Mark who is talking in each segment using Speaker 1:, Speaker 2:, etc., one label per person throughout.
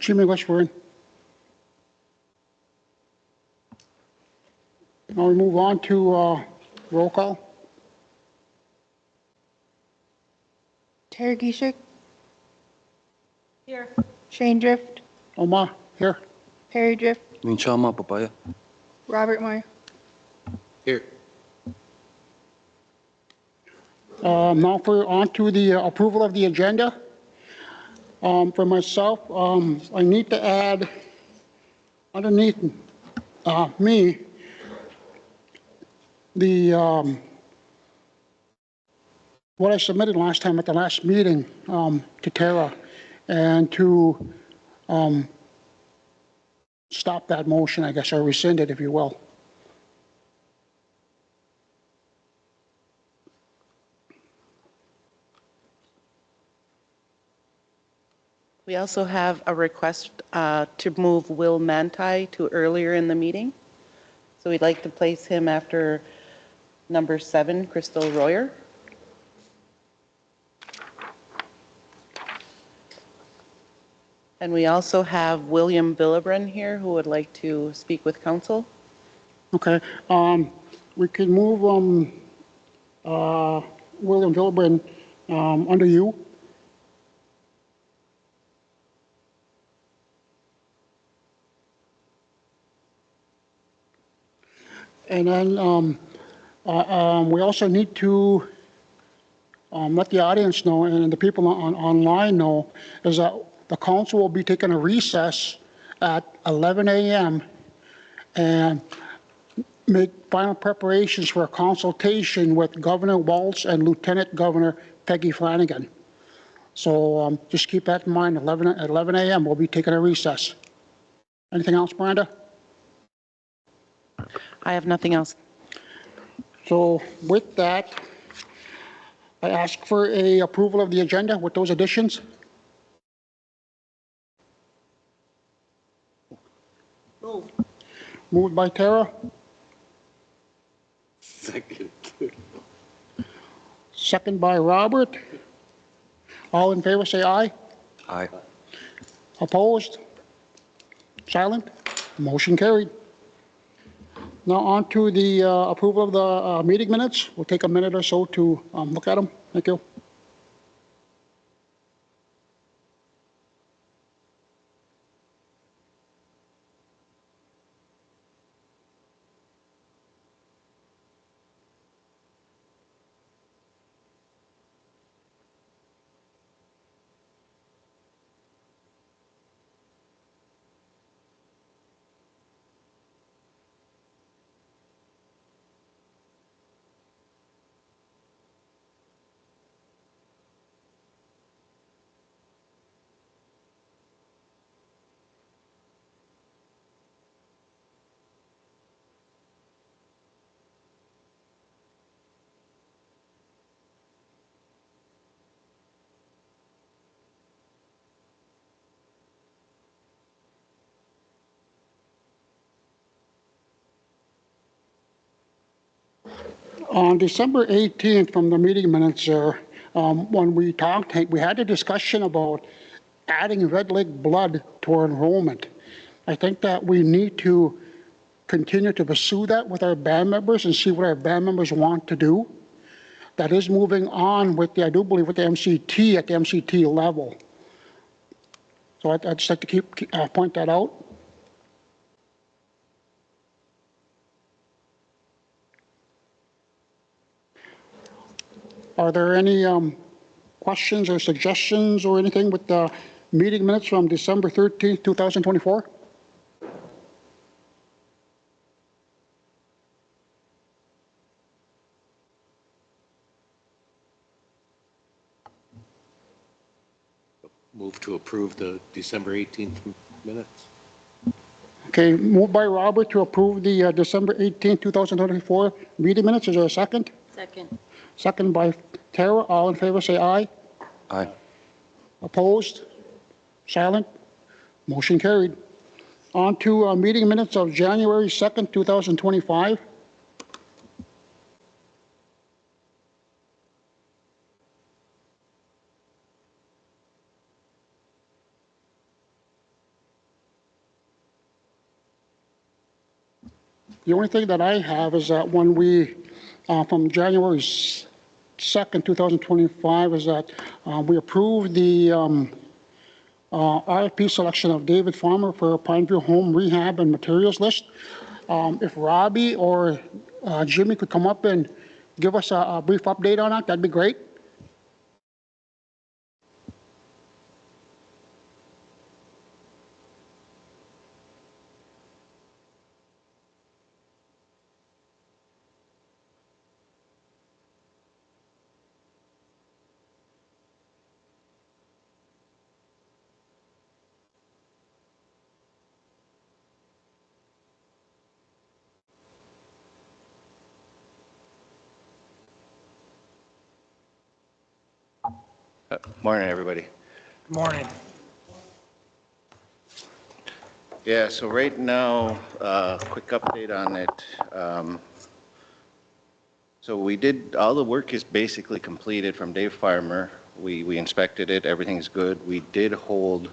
Speaker 1: Jimmy Westburn. Now we move on to roll call.
Speaker 2: Terry Gishik.
Speaker 3: Here.
Speaker 2: Shane Drift.
Speaker 1: Omar, here.
Speaker 2: Perry Drift.
Speaker 4: Minchama Papaya.
Speaker 2: Robert Moore.
Speaker 4: Here.
Speaker 1: Now on to the approval of the agenda. For myself, I need to add underneath me the what I submitted last time at the last meeting to Tara, and to stop that motion, I guess, or rescind it, if you will.
Speaker 3: We also have a request to move Will Manti to earlier in the meeting. So we'd like to place him after number 7, Crystal Royer. And we also have William Villebren here who would like to speak with council.
Speaker 1: Okay, we can move William Villebren under you. And then we also need to let the audience know and the people online know is that the council will be taking a recess at 11 a.m. and make final preparations for a consultation with Governor Walz and Lieutenant Governor Peggy Flanagan. So just keep that in mind. At 11 a.m. we'll be taking a recess. Anything else, Miranda?
Speaker 3: I have nothing else.
Speaker 1: So with that, I ask for a approval of the agenda with those additions. Moved by Tara.
Speaker 4: Second.
Speaker 1: Second by Robert. All in favor say aye.
Speaker 4: Aye.
Speaker 1: Opposed? Silent? Motion carried. Now on to the approval of the meeting minutes. We'll take a minute or so to look at them. Thank you. On December 18th, from the meeting minutes there, when we talked, we had a discussion about adding Red Lake blood to our enrollment. I think that we need to continue to pursue that with our band members and see what our band members want to do. That is moving on with the, I do believe, with the MCT at the MCT level. So I'd just like to point that out. Are there any questions or suggestions or anything with the meeting minutes from December 13th, 2024?
Speaker 4: Move to approve the December 18th minutes.
Speaker 1: Okay, moved by Robert to approve the December 18th, 2024 meeting minutes. Is there a second?
Speaker 3: Second.
Speaker 1: Second by Tara. All in favor say aye.
Speaker 4: Aye.
Speaker 1: Opposed? Silent? Motion carried. On to meeting minutes of January 2nd, 2025. The only thing that I have is that when we, from January 2nd, 2025, is that we approved the RFP selection of David Farmer for Pineview Home rehab and materials list. If Robbie or Jimmy could come up and give us a brief update on that, that'd be great.
Speaker 5: Morning, everybody.
Speaker 6: Morning.
Speaker 5: Yeah, so right now, quick update on it. So we did, all the work is basically completed from Dave Farmer. We inspected it, everything's good. We did hold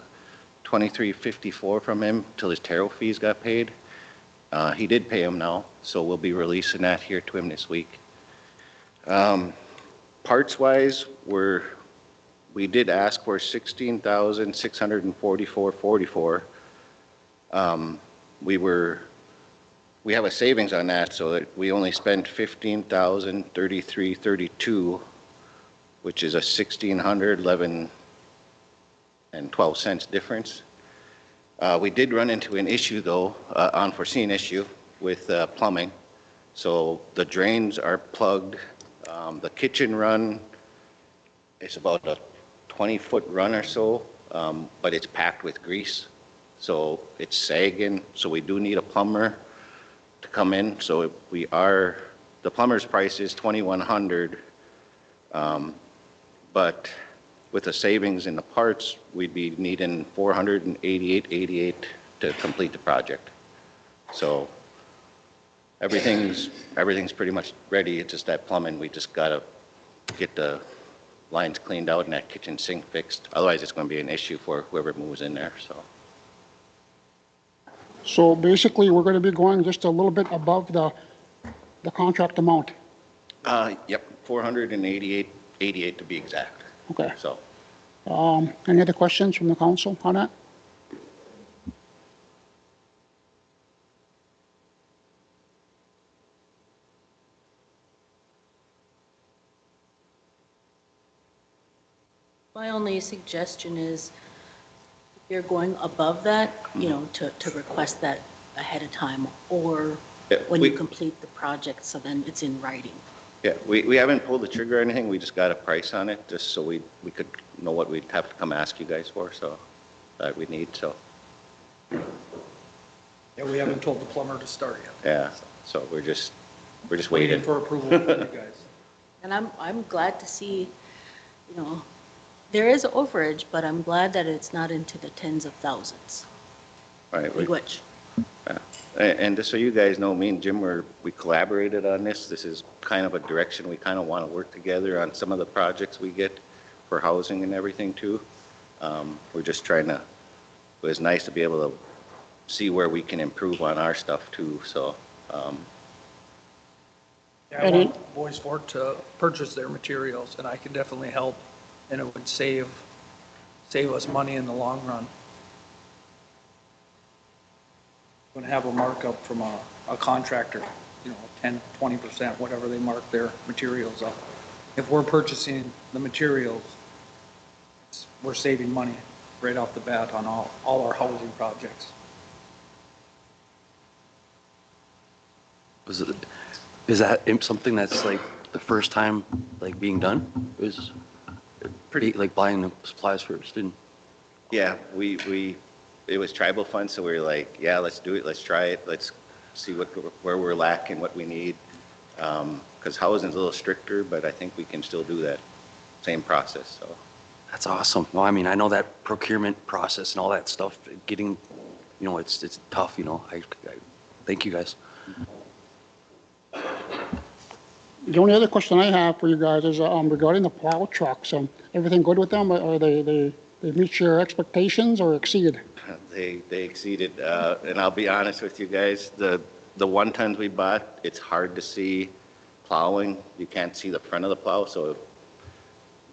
Speaker 5: $23.54 from him till his tariff fees got paid. He did pay them now, so we'll be releasing that here to him this week. Parts-wise, we did ask for $16,644.44. We have a savings on that, so that we only spent $15,033.32, which is a $1,611.12 difference. We did run into an issue though, unforeseen issue with plumbing. So the drains are plugged. The kitchen run is about a 20-foot run or so, but it's packed with grease. So it's sagging, so we do need a plumber to come in. So the plumber's price is $2,100, but with the savings in the parts, we'd be needing $488.88 to complete the project. So everything's pretty much ready. It's just that plumbing, we just gotta get the lines cleaned out and that kitchen sink fixed. Otherwise, it's going to be an issue for whoever moves in there.
Speaker 1: So basically, we're going to be going just a little bit above the contract amount.
Speaker 5: Yep, $488.88 to be exact.
Speaker 1: Okay.
Speaker 5: So,
Speaker 1: Any other questions from the council on that?
Speaker 7: My only suggestion is if you're going above that, you know, to request that ahead of time or
Speaker 5: yeah,
Speaker 7: when you complete the project, so then it's in writing.
Speaker 5: yeah, we haven't pulled the trigger or anything. We just got a price on it just so we could know what we'd have to come ask you guys for, so that we need, so.
Speaker 6: Yeah, we haven't told the plumber to start yet.
Speaker 5: Yeah, so we're just
Speaker 6: Waiting
Speaker 5: waiting.
Speaker 6: for approval from you guys.
Speaker 7: And I'm glad to see, you know, there is overage, but I'm glad that it's not into the tens of thousands.
Speaker 5: Right.
Speaker 7: Which,
Speaker 5: Yeah. And just so you guys know, me and Jim, we collaborated on this. This is kind of a direction we kind of want to work together on some of the projects we get for housing and everything too. We're just trying to, it was nice to be able to see where we can improve on our stuff too, so.
Speaker 6: Yeah, I want Boys Fort to purchase their materials, and I can definitely help, and it would save us money in the long run. Going to have a markup from a contractor, you know, 10, 20%, whatever they mark their materials up. If we're purchasing the materials, we're saving money right off the bat on all our housing projects.
Speaker 8: Is that something that's like the first time like being done? Is pretty like buying the supplies first and
Speaker 5: Yeah, it was tribal funds, so we were like, yeah, let's do it, let's try it, let's see where we're lacking, what we need. Because housing's a little stricter, but I think we can still do that same process, so.
Speaker 8: that's awesome. Well, I mean, I know that procurement process and all that stuff, getting, you know, it's tough, you know. I thank you guys.
Speaker 1: The only other question I have for you guys is regarding the plow trucks. Everything good with them? Or they meet your expectations or exceed?
Speaker 5: They exceeded, and I'll be honest with you guys, the the 1-tons we bought, it's hard to see plowing. You can't see the front of the plow, so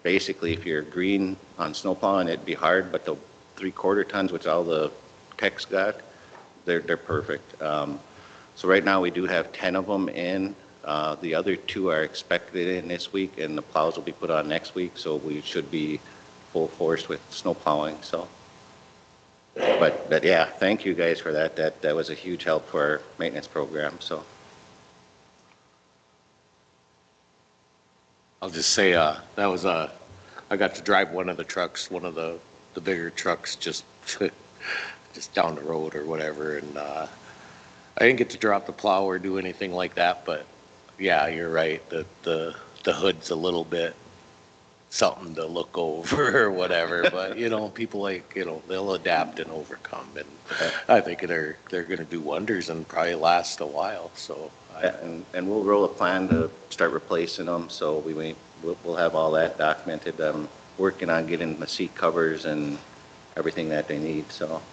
Speaker 5: basically if you're green on snow plowing, it'd be hard, but the 3/4 tons, which all the techs got, they're perfect. So right now we do have 10 of them in. The other 2 are expected in this week, and the plows will be put on next week, so we should be full force with snow plowing, so. But yeah, thank you guys for that. That was a huge help for our maintenance program, so.
Speaker 4: I'll just say, I got to drive one of the trucks, one of the bigger trucks, just down the road or whatever, and I didn't get to drop the plow or do anything like that, but yeah, you're right, the hood's a little bit something to look over or whatever, but people they'll adapt and overcome, and I think they're going to do wonders and probably last a while, so.
Speaker 5: And we'll roll a plan to start replacing them, so we'll have all that documented. Working on getting the seat covers and everything that they need, so.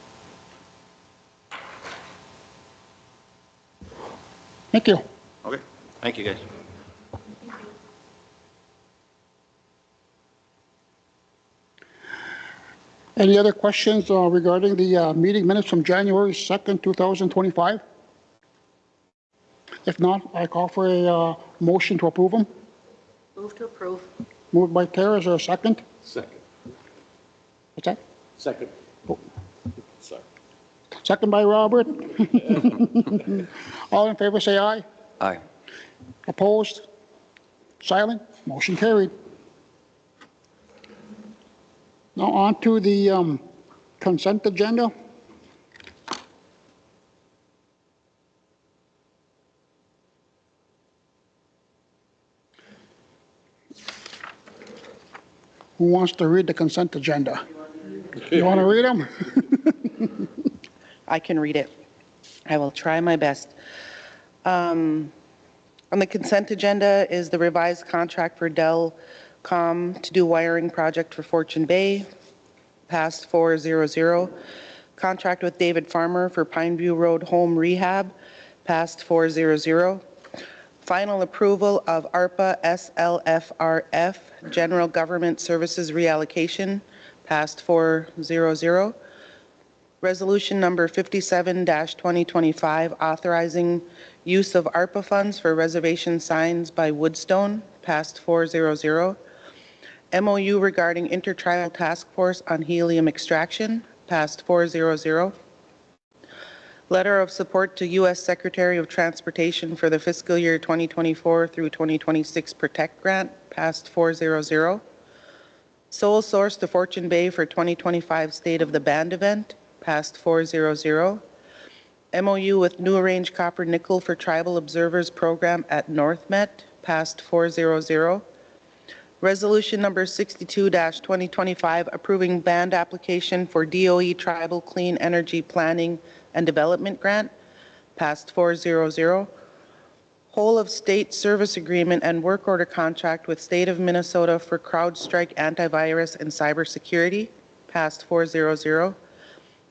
Speaker 1: Thank you.
Speaker 5: Okay, thank you guys.
Speaker 1: Any other questions regarding the meeting minutes from January 2nd, 2025? If not, I call for a motion to approve them.
Speaker 7: Move to approve.
Speaker 1: Moved by Tara, is there a second?
Speaker 4: Second.
Speaker 1: What's that?
Speaker 4: Second. Sorry.
Speaker 1: Second by Robert. All in favor, say aye.
Speaker 8: Aye.
Speaker 1: Opposed? Silent? Motion carried. Now on to the consent agenda. Who wants to read the consent agenda? You want to read them?
Speaker 3: I can read it. I will try my best. On the consent agenda is the revised contract for Dell-Comm to do wiring project for Fortune Bay, passed 400. Contract with David Farmer for Pineview Rd Home rehab, passed 400. Final approval of ARPA SLFRF General Government Services Reallocation, passed 400. Resolution number 57-2025, authorizing use of ARPA funds for reservation signs by Woodstone, passed 400. MOU regarding intertribal task force on helium extraction, passed 400. Letter of support to U.S. Secretary of Transportation for the fiscal year 2024 through 2026 Protect Grant, passed 400. Sole source to Fortune Bay for 2025 State of the Band event, passed 400. MOU with NewRange Copper Nickel for Tribal Observers Program at NorthMet, passed 400. Resolution number 62-2025, approving band application for DOE Tribal Clean Energy Planning and Development Grant, passed 400. Whole of state service agreement and work order contract with State of Minnesota for CrowdStrike antivirus and cybersecurity, passed 400.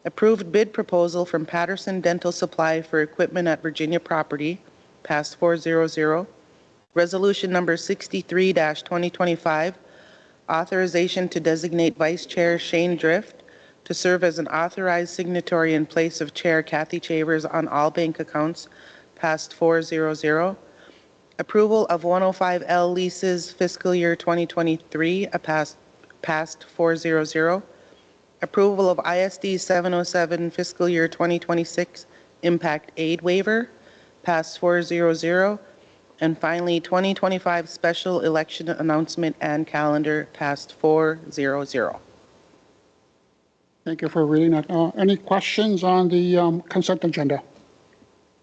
Speaker 3: Approved bid proposal from Patterson Dental Supply for equipment at Virginia property, passed 400. Resolution number 63-2025, authorization to designate Vice Chair Shane Drift to serve as an authorized signatory in place of Chair Kathy Chavers on all bank accounts, passed 400. Approval of 105L leases fiscal year 2023, passed 400. Approval of ISD 707 fiscal year 2026 impact aid waiver, passed 400. And finally, 2025 special election announcement and calendar, passed 400.
Speaker 1: Thank you for reading that. Any questions on the consent agenda?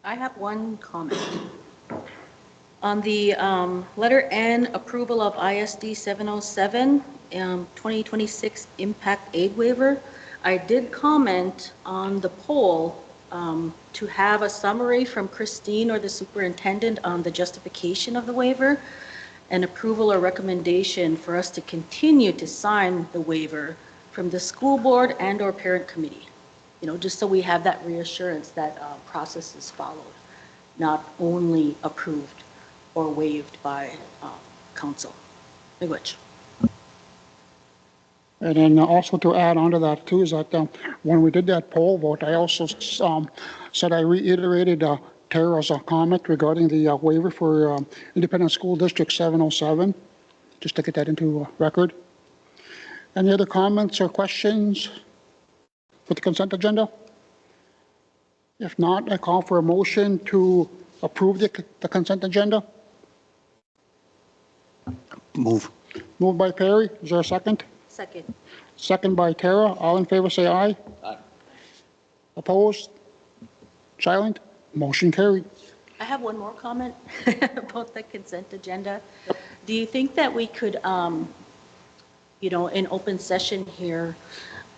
Speaker 7: I have one comment. On the letter N, approval of ISD 707, 2026 impact aid waiver, I did comment on the poll to have a summary from Christine or the superintendent on the justification of the waiver and approval or recommendation for us to continue to sign the waiver from the school board and or parent committee, just so we have that reassurance that process is followed. not only approved or waived by council. Which?
Speaker 1: And then also to add on to that too is that when we did that poll vote, I also said I reiterated Tara's comment regarding the waiver for Independent School District 707, just to get that into record. Any other comments or questions for the consent agenda? If not, I call for a motion to approve the consent agenda.
Speaker 8: Move.
Speaker 1: Moved by Perry. Is there a second?
Speaker 7: Second.
Speaker 1: Second by Tara. All in favor say aye.
Speaker 4: Aye.
Speaker 1: Opposed? Silent? Motion carried.
Speaker 7: I have one more comment about the consent agenda. Do you think that we could, you know, in open session here,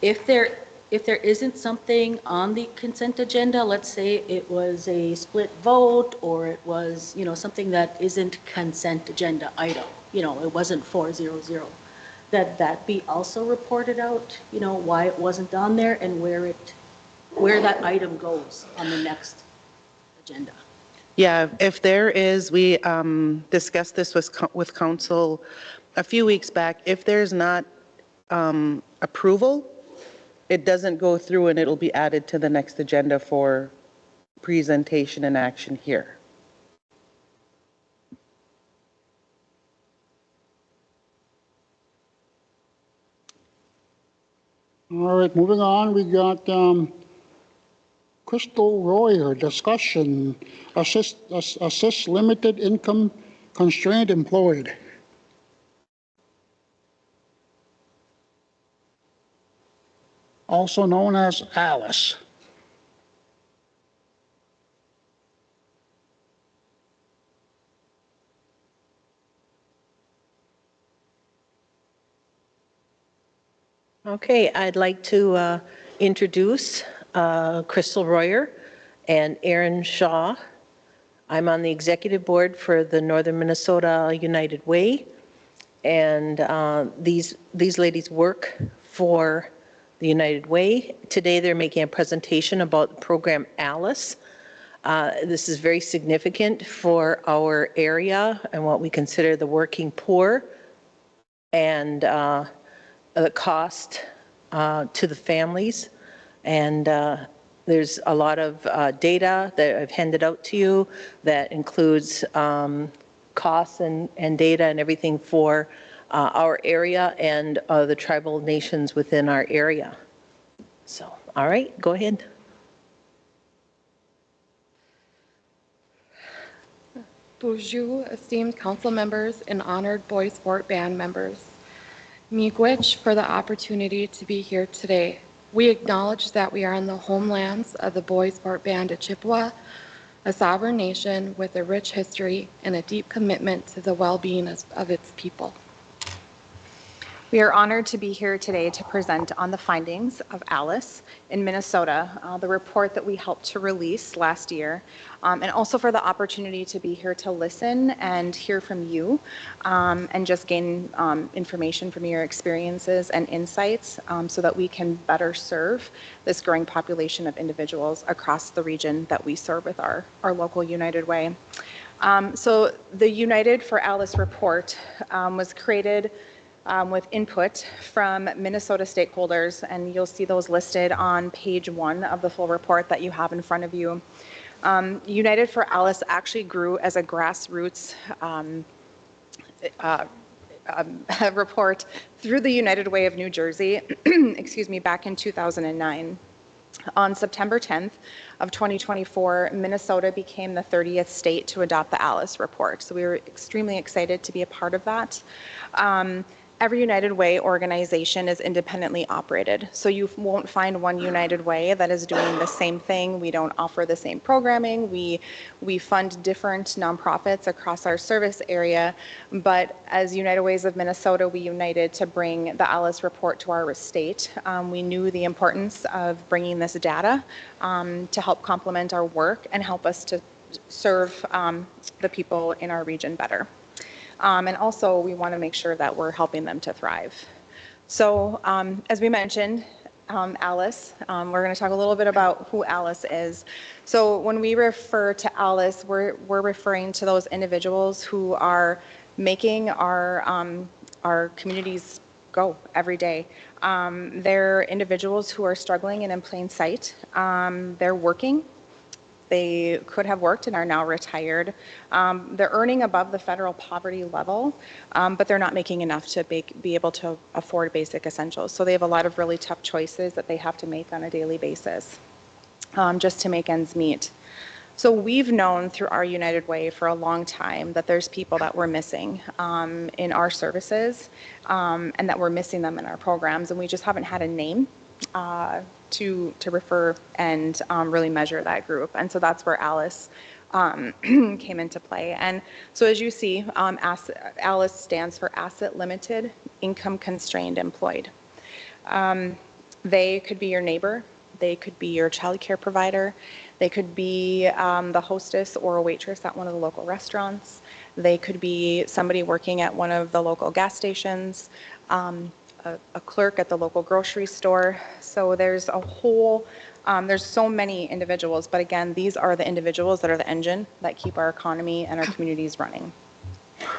Speaker 7: if there isn't something on the consent agenda, let's say it was a split vote or it was, you know, something that isn't consent agenda item, you know, it wasn't 400, that be also reported out, you know, why it wasn't on there and where that item goes on the next agenda.
Speaker 3: Yeah, if there is, we discussed this with council a few weeks back. If there's not approval, it doesn't go through and it'll be added to the next agenda for presentation and action here.
Speaker 1: All right, moving on, we got Crystal Royer, discussion, assist limited income constrained employed. Also known as Alice.
Speaker 9: Okay, I'd like to introduce Crystal Royer and Aaron Shaw. I'm on the executive board for the Northern Minnesota United Way, and these ladies work for the United Way. Today they're making a presentation about the program Alice. This is very significant for our area and what we consider the working poor, and the cost to the families. And there's a lot of data that I've handed out to you that includes costs and data and everything for our area and the tribal nations within our area. So, all right, go ahead.
Speaker 10: Bonjour, esteemed council members and honored Boy Sport Band members. Miigwech for the opportunity to be here today. We acknowledge that we are on the homelands of the Boy Sport Band of Chippewa, a sovereign nation with a rich history and a deep commitment to the well-being of its people.
Speaker 11: We are honored to be here today to present on the findings of Alice in Minnesota, the report that we helped to release last year, and also for the opportunity to be here to listen and hear from you and just gain information from your experiences and insights so that we can better serve this growing population of individuals across the region that we serve with our local United Way. So the United for Alice report was created with input from Minnesota stakeholders, and you'll see those listed on page 1 of the full report that you have in front of you. United for Alice actually grew as a grassroots report through the United Way of New Jersey, excuse me, back in 2009. On September 10th of 2024, Minnesota became the 30th state to adopt the Alice report. So we were extremely excited to be a part of that. Every United Way organization is independently operated, so you won't find one United Way that is doing the same thing. We don't offer the same programming. We fund different nonprofits across our service area, but as United Ways of Minnesota, we united to bring the Alice report to our state. We knew the importance of bringing this data to help complement our work and help us to serve the people in our region better. And also, we want to make sure that we're helping them to thrive. So, as we mentioned, Alice. We're going to talk a little bit about who Alice is. So when we refer to Alice, we're referring to those individuals who are making our communities go every day. They're individuals who are struggling and in plain sight. They're working. They could have worked and are now retired. They're earning above the federal poverty level, but they're not making enough to be able to afford basic essentials. So they have a lot of really tough choices that they have to make on a daily basis just to make ends meet. So we've known through our United Way for a long time that there's people that we're missing in our services and that we're missing them in our programs, and we just haven't had a name to refer and really measure that group. And so that's where Alice came into play. And so as you see, Alice stands for Asset Limited, Income Constrained Employed. They could be your neighbor, they could be your child care provider, they could be the hostess or a waitress at one of the local restaurants, they could be somebody working at one of the local gas stations, a clerk at the local grocery store. So there's a whole, there's so many individuals, but again, these are the individuals that are the engine that keep our economy and our communities running.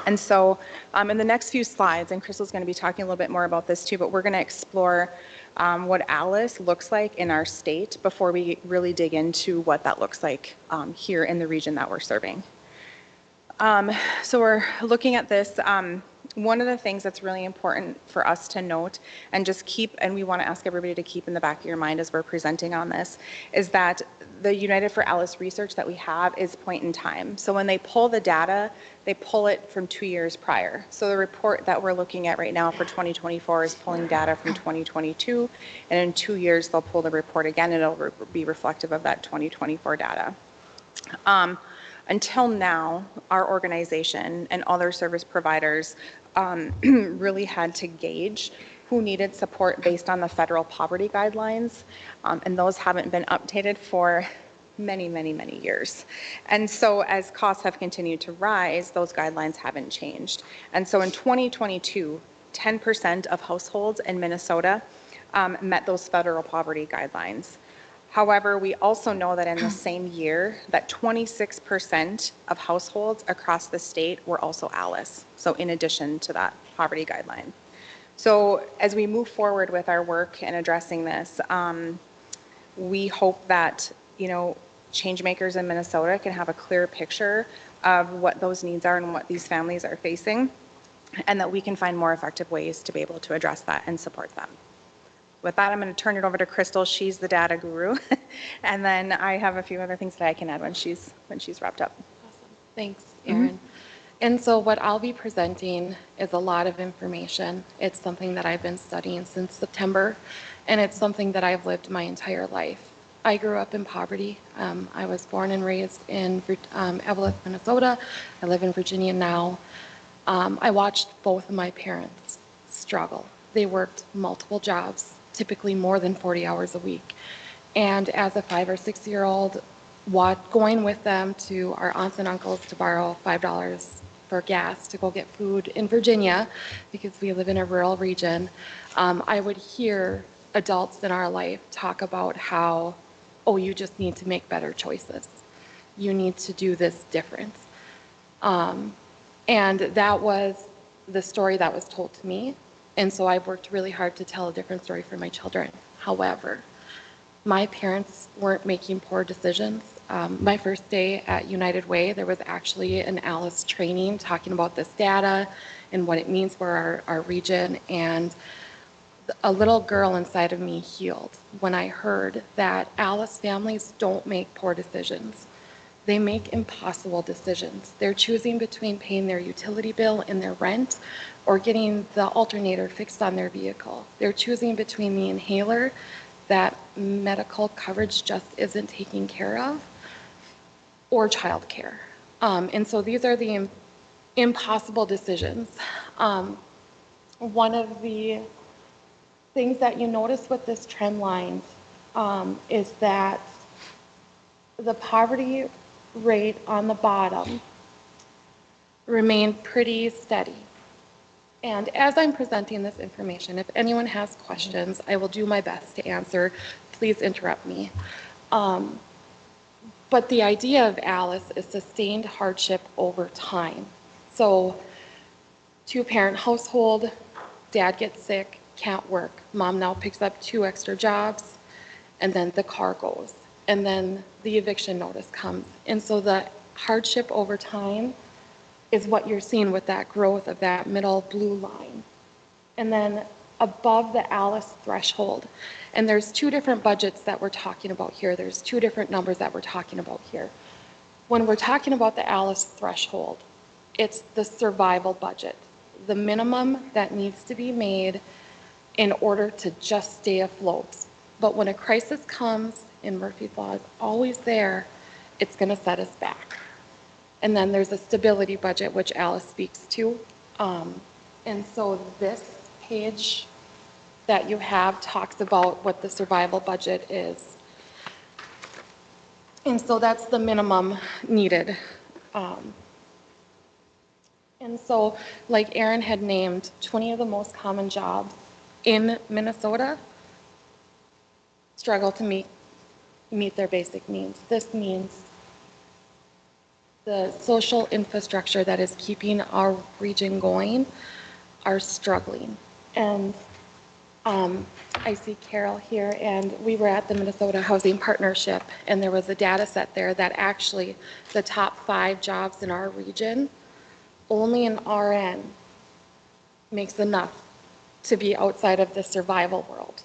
Speaker 11: And so in the next few slides, and Crystal's going to be talking a little bit more about this too, but we're going to explore what Alice looks like in our state before we really dig into what that looks like here in the region that we're serving. So we're looking at this. One of the things that's really important for us to note and just keep, and we want to ask everybody to keep in the back of your mind as we're presenting on this, is that the United for Alice research that we have is point in time. So when they pull the data, they pull it from 2 years prior. So the report that we're looking at right now for 2024 is pulling data from 2022, and in 2 years they'll pull the report again and it'll be reflective of that 2024 data. Until now, our organization and other service providers really had to gauge who needed support based on the federal poverty guidelines, and those haven't been updated for many, many, many years. And so as costs have continued to rise, those guidelines haven't changed. And so in 2022, 10% of households in Minnesota met those federal poverty guidelines. However, we also know that in the same year that 26% of households across the state were also ALICE, so in addition to that poverty guideline. So as we move forward with our work in addressing this, we hope that, change makers in Minnesota can have a clear picture of what those needs are and what these families are facing, and that we can find more effective ways to be able to address that and support them. With that, I'm going to turn it over to Crystal. She's the data guru. And then I have a few other things that I can add when she's wrapped up.
Speaker 10: Awesome. Thanks, Erin. And so what I'll be presenting is a lot of information. It's something that I've been studying since September, and it's something that I've lived my entire life. I grew up in poverty. I was born and raised in Evelyn, Minnesota. I live in Virginia now. I watched both of my parents struggle. They worked multiple jobs, typically more than 40 hours a week. And as a 5 or 6 year old, going with them to our aunts and uncles to borrow $5 for gas to go get food in Virginia, because we live in a rural region, I would hear adults in our life talk about how, oh, you just need to make better choices. You need to do this different. And that was the story that was told to me. And so I've worked really hard to tell a different story for my children. However, my parents weren't making poor decisions. My first day at United Way, there was actually an ALICE training talking about this data and what it means for our region. And a little girl inside of me healed when I heard that ALICE families don't make poor decisions. They make impossible decisions. They're choosing between paying their utility bill and their rent or getting the alternator fixed on their vehicle. They're choosing between the inhaler that medical coverage just isn't taking care of or childcare. And so these are the impossible decisions. One of the things that you notice with this trend line is that the poverty rate on the bottom remained pretty steady. And as I'm presenting this information, if anyone has questions, I will do my best to answer. Please interrupt me. But the idea of ALICE is sustained hardship over time. So two-parent household, dad gets sick, can't work. Mom now picks up 2 extra jobs, and then the car goes. And then the eviction notice comes. And so the hardship over time is what you're seeing with that growth of that middle blue line. And then above the ALICE threshold, and there's 2 different budgets that we're talking about here. There's 2 different numbers that we're talking about here. When we're talking about the ALICE threshold, it's the survival budget, the minimum that needs to be made in order to just stay afloat. But when a crisis comes, and Murphy's Law is always there, it's going to set us back. And then there's a stability budget, which Alice speaks to. And so this page that you have talks about what the survival budget is. And so that's the minimum needed. And so, like Aaron had named, 20 of the most common jobs in Minnesota struggle to meet their basic needs. This means the social infrastructure that is keeping our region going are struggling. And I see Carol here, and we were at the Minnesota Housing Partnership, and there was a data set there that actually the top 5 jobs in our region, only an RN makes enough to be outside of the survival world.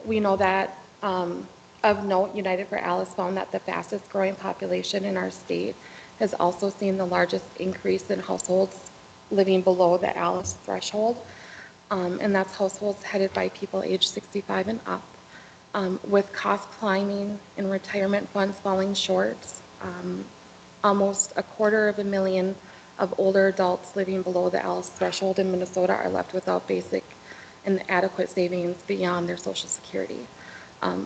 Speaker 10: We know that, of note, United for Alice found that the fastest growing population in our state has also seen the largest increase in households living below the Alice threshold. And that's households headed by people age 65 and up. With costs climbing and retirement funds falling short, almost 250,000 of older adults living below the Alice threshold in Minnesota are left without basic and adequate savings beyond their Social Security,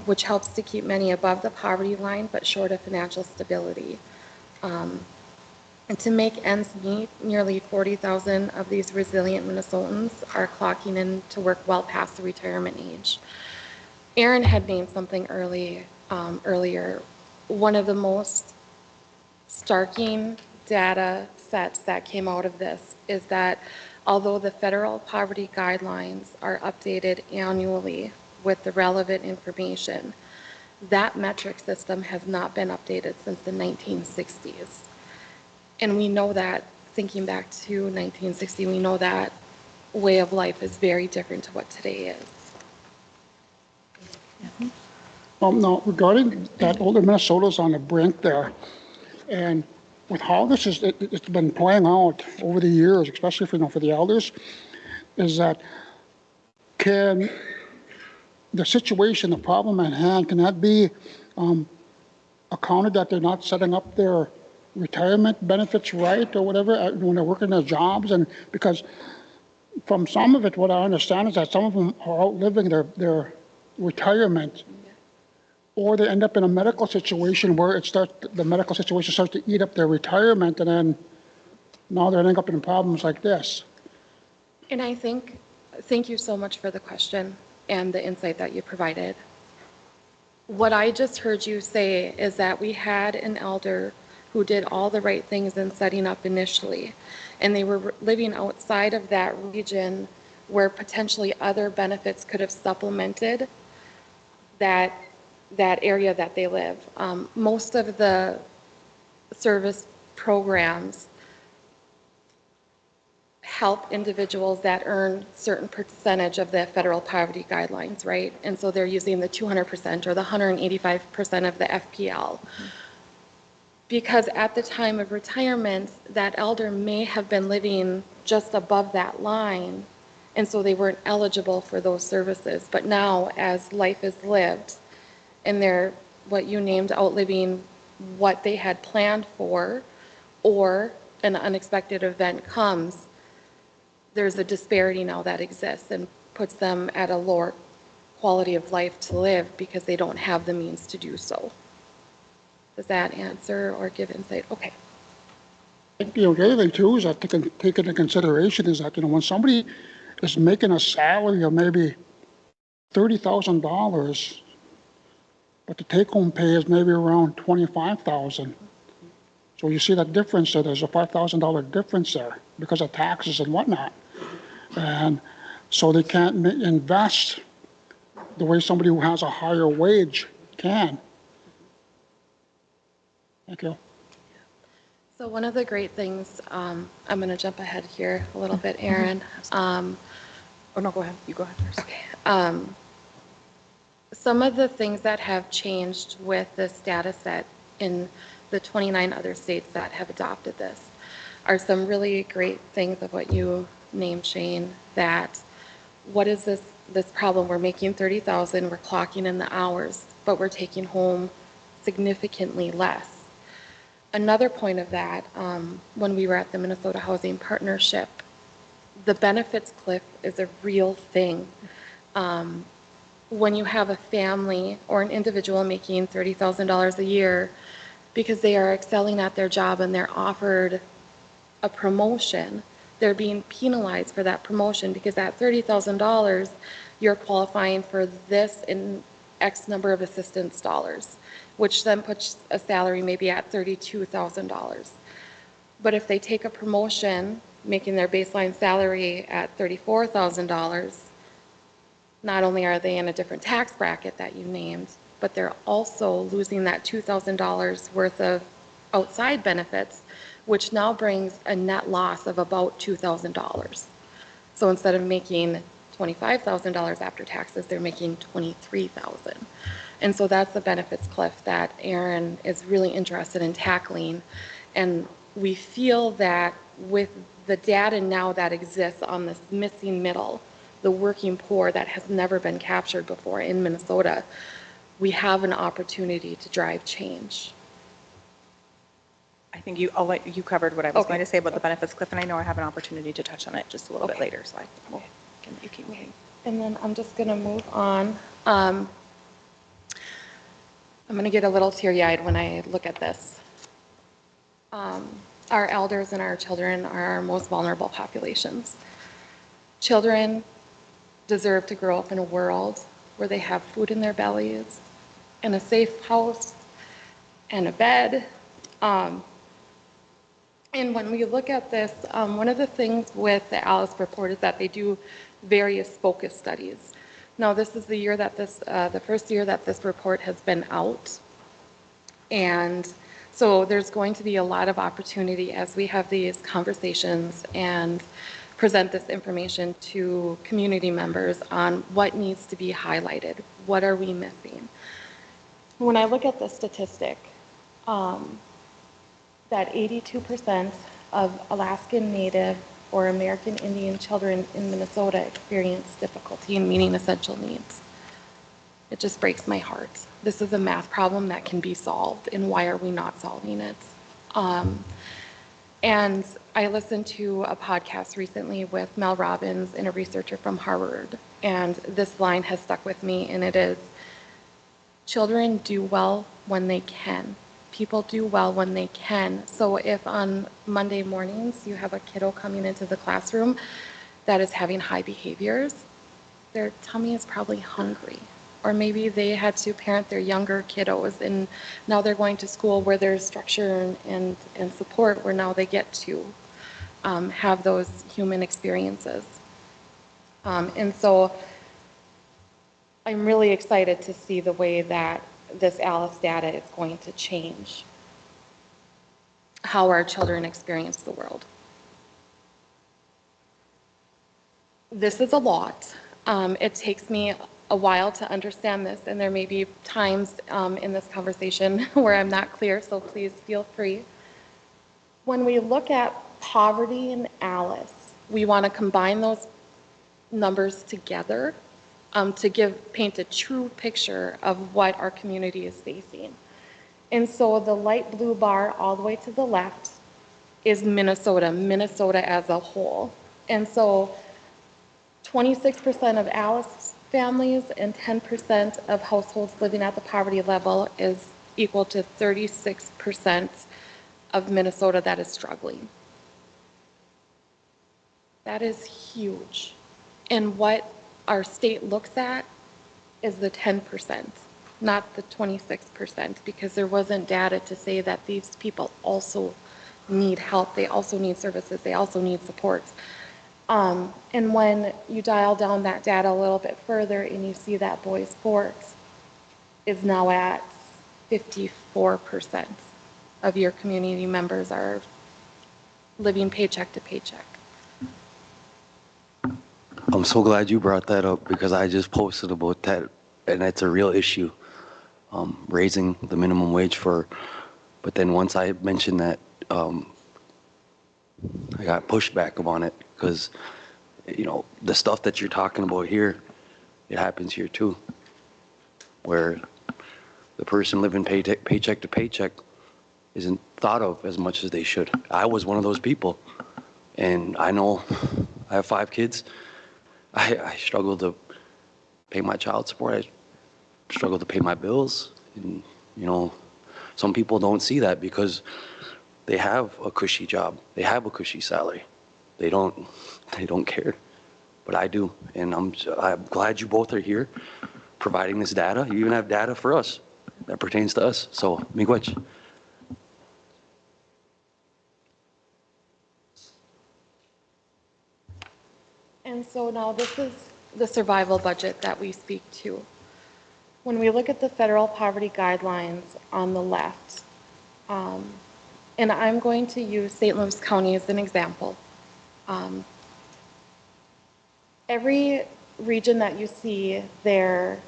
Speaker 10: which helps to keep many above the poverty line but short of financial stability. And to make ends meet, nearly 40,000 of these resilient Minnesotans are clocking in to work well past the retirement age. Aaron had named something earlier. One of the most starking data sets that came out of this is that although the federal poverty guidelines are updated annually with the relevant information, that metric system has not been updated since the 1960s. And we know that, thinking back to 1960, we know that way of life is very different to what today is.
Speaker 1: Now, regarding that, older Minnesota's on the brink there, and with how this is, it's been playing out over the years, especially for the elders, is that can the situation, the problem at hand, can that be accounted that they're not setting up their retirement benefits right or whatever when they're working their jobs? And because from some of it, what I understand is that some of them are outliving their retirement, or they end up in a medical situation where the medical situation starts to eat up their retirement, and then now they're ending up in problems like this.
Speaker 10: And I think, thank you so much for the question and the insight that you provided. What I just heard you say is that we had an elder who did all the right things in setting up initially, and they were living outside of that region where potentially other benefits could have supplemented that area that they live. Most of the service programs help individuals that earn certain percentage of the federal poverty guidelines, right? And so they're using the 200% or the 185% of the FPL. Because at the time of retirement, that elder may have been living just above that line, and so they weren't eligible for those services. But now, as life is lived, and they're, what you named, outliving what they had planned for, or an unexpected event comes, there's a disparity now that exists and puts them at a lower quality of life to live because they don't have the means to do so. Does that answer or give insight? Okay.
Speaker 1: The other thing too is that to take into consideration is that, when somebody is making a salary of maybe $30,000, but the take-home pay is maybe around 25,000. So you see that difference there, there's a $5,000 difference there because of taxes and whatnot. And so they can't invest the way somebody who has a higher wage can. Thank you.
Speaker 10: So one of the great things, I'm going to jump ahead here a little bit, Aaron.
Speaker 11: Oh, no, go ahead. You go ahead first.
Speaker 10: Okay. Some of the things that have changed with this data set in the 29 other states that have adopted this are some really great things of what you named, Shane, that what is this problem? We're making 30,000, we're clocking in the hours, but we're taking home significantly less. Another point of that, when we were at the Minnesota Housing Partnership, the benefits cliff is a real thing. When you have a family or an individual making $30,000 a year because they are excelling at their job and they're offered a promotion, they're being penalized for that promotion because at $30,000, you're qualifying for this in X number of assistance dollars, which then puts a salary maybe at $32,000. But if they take a promotion, making their baseline salary at $34,000, not only are they in a different tax bracket that you named, but they're also losing that $2,000 worth of outside benefits, which now brings a net loss of about $2,000. So instead of making $25,000 after taxes, they're making $23,000. And so that's the benefits cliff that Aaron is really interested in tackling. And we feel that with the data now that exists on this missing middle, the working poor that has never been captured before in Minnesota, we have an opportunity to drive change.
Speaker 11: I think you covered what I was going to say about the benefits cliff, and I know I have an opportunity to touch on it just a little bit later, so you keep moving.
Speaker 10: And then I'm just going to move on. I'm going to get a little teary-eyed when I look at this. Our elders and our children are our most vulnerable populations. Children deserve to grow up in a world where they have food in their bellies, and a safe house, and a bed. And when we look at this, one of the things with the ALICE report is that they do various focus studies. Now, this is the year that the first year that this report has been out. And so there's going to be a lot of opportunity as we have these conversations and present this information to community members on what needs to be highlighted. What are we missing? When I look at the statistic, that 82% of Alaskan Native or American Indian children in Minnesota experience difficulty in meeting essential needs. It just breaks my heart. This is a math problem that can be solved, and why are we not solving it? And I listened to a podcast recently with Mel Robbins and a researcher from Harvard, and this line has stuck with me, and it is, children do well when they can. People do well when they can. So if on Monday mornings you have a kiddo coming into the classroom that is having high behaviors, their tummy is probably hungry. Or maybe they had to parent their younger kiddos and now they're going to school where there's structure and support, where now they get to have those human experiences. And so I'm really excited to see the way that this ALICE data is going to change how our children experience the world. This is a lot. It takes me a while to understand this, and there may be times in this conversation where I'm not clear, so please feel free. When we look at poverty and ALICE, we want to combine those numbers together to paint a true picture of what our community is facing. And so the light blue bar all the way to the left is Minnesota as a whole. And so 26% of ALICE families and 10% of households living at the poverty level is equal to 36% of Minnesota that is struggling. That is huge. And what our state looks at is the 10%, not the 26%, because there wasn't data to say that these people also need help, they also need services, they also need supports. And when you dial down that data a little bit further and you see that Boys Fort is now at 54% of your community members are living paycheck to paycheck.
Speaker 8: I'm so glad you brought that up because I just posted about that, and it's a real issue, raising the minimum wage but then once I mentioned that, I got pushback on it because, you know, the stuff that you're talking about here, it happens here too, where the person living paycheck to paycheck isn't thought of as much as they should. I was one of those people, and I know I have 5 kids. I struggle to pay my child support. I struggle to pay my bills. And, you know, some people don't see that because they have a cushy job. They have a cushy salary. They don't care. But I do. And I'm glad you both are here providing this data. You even have data for us that pertains to us. So, miigwech.
Speaker 10: And so now this is the survival budget that we speak to. When we look at the federal poverty guidelines on the left, and I'm going to use St. Louis County as an example. Every region that you see there,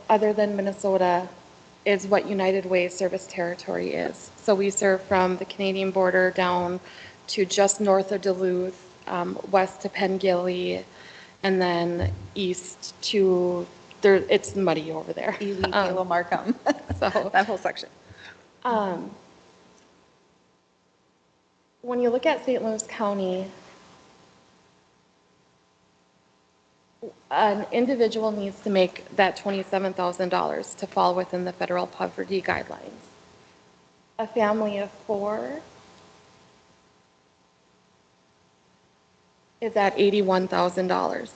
Speaker 10: other than Minnesota, is what United Way service territory is. So we serve from the Canadian border down to just north of Duluth, west to Penn-Gilly, and then east to, it's muddy over there.
Speaker 11: Ely, Halo, Markham,
Speaker 10: So
Speaker 11: that whole section.
Speaker 10: When you look at St. Louis County, an individual needs to make that $27,000 to fall within the federal poverty guidelines. A family of 4 is at $81,000.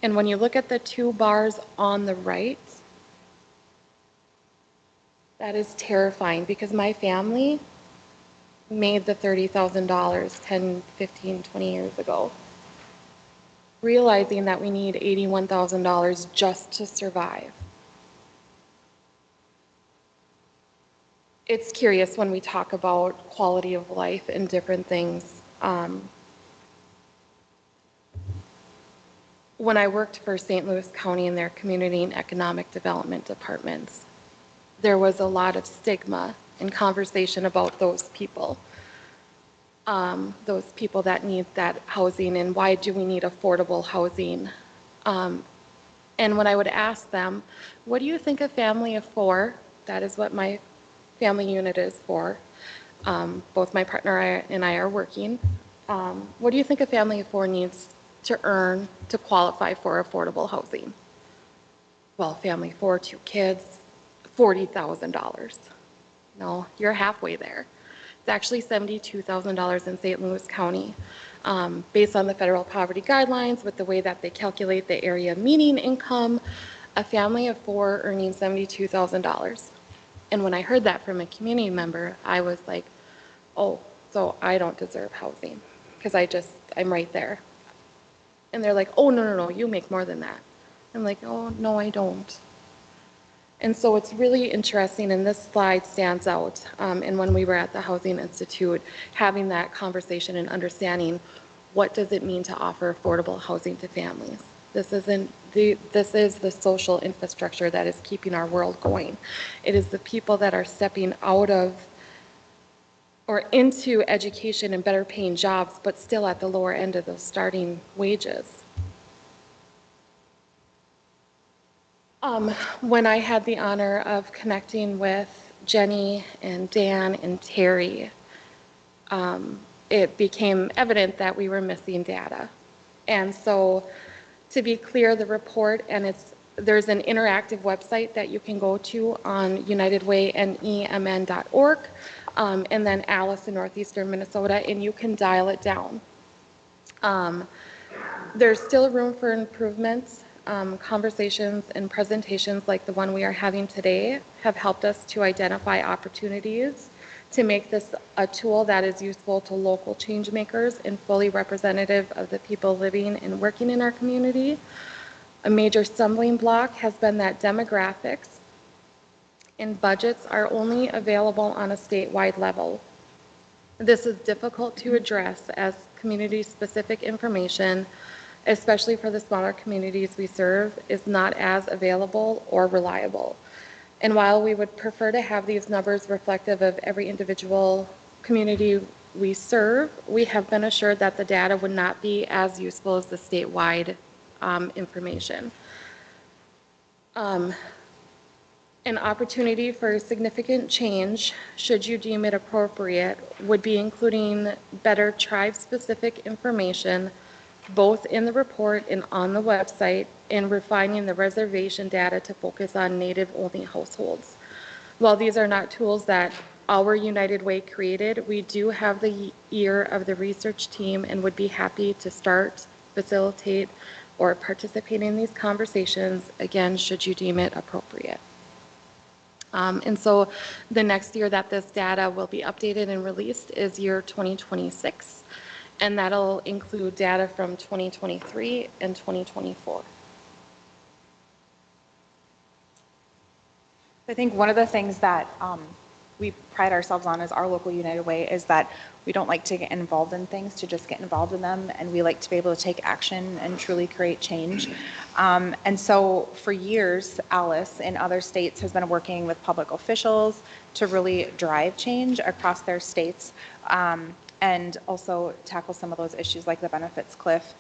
Speaker 10: And when you look at the 2 bars on the right, that is terrifying because my family made the $30,000 10, 15, 20 years ago, realizing that we need $81,000 just to survive. It's curious when we talk about quality of life and different things. When I worked for St. Louis County in their community and economic development departments, there was a lot of stigma and conversation about those people that need that housing and why do we need affordable housing. And when I would ask them, what do you think a family of 4, that is what my family unit is for, both my partner and I are working, what do you think a family of 4 needs to earn to qualify for affordable housing? Well, family 4, 2 kids, $40,000. No, you're halfway there. It's actually $72,000 in St. Louis County. Based on the federal poverty guidelines, with the way that they calculate the area median income, a family of 4 earning $72,000. And when I heard that from a community member, I was like, oh, so I don't deserve housing because I'm right there. And they're like, oh, no, you make more than that. I'm like, oh, no, I don't. And so it's really interesting, and this slide stands out. And when we were at the Housing Institute, having that conversation and understanding what does it mean to offer affordable housing to families. This is the social infrastructure that is keeping our world going. It is the people that are stepping out of or into education and better paying jobs, but still at the lower end of those starting wages. When I had the honor of connecting with Jenny and Dan and Terry, it became evident that we were missing data. And so to be clear, the report, and there's an interactive website that you can go to on unitedwaynemn.org. and then Alice in northeastern Minnesota, and you can dial it down. There's still room for improvements. Conversations and presentations like the one we are having today have helped us to identify opportunities to make this a tool that is useful to local change makers and fully representative of the people living and working in our community. A major stumbling block has been that demographics and budgets are only available on a statewide level. This is difficult to address as community-specific information, especially for the smaller communities we serve, is not as available or reliable. And while we would prefer to have these numbers reflective of every individual community we serve, we have been assured that the data would not be as useful as the statewide information. An opportunity for significant change, should you deem it appropriate, would be including better tribe-specific information both in the report and on the website, and refining the reservation data to focus on Native-only households. While these are not tools that our United Way created, we do have the ear of the research team and would be happy to start, facilitate, or participate in these conversations, again, should you deem it appropriate. And so the next year that this data will be updated and released is year 2026, and that'll include data from 2023 and 2024.
Speaker 11: I think one of the things that we pride ourselves on as our local United Way is that we don't like to get involved in things to just get involved in them, and we like to be able to take action and truly create change. And so for years, Alice in other states has been working with public officials to really drive change across their states, and also tackle some of those issues like the benefits cliff.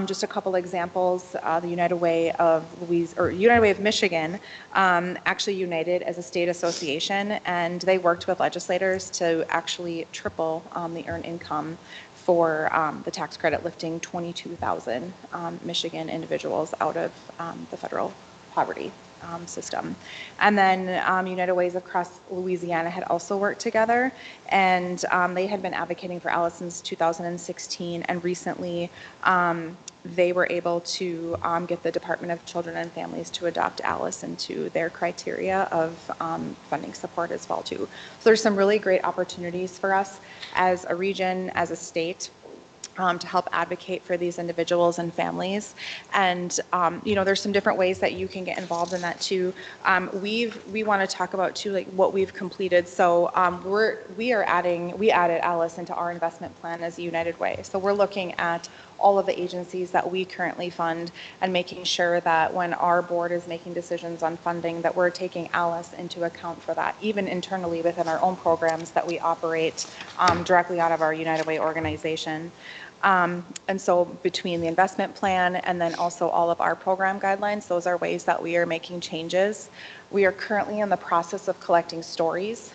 Speaker 11: Just a couple examples, the United Way of Michigan actually united as a state association, and they worked with legislators to actually triple the earned income for the tax credit, lifting 22,000 Michigan individuals out of the federal poverty system. And then United Ways across Louisiana had also worked together, and they had been advocating for Alice since 2016, and recently they were able to get the Department of Children and Families to adopt Alice into their criteria of funding support as well too. So there's some really great opportunities for us as a region, as a state, to help advocate for these individuals and families. And you know, there's some different ways that you can get involved in that too. We want to talk about too, like what we've completed. So we added Alice into our investment plan as a United Way. So we're looking at all of the agencies that we currently fund and making sure that when our board is making decisions on funding, that we're taking Alice into account for that, even internally within our own programs that we operate directly out of our United Way organization. And so between the investment plan and then also all of our program guidelines, those are ways that we are making changes. We are currently in the process of collecting stories.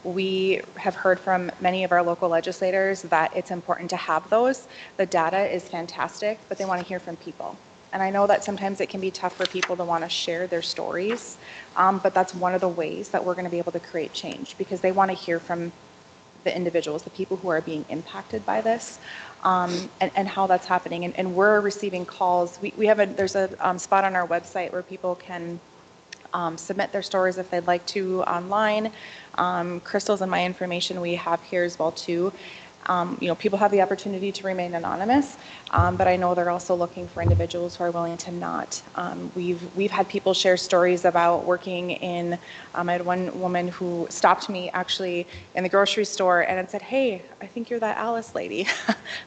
Speaker 11: We have heard from many of our local legislators that it's important to have those. The data is fantastic, but they want to hear from people. And I know that sometimes it can be tough for people to want to share their stories, but that's one of the ways that we're going to be able to create change, because they want to hear from the individuals, the people who are being impacted by this, and how that's happening. And we're receiving calls. There's a spot on our website where people can submit their stories if they'd like to online. Crystal's and my information we have here as well too. You know, people have the opportunity to remain anonymous, but I know they're also looking for individuals who are willing to not. We've had people share stories about working in, I had one woman who stopped me actually in the grocery store and had said, "Hey, I think you're that Alice lady.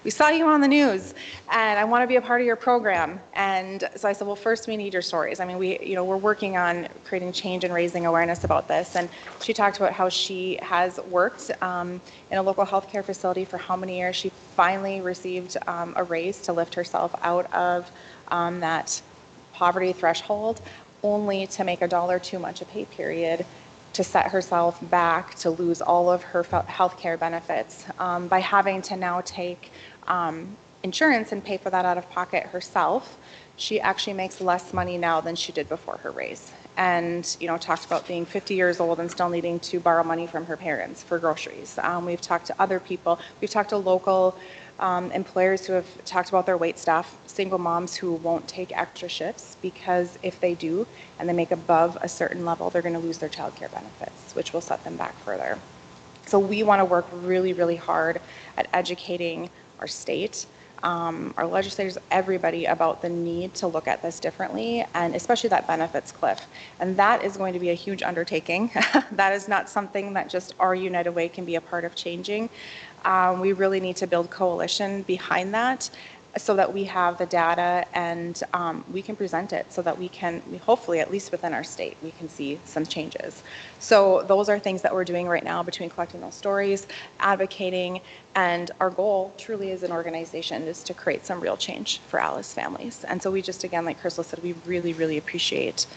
Speaker 11: We saw you on the news and I want to be a part of your program." And so I said, well, first we need your stories. I mean, we're working on creating change and raising awareness about this. And she talked about how she has worked in a local healthcare facility for how many years. She finally received a raise to lift herself out of that poverty threshold, only to make $1 too much a pay period, to set herself back, to lose all of her healthcare benefits by having to now take insurance and pay for that out of pocket herself. She actually makes less money now than she did before her raise. and, talked about being 50 years old and still needing to borrow money from her parents for groceries. We've talked to other people. We've talked to local employers who have talked about their wait staff, single moms who won't take extra shifts because if they do and they make above a certain level, they're going to lose their child care benefits, which will set them back further. So we want to work really, really hard at educating our state, our legislators, everybody about the need to look at this differently, and especially that benefits cliff. And that is going to be a huge undertaking. That is not something that just our United Way can be a part of changing. We really need to build coalition behind that so that we have the data and we can present it so that we can, hopefully, at least within our state, we can see some changes. So those are things that we're doing right now between collecting those stories, advocating, and our goal truly as an organization is to create some real change for Alice families. And so we just, again, like Crystal said, we really, really appreciate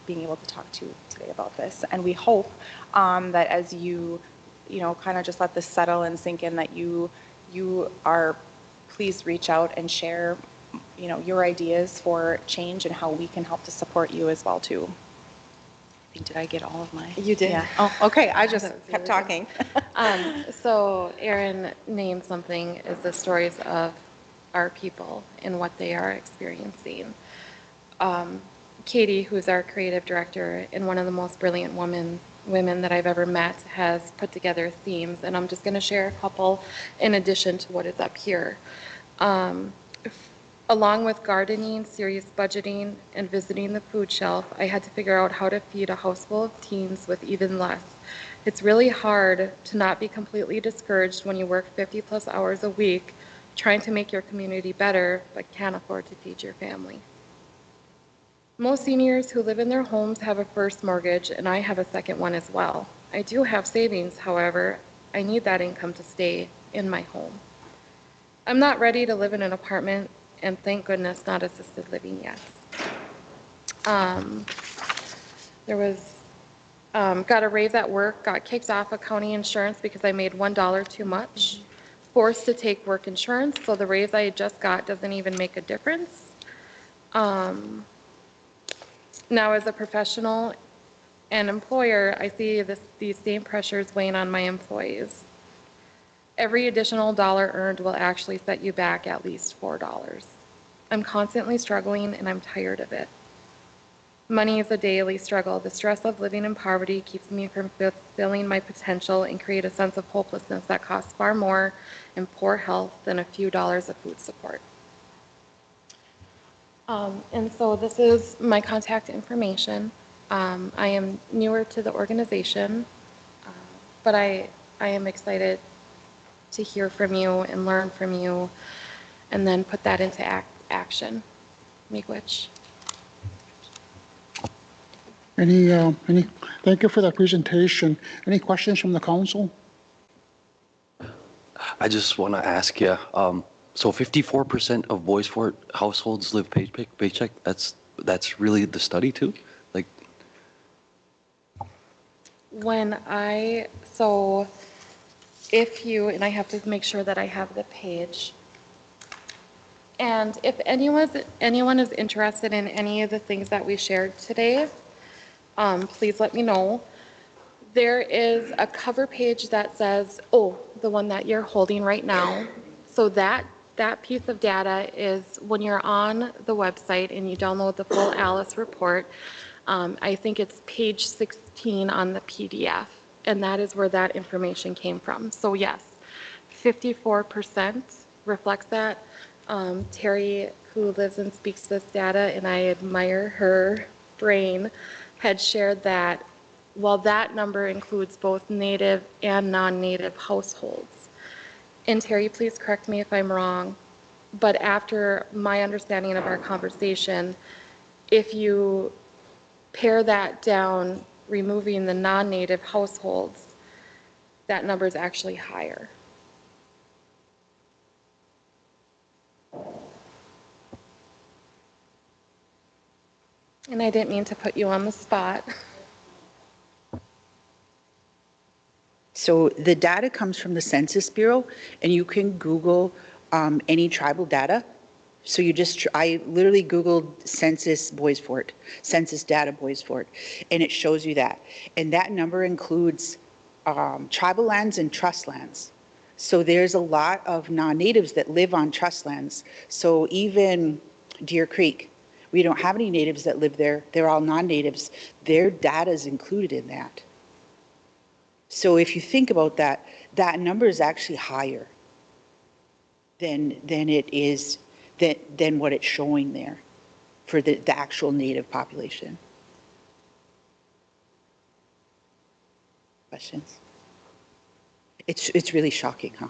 Speaker 11: being able to talk to you today about this. And we hope that as you kind of just let this settle and sink in, that you are, please reach out and share, your ideas for change and how we can help to support you as well too. I think, did I get all of my?
Speaker 10: You did.
Speaker 11: Yeah. Oh, okay. I just
Speaker 10: That was
Speaker 11: kept
Speaker 10: really
Speaker 11: talking.
Speaker 10: So Erin named something is the stories of our people and what they are experiencing. Katie, who's our creative director and one of the most brilliant women that I've ever met, has put together themes, and I'm just going to share a couple in addition to what is up here. Along with gardening, serious budgeting, and visiting the food shelf, I had to figure out how to feed a house full of teens with even less. It's really hard to not be completely discouraged when you work 50+ hours a week trying to make your community better, but can't afford to feed your family. Most seniors who live in their homes have a first mortgage, and I have a second one as well. I do have savings, however, I need that income to stay in my home. I'm not ready to live in an apartment, and thank goodness not assisted living yet. There was, got a raise at work, got kicked off of county insurance because I made $1 too much, forced to take work insurance, so the raise I just got doesn't even make a difference. Now as a professional and employer, I see these same pressures weighing on my employees. Every additional dollar earned will actually set you back at least $4. I'm constantly struggling and I'm tired of it. Money is a daily struggle. The stress of living in poverty keeps me from fulfilling my potential and create a sense of hopelessness that costs far more in poor health than a few dollars of food support. And so this is my contact information. I am newer to the organization, but I am excited to hear from you and learn from you and then put that into action. Miigwech.
Speaker 1: Thank you for that presentation. Any questions from the council?
Speaker 8: I just want to ask you, so 54% of Bois Forte households live paycheck. That's really the study too? Like,
Speaker 10: So if you, and I have to make sure that I have the page. And if anyone is interested in any of the things that we shared today, please let me know. There is a cover page that says, the one that you're holding right now. So that piece of data is when you're on the website and you download the full Alice report, I think it's page 16 on the PDF, and that is where that information came from. So yes, 54% reflects that. Terry, who lives and speaks this data, and I admire her brain, had shared that while that number includes both native and non-native households. And Terry, please correct me if I'm wrong, but after my understanding of our conversation, if you pare that down, removing the non-native households, that number is actually higher. And I didn't mean to put you on the spot.
Speaker 12: So the data comes from the Census Bureau, and you can Google any tribal data, So you just, I literally Googled census Bois Forte, census data Bois Forte, and it shows you that. And that number includes tribal lands and trust lands. So there's a lot of non-natives that live on trust lands. So even Deer Creek, we don't have any natives that live there. They're all non-natives. Their data is included in that. So if you think about that, that number is actually higher than it is, than what it's showing there for the actual native population. Questions? It's really shocking, huh?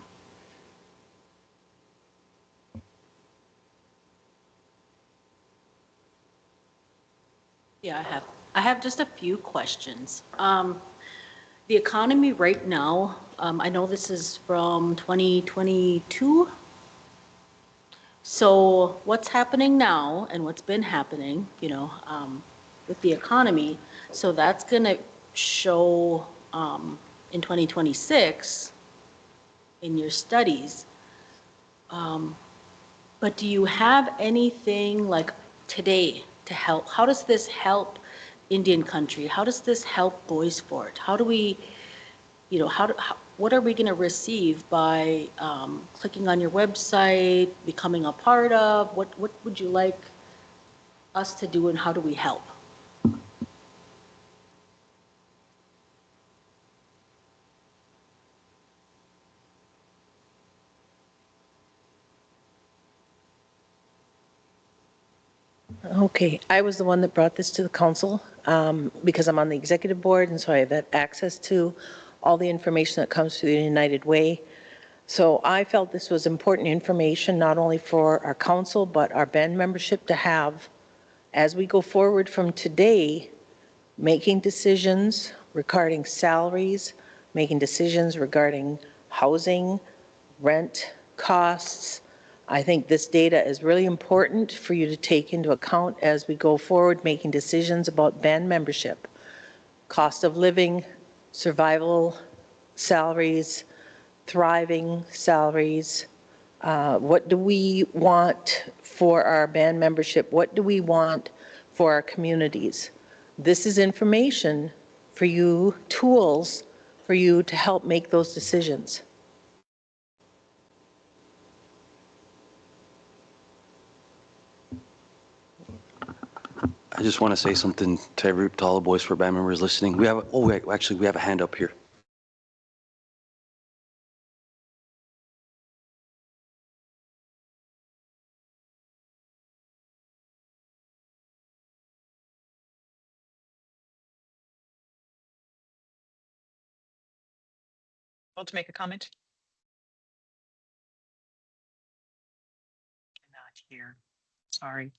Speaker 7: Yeah, I have just a few questions. The economy right now, I know this is from 2022. So what's happening now and what's been happening, with the economy, so that's going to show in 2026 in your studies. But do you have anything like today to help? How does this help Indian country? How does this help Bois Forte? How do we, what are we going to receive by clicking on your website, becoming a part of? What would you like us to do, and how do we help?
Speaker 9: Okay, I was the one that brought this to the council because I'm on the executive board, and so I have access to all the information that comes through the United Way. So I felt this was important information, not only for our council, but our band membership to have as we go forward from today, making decisions regarding salaries, making decisions regarding housing, rent costs. I think this data is really important for you to take into account as we go forward, making decisions about band membership, cost of living, survival salaries, thriving salaries. What do we want for our band membership? What do we want for our communities? This is information for you, tools for you to help make those decisions.
Speaker 8: I just want to say something to all the Bois Forte band members listening. We have, actually, we have a hand up here.
Speaker 13: To make a comment? Not here. Sorry.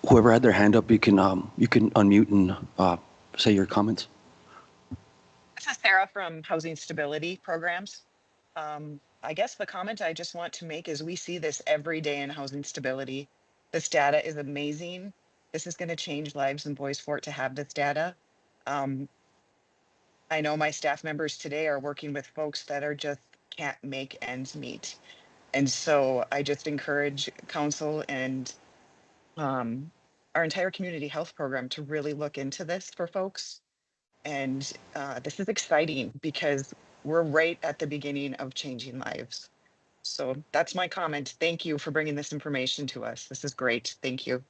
Speaker 8: Whoever had their hand up, you can unmute and say your comments.
Speaker 13: This is Sarah from Housing Stability Programs. I guess the comment I just want to make is we see this every day in housing stability. This data is amazing. This is going to change lives in Bois Forte to have this data. I know my staff members today are working with folks that are just can't make ends meet. And so I just encourage council and our entire community health program to really look into this for folks. And this is exciting because we're right at the beginning of changing lives. So that's my comment. Thank you for bringing this information to us. This is great. Thank you.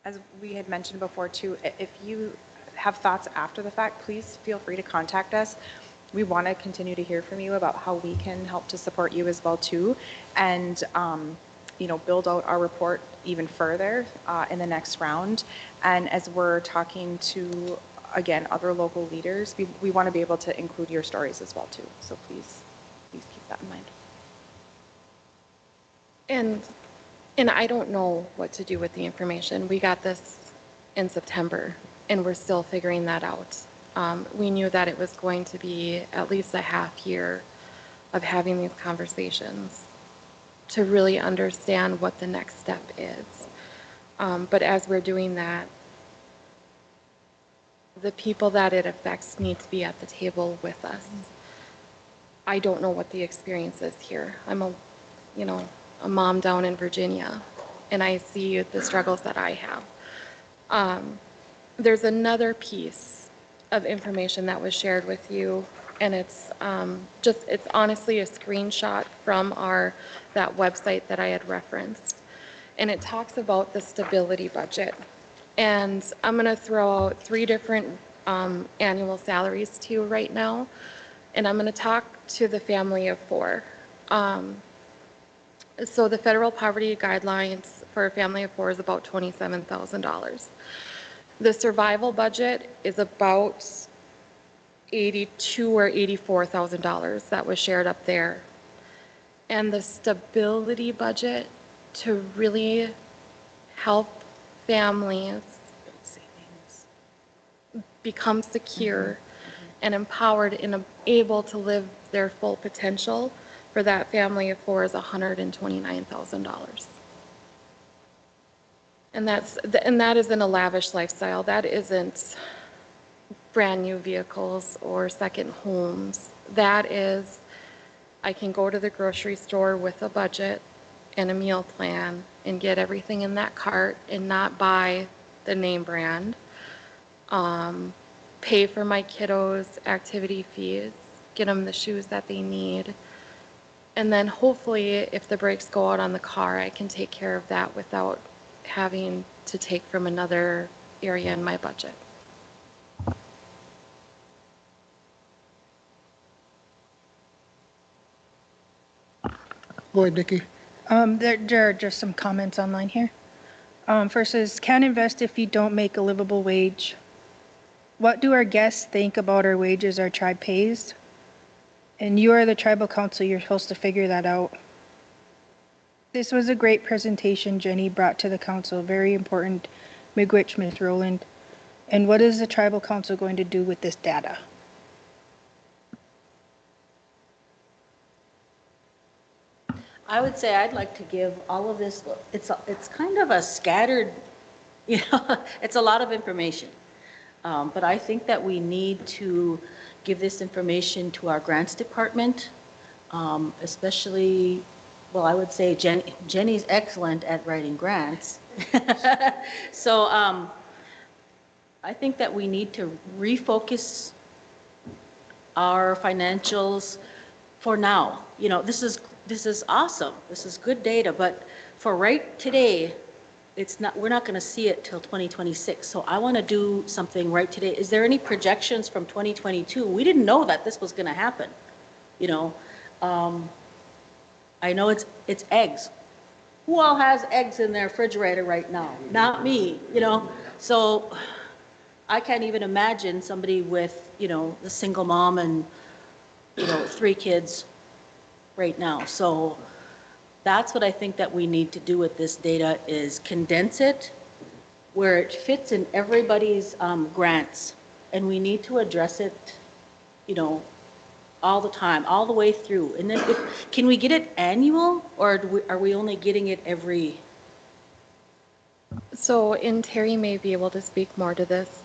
Speaker 11: As we had mentioned before too, if you have thoughts after the fact, please feel free to contact us. We want to continue to hear from you about how we can help to support you as well too, and build out our report even further in the next round. And as we're talking to, again, other local leaders, we want to be able to include your stories as well too. So please keep that in mind.
Speaker 10: And I don't know what to do with the information. We got this in September, and we're still figuring that out. We knew that it was going to be at least a half year of having these conversations to really understand what the next step is. But as we're doing that, the people that it affects need to be at the table with us. I don't know what the experience is here. I'm a mom down in Virginia, and I see the struggles that I have. There's another piece of information that was shared with you, and it's honestly a screenshot from that website that I had referenced. And it talks about the stability budget. And I'm going to throw out 3 different annual salaries to you right now. And I'm going to talk to the family of 4. So the federal poverty guidelines for a family of 4 is about $27,000. The survival budget is about $82,000 or $84,000 that was shared up there. And the stability budget to really help families become secure and empowered and able to live their full potential for that family of 4 is $129,000. And that isn't a lavish lifestyle. That isn't brand new vehicles or second homes. That is, I can go to the grocery store with a budget and a meal plan and get everything in that cart and not buy the name brand. Pay for my kiddos' activity fees, get them the shoes that they need. And then hopefully if the brakes go out on the car, I can take care of that without having to take from another area in my budget.
Speaker 1: Go ahead, Nikki.
Speaker 2: There are just some comments online here. First is, can't invest if you don't make a livable wage. What do our guests think about our wages our tribe pays? And you are the tribal council, you're supposed to figure that out. This was a great presentation Jenny brought to the council, very important. Miigwech, Ms. Rowland. And what is the tribal council going to do with this data?
Speaker 7: I would say I'd like to give all of this, it's kind of a scattered, it's a lot of information. But I think that we need to give this information to our grants department, especially, well, I would say Jenny's excellent at writing grants. So I think that we need to refocus our financials for now. This is awesome. This is good data, but for right today, we're not going to see it till 2026. So I want to do something right today. Is there any projections from 2022? We didn't know that this was going to happen. I know it's eggs. Who all has eggs in their refrigerator right now? Not me, So I can't even imagine somebody with, a single mom and, 3 kids right now. So that's what I think that we need to do with this data is condense it where it fits in everybody's grants. And we need to address it, all the time, all the way through. And then can we get it annual or are we only getting it every?
Speaker 10: So, and Terry may be able to speak more to this.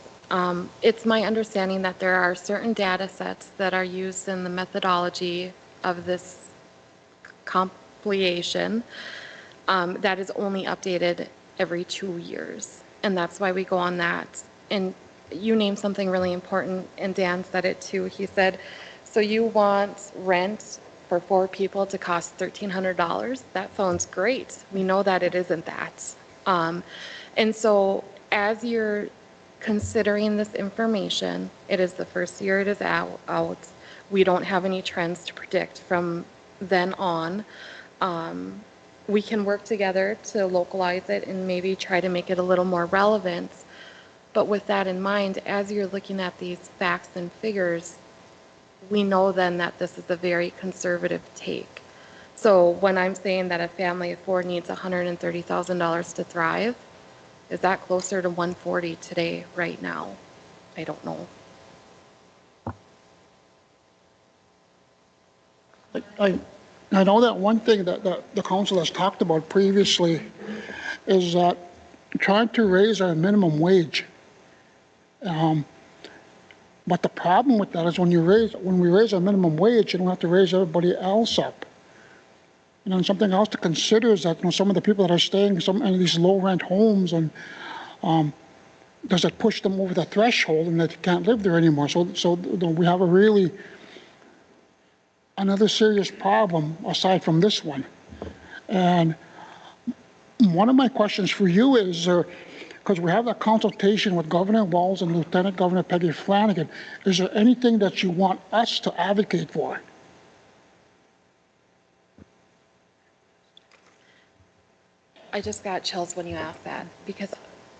Speaker 10: It's my understanding that there are certain data sets that are used in the methodology of this compilation that is only updated every 2 years. And that's why we go on that. And you named something really important, and Dan said it too. He said, so you want rent for 4 people to cost $1,300? That sounds great. We know that it isn't that. And so as you're considering this information, it is the first year it is out. We don't have any trends to predict from then on. We can work together to localize it and maybe try to make it a little more relevant. But with that in mind, as you're looking at these facts and figures, we know then that this is a very conservative take. So when I'm saying that a family of 4 needs $130,000 to thrive, is that closer to 140 today, right now? I don't know.
Speaker 1: I know that one thing that the council has talked about previously is that trying to raise our minimum wage. But the problem with that is when we raise our minimum wage, you don't have to raise everybody else up. And then something else to consider is that, some of the people that are staying in these low rent homes, and does it push them over the threshold and they can't live there anymore? So we have another serious problem aside from this one. And one of my questions for you is, because we have that consultation with Governor Walz and Lieutenant Governor Peggy Flanagan, is there anything that you want us to advocate for?
Speaker 10: I just got chills when you asked that because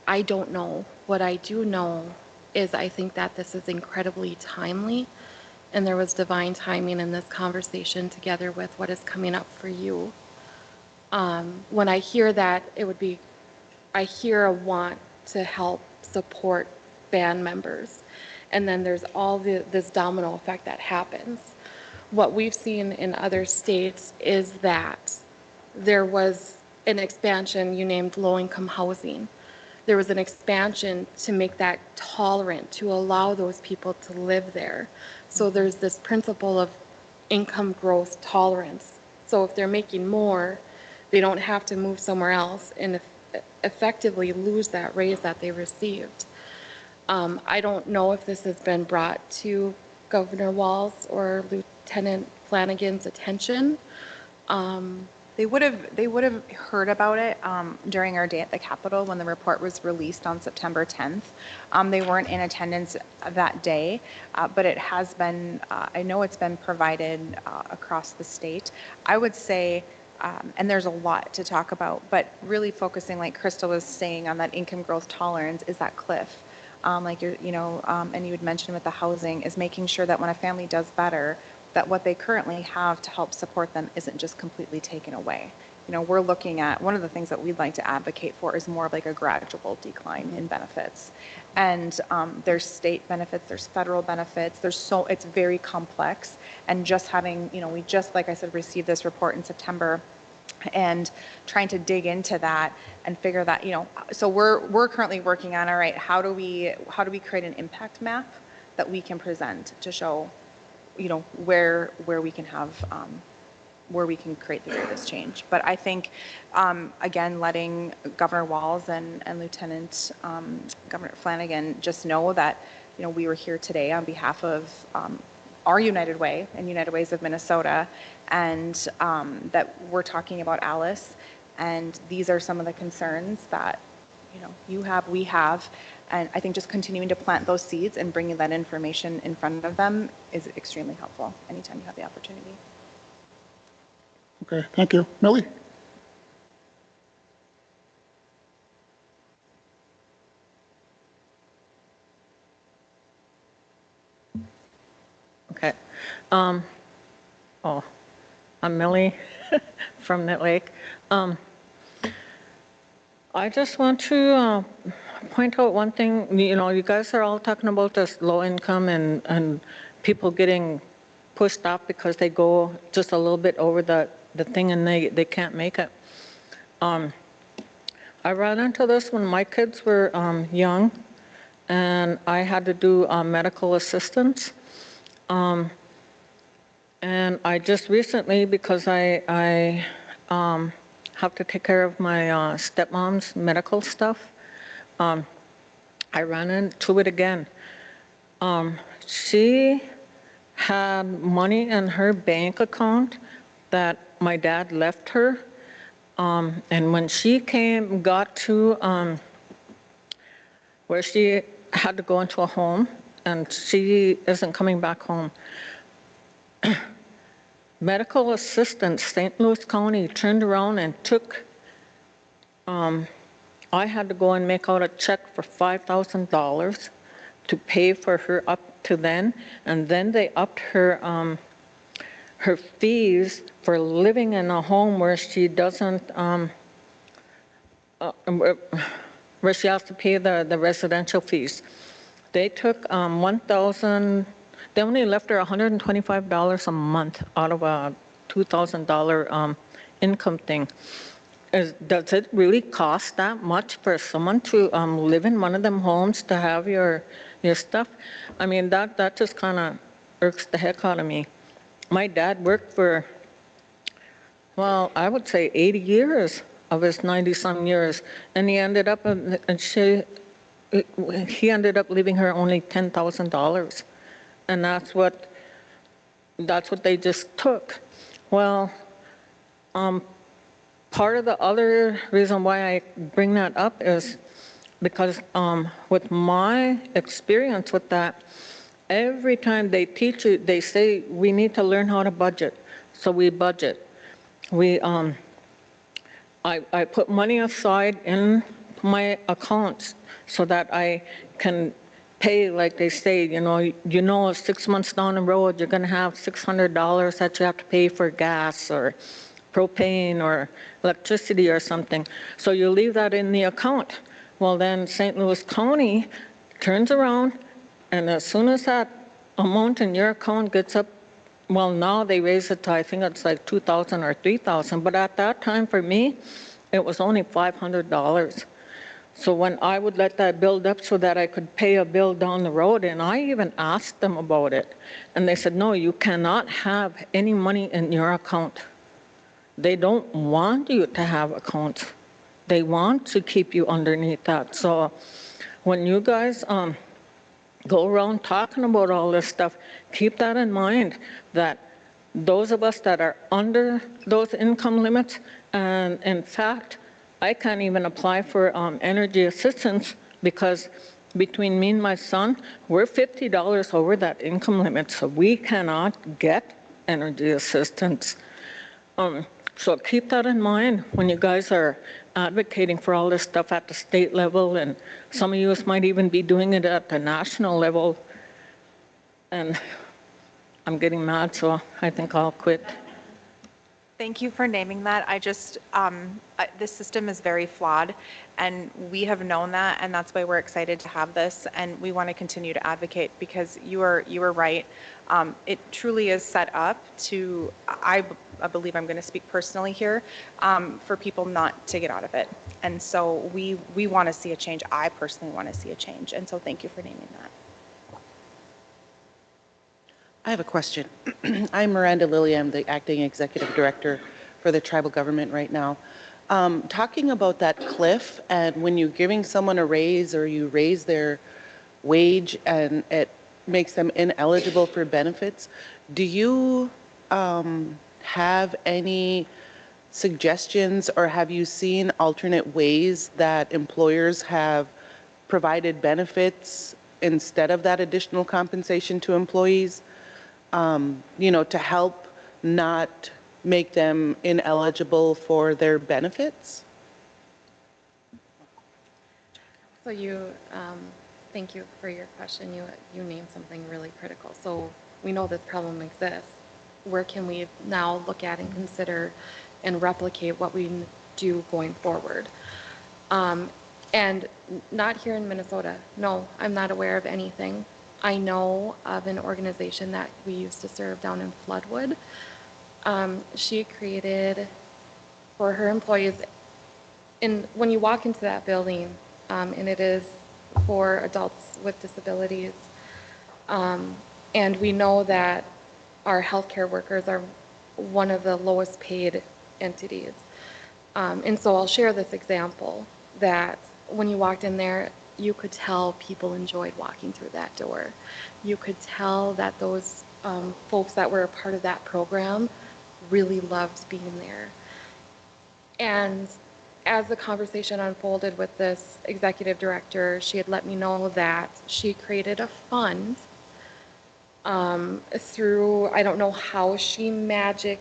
Speaker 10: I don't know. What I do know is I think that this is incredibly timely, and there was divine timing in this conversation together with what is coming up for you. When I hear that, I hear a want to help support band members, and then there's all this domino effect that happens. What we've seen in other states is that there was an expansion, you named low-income housing. There was an expansion to make that tolerant, to allow those people to live there. So there's this principle of income growth tolerance. So if they're making more, they don't have to move somewhere else and effectively lose that raise that they received. I don't know if this has been brought to Governor Walz or Lieutenant Flanagan's attention.
Speaker 11: They would have heard about it during our day at the Capitol when the report was released on September 10th. They weren't in attendance that day, but it has been, I know it's been provided across the state. I would say, and there's a lot to talk about, but really focusing, like Crystal was saying, on that income growth tolerance is that cliff. And you had mentioned with the housing, is making sure that when a family does better, that what they currently have to help support them isn't just completely taken away. We're looking at, one of the things that we'd like to advocate for is more of like a gradual decline in benefits. And there's state benefits, there's federal benefits, it's very complex. And just having, we just, like I said, received this report in September, and trying to dig into that and figure that, so we're currently working on, all right, how do we create an impact map that we can present to show where we can have, where we can create the greatest change. But I think, again, letting Governor Walz and Lieutenant Governor Flanagan just know that, we were here today on behalf of our United Way and United Ways of Minnesota, and that we're talking about Alice, and these are some of the concerns that, you have, we have. And I think just continuing to plant those seeds and bringing that information in front of them is extremely helpful anytime you have the opportunity.
Speaker 1: Okay, thank you. Millie?
Speaker 14: Okay. I'm Millie from Nett Lake. I just want to point out one thing. You guys are all talking about this low income and people getting pushed off because they go just a little bit over the thing and they can't make it. I ran into this when my kids were young, and I had to do medical assistance. And I just recently, because I have to take care of my stepmom's medical stuff, I ran into it again. She had money in her bank account that my dad left her. And when she got to where she had to go into a home, and she isn't coming back home, medical assistant, St. Louis County, turned around and took, I had to go and make out a check for $5,000 to pay for her up to then, and then they upped her her fees for living in a home where she doesn't, where she has to pay the residential fees. They took they only left her $125 a month out of a $2,000 income thing. does it really cost that much for someone to live in one of them homes to have your stuff? I mean, that just kind of irks the heck out of me. My dad worked for, well, I would say 80 years of his 90-some years, and he ended up, he ended up leaving her only $10,000, and that's what they just took. Well, part of the other reason why I bring that up is because with my experience with that, every time they teach you, they say we need to learn how to budget. So we budget. I put money aside in my accounts so that I can pay, like they say, you know, 6 months down the road, you're going to have $600 that you have to pay for gas or propane or electricity or something. So you leave that in the account. Well, then St. Louis County turns around, and as soon as that amount in your account gets up, well, now they raise it to, I think it's like $2,000 or $3,000, but at that time for me, it was only $500. So when I would let that build up so that I could pay a bill down the road, and I even asked them about it, and they said, no, you cannot have any money in your account. They don't want you to have accounts. They want to keep you underneath that. So when you guys go around talking about all this stuff, keep that in mind, that those of us that are under those income limits, and in fact, I can't even apply for energy assistance because between me and my son, we're $50 over that income limit, so we cannot get energy assistance. So keep that in mind when you guys are advocating for all this stuff at the state level, and some of you might even be doing it at the national level. And I'm getting mad, so I think I'll quit.
Speaker 11: Thank you for naming that. I just, this system is very flawed, and we have known that, and that's why we're excited to have this, and we want to continue to advocate, because you are right. It truly is set up to, I believe I'm going to speak personally here, for people not to get out of it. And so we want to see a change. I personally want to see a change, and so thank you for naming that.
Speaker 3: I have a question. I'm Miranda Lilly. I'm the acting executive director for the tribal government right now. Talking about that cliff, and when you're giving someone a raise or you raise their wage and it makes them ineligible for benefits, do you have any suggestions, or have you seen alternate ways that employers have provided benefits instead of that additional compensation to employees? You know, to help not make them ineligible for their benefits?
Speaker 10: So thank you for your question. You named something really critical. So we know this problem exists. Where can we now look at and consider and replicate what we do going forward? And not here in Minnesota. No, I'm not aware of anything. I know of an organization that we used to serve down in Floodwood. She created for her employees, when you walk into that building, and it is for adults with disabilities, and we know that our healthcare workers are one of the lowest paid entities. And so I'll share this example that when you walked in there, you could tell people enjoyed walking through that door. You could tell that those folks that were a part of that program really loved being there. And as the conversation unfolded with this executive director, she had let me know that she created a fund through, I don't know how she magically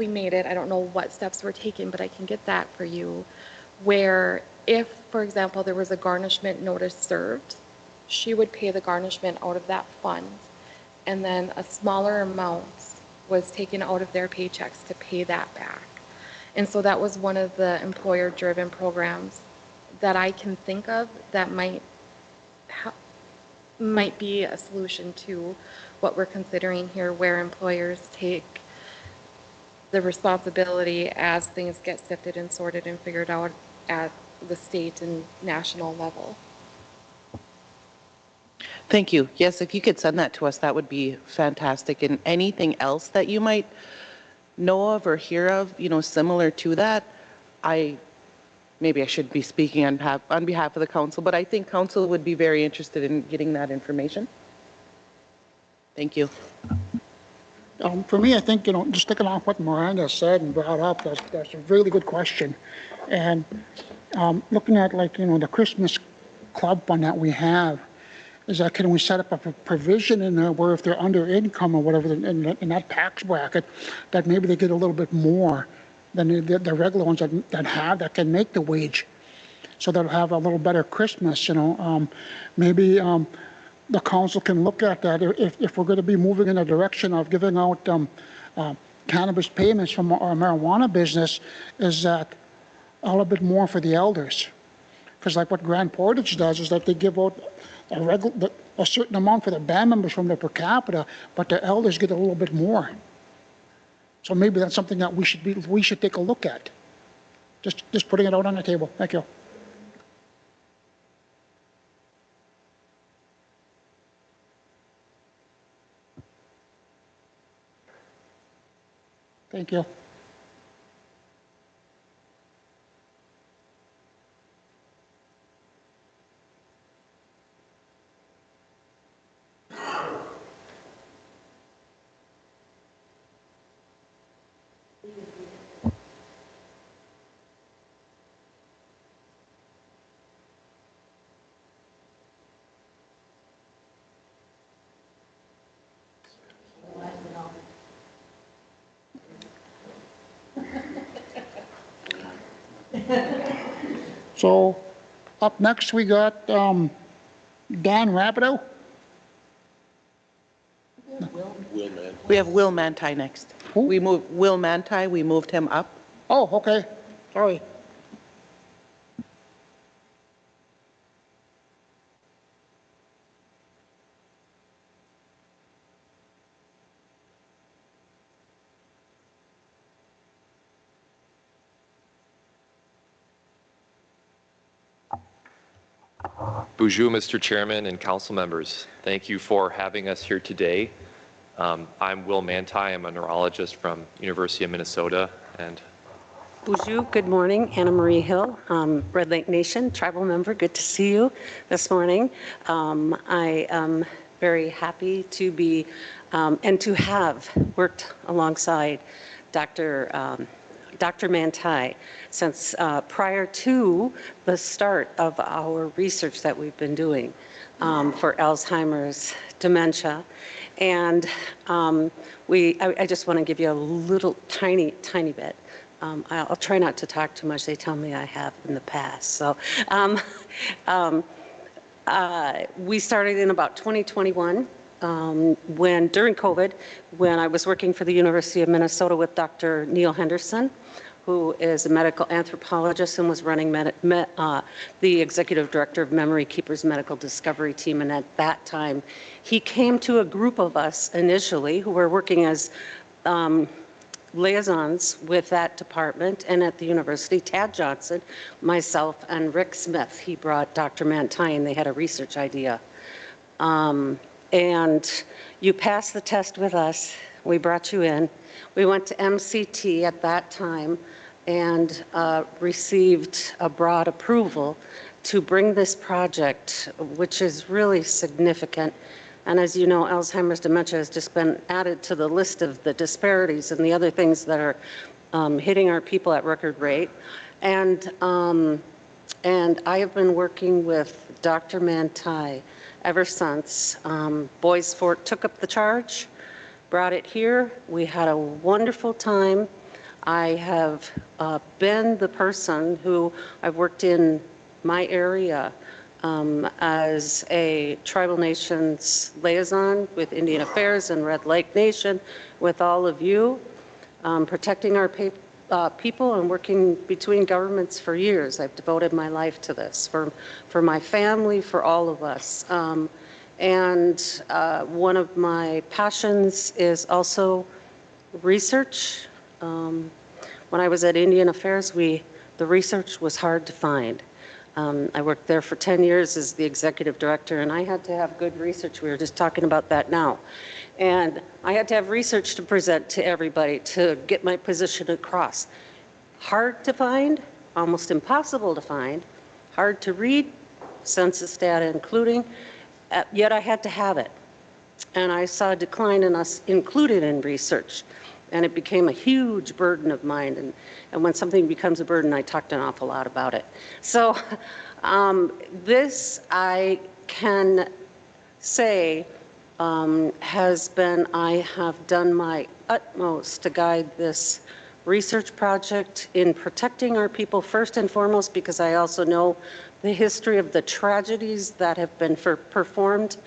Speaker 10: made it. I don't know what steps were taken, but I can get that for you, where if, for example, there was a garnishment notice served, she would pay the garnishment out of that fund, and then a smaller amount was taken out of their paychecks to pay that back. And so that was one of the employer-driven programs that I can think of that might be a solution to what we're considering here, where employers take the responsibility as things get sifted and sorted and figured out at the state and national level.
Speaker 3: Thank you. Yes, if you could send that to us, that would be fantastic. And anything else that you might know of or hear of, you know, similar to that, maybe I should be speaking on behalf of the council, but I think council would be very interested in getting that information. Thank you.
Speaker 1: For me, I think, you know, just looking off what Miranda said and brought up, that's a really good question. And looking at, like, you know, the Christmas club fund that we have, is that can we set up a provision in there where if they're under income or whatever in that tax bracket, that maybe they get a little bit more than the regular ones that can make the wage, so they'll have a little better Christmas, you know. Maybe the council can look at that if we're going to be moving in the direction of giving out cannabis payments from our marijuana business, is that a little bit more for the elders. Because like what Grand Portage does is that they give out a certain amount for the band members from their per capita, but the elders get a little bit more. So maybe that's something that we should take a look at. Just putting it out on the table. Thank you. Thank you. So up next we got Dan Rapido.
Speaker 3: We have Will Manti next.
Speaker 1: Who?
Speaker 3: We moved Will Manti, we moved him up.
Speaker 1: Oh, okay. Sorry.
Speaker 15: Bonjour, Mr. Chairman and council members. Thank you for having us here today. I'm Will Manti. I'm a neurologist from University of Minnesota. And
Speaker 16: Bonjour, good morning. Anna Marie Hill, Red Lake Nation, tribal member. Good to see you this morning. I am very happy to be and to have worked alongside Dr. Manti since prior to the start of our research that we've been doing for Alzheimer's dementia. And I just want to give you a little tiny bit. I'll try not to talk too much. They tell me I have in the past. So we started in about 2021 during COVID, when I was working for the University of Minnesota with Dr. Neil Henderson, who is a medical anthropologist and was running the executive director of Memory Keepers Medical Discovery Team. And at that time, he came to a group of us initially who were working as liaisons with that department, and at the university, Tad Johnson, myself, and Rick Smith. He brought Dr. Manti, and they had a research idea. And you passed the test with us. We brought you in. We went to MCT at that time and received a broad approval to bring this project, which is really significant. And as you know, Alzheimer's dementia has just been added to the list of the disparities and the other things that are hitting our people at record rate. And I have been working with Dr. Manti ever since Boys Fort took up the charge, brought it here. We had a wonderful time. I have been the person who I've worked in my area as a tribal nations liaison with Indian Affairs and Red Lake Nation, with all of you, protecting our people and working between governments for years. I've devoted my life to this, for my family, for all of us. And one of my passions is also research. when I was at Indian Affairs, the research was hard to find. I worked there for 10 years as the executive director, and I had to have good research. We were just talking about that now. And I had to have research to present to everybody to get my position across. Hard to find, almost impossible to find, hard to read, census data including, yet I had to have it. And I saw a decline in us included in research. And it became a huge burden of mine. And when something becomes a burden, I talked an awful lot about it. So this, I can say, I have done my utmost to guide this research project in protecting our people first and foremost, because I also know the history of the tragedies that have been performed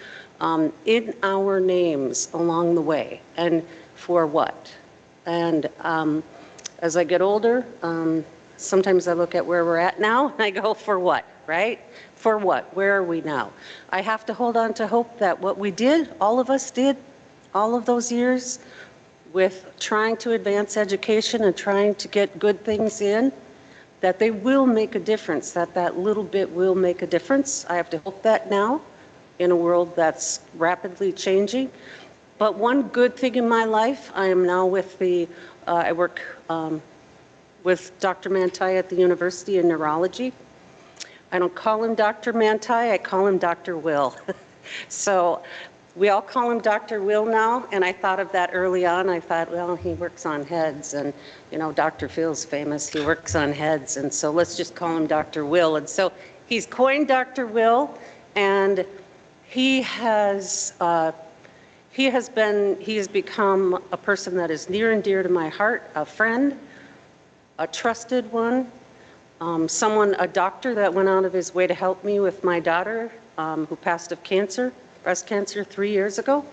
Speaker 16: in our names along the way, and for what. And as I get older, sometimes I look at where we're at now and I go, for what, right? For what? Where are we now? I have to hold on to hope that what we did, all of us did, all of those years with trying to advance education and trying to get good things in, that they will make a difference, that little bit will make a difference. I have to hope that now in a world that's rapidly changing. But one good thing in my life, I am now with I work with Dr. Manti at the University in neurology. I don't call him Dr. Manti, I call him Dr. Will. So we all call him Dr. Will now, and I thought of that early on. I thought, well, he works on heads, and you know, Dr. Phil's famous, he works on heads, and so let's just call him Dr. Will. And so he's coined Dr. Will, and he has become a person that is near and dear to my heart, a friend, a trusted one, a doctor that went out of his way to help me with my daughter who passed of cancer, breast cancer 3 years ago.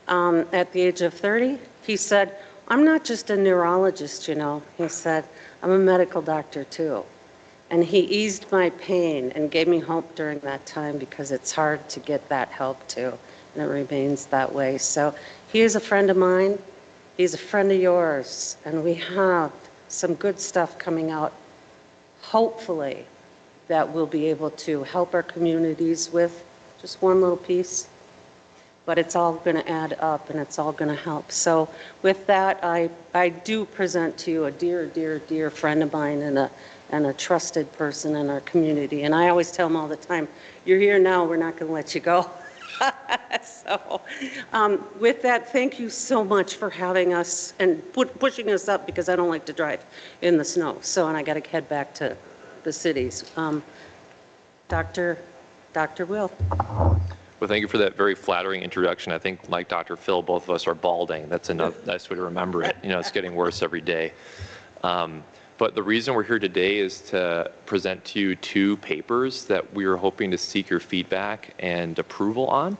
Speaker 16: At the age of 30, he said, I'm not just a neurologist, you know. He said, I'm a medical doctor too. And he eased my pain and gave me hope during that time, because it's hard to get that help too. And it remains that way. So he is a friend of mine. He's a friend of yours. And we have some good stuff coming out, hopefully, that we'll be able to help our communities with. Just one little piece. But it's all going to add up, and it's all going to help. So with that, I do present to you a dear, dear, dear friend of mine and a trusted person in our community. And I always tell them all the time, you're here now, we're not going to let you go. So with that, thank you so much for having us and pushing us up, because I don't like to drive in the snow. So, and I got to head back to the cities. Dr. Will.
Speaker 15: Well, thank you for that very flattering introduction. I think, like Dr. Phil, both of us are balding. That's a nice way to remember it. You know, it's getting worse every day. But the reason we're here today is to present to you 2 papers that we are hoping to seek your feedback and approval on.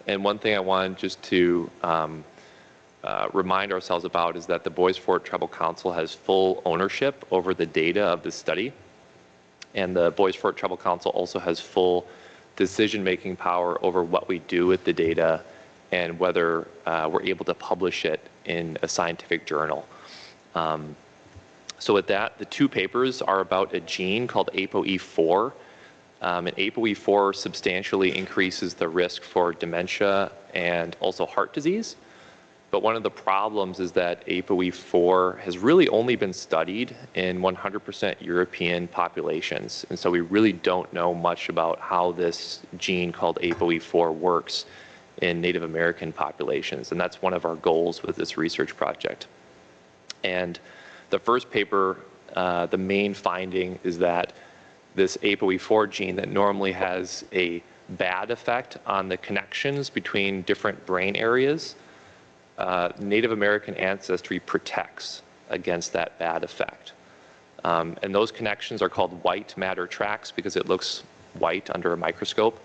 Speaker 15: And one thing I wanted just to remind ourselves about is that the Bois Forte Tribal Council has full ownership over the data of this study. And the Bois Forte Tribal Council also has full decision-making power over what we do with the data and whether we're able to publish it in a scientific journal. So with that, the 2 papers are about a gene called ApoE4. And ApoE4 substantially increases the risk for dementia and also heart disease. But one of the problems is that ApoE4 has really only been studied in 100% European populations. And so we really don't know much about how this gene called ApoE4 works in Native American populations. And that's one of our goals with this research project. And the first paper, the main finding is that this ApoE4 gene that normally has a bad effect on the connections between different brain areas, Native American ancestry protects against that bad effect. And those connections are called white matter tracks because it looks white under a microscope.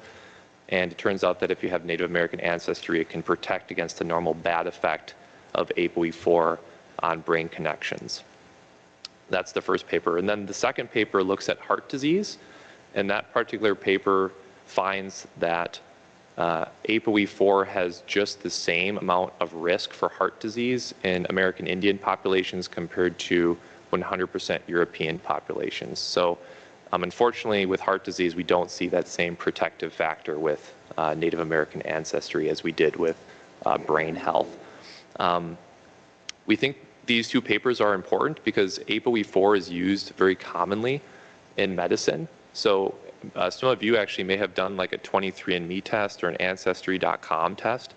Speaker 15: And it turns out that if you have Native American ancestry, it can protect against the normal bad effect of ApoE4 on brain connections. That's the first paper. And then the second paper looks at heart disease. And that particular paper finds that APOE4 has just the same amount of risk for heart disease in American Indian populations compared to 100% European populations. So unfortunately, with heart disease, we don't see that same protective factor with Native American ancestry as we did with brain health. We think these two papers are important because APOE4 is used very commonly in medicine. So some of you actually may have done like a 23andMe test or an Ancestry.com test.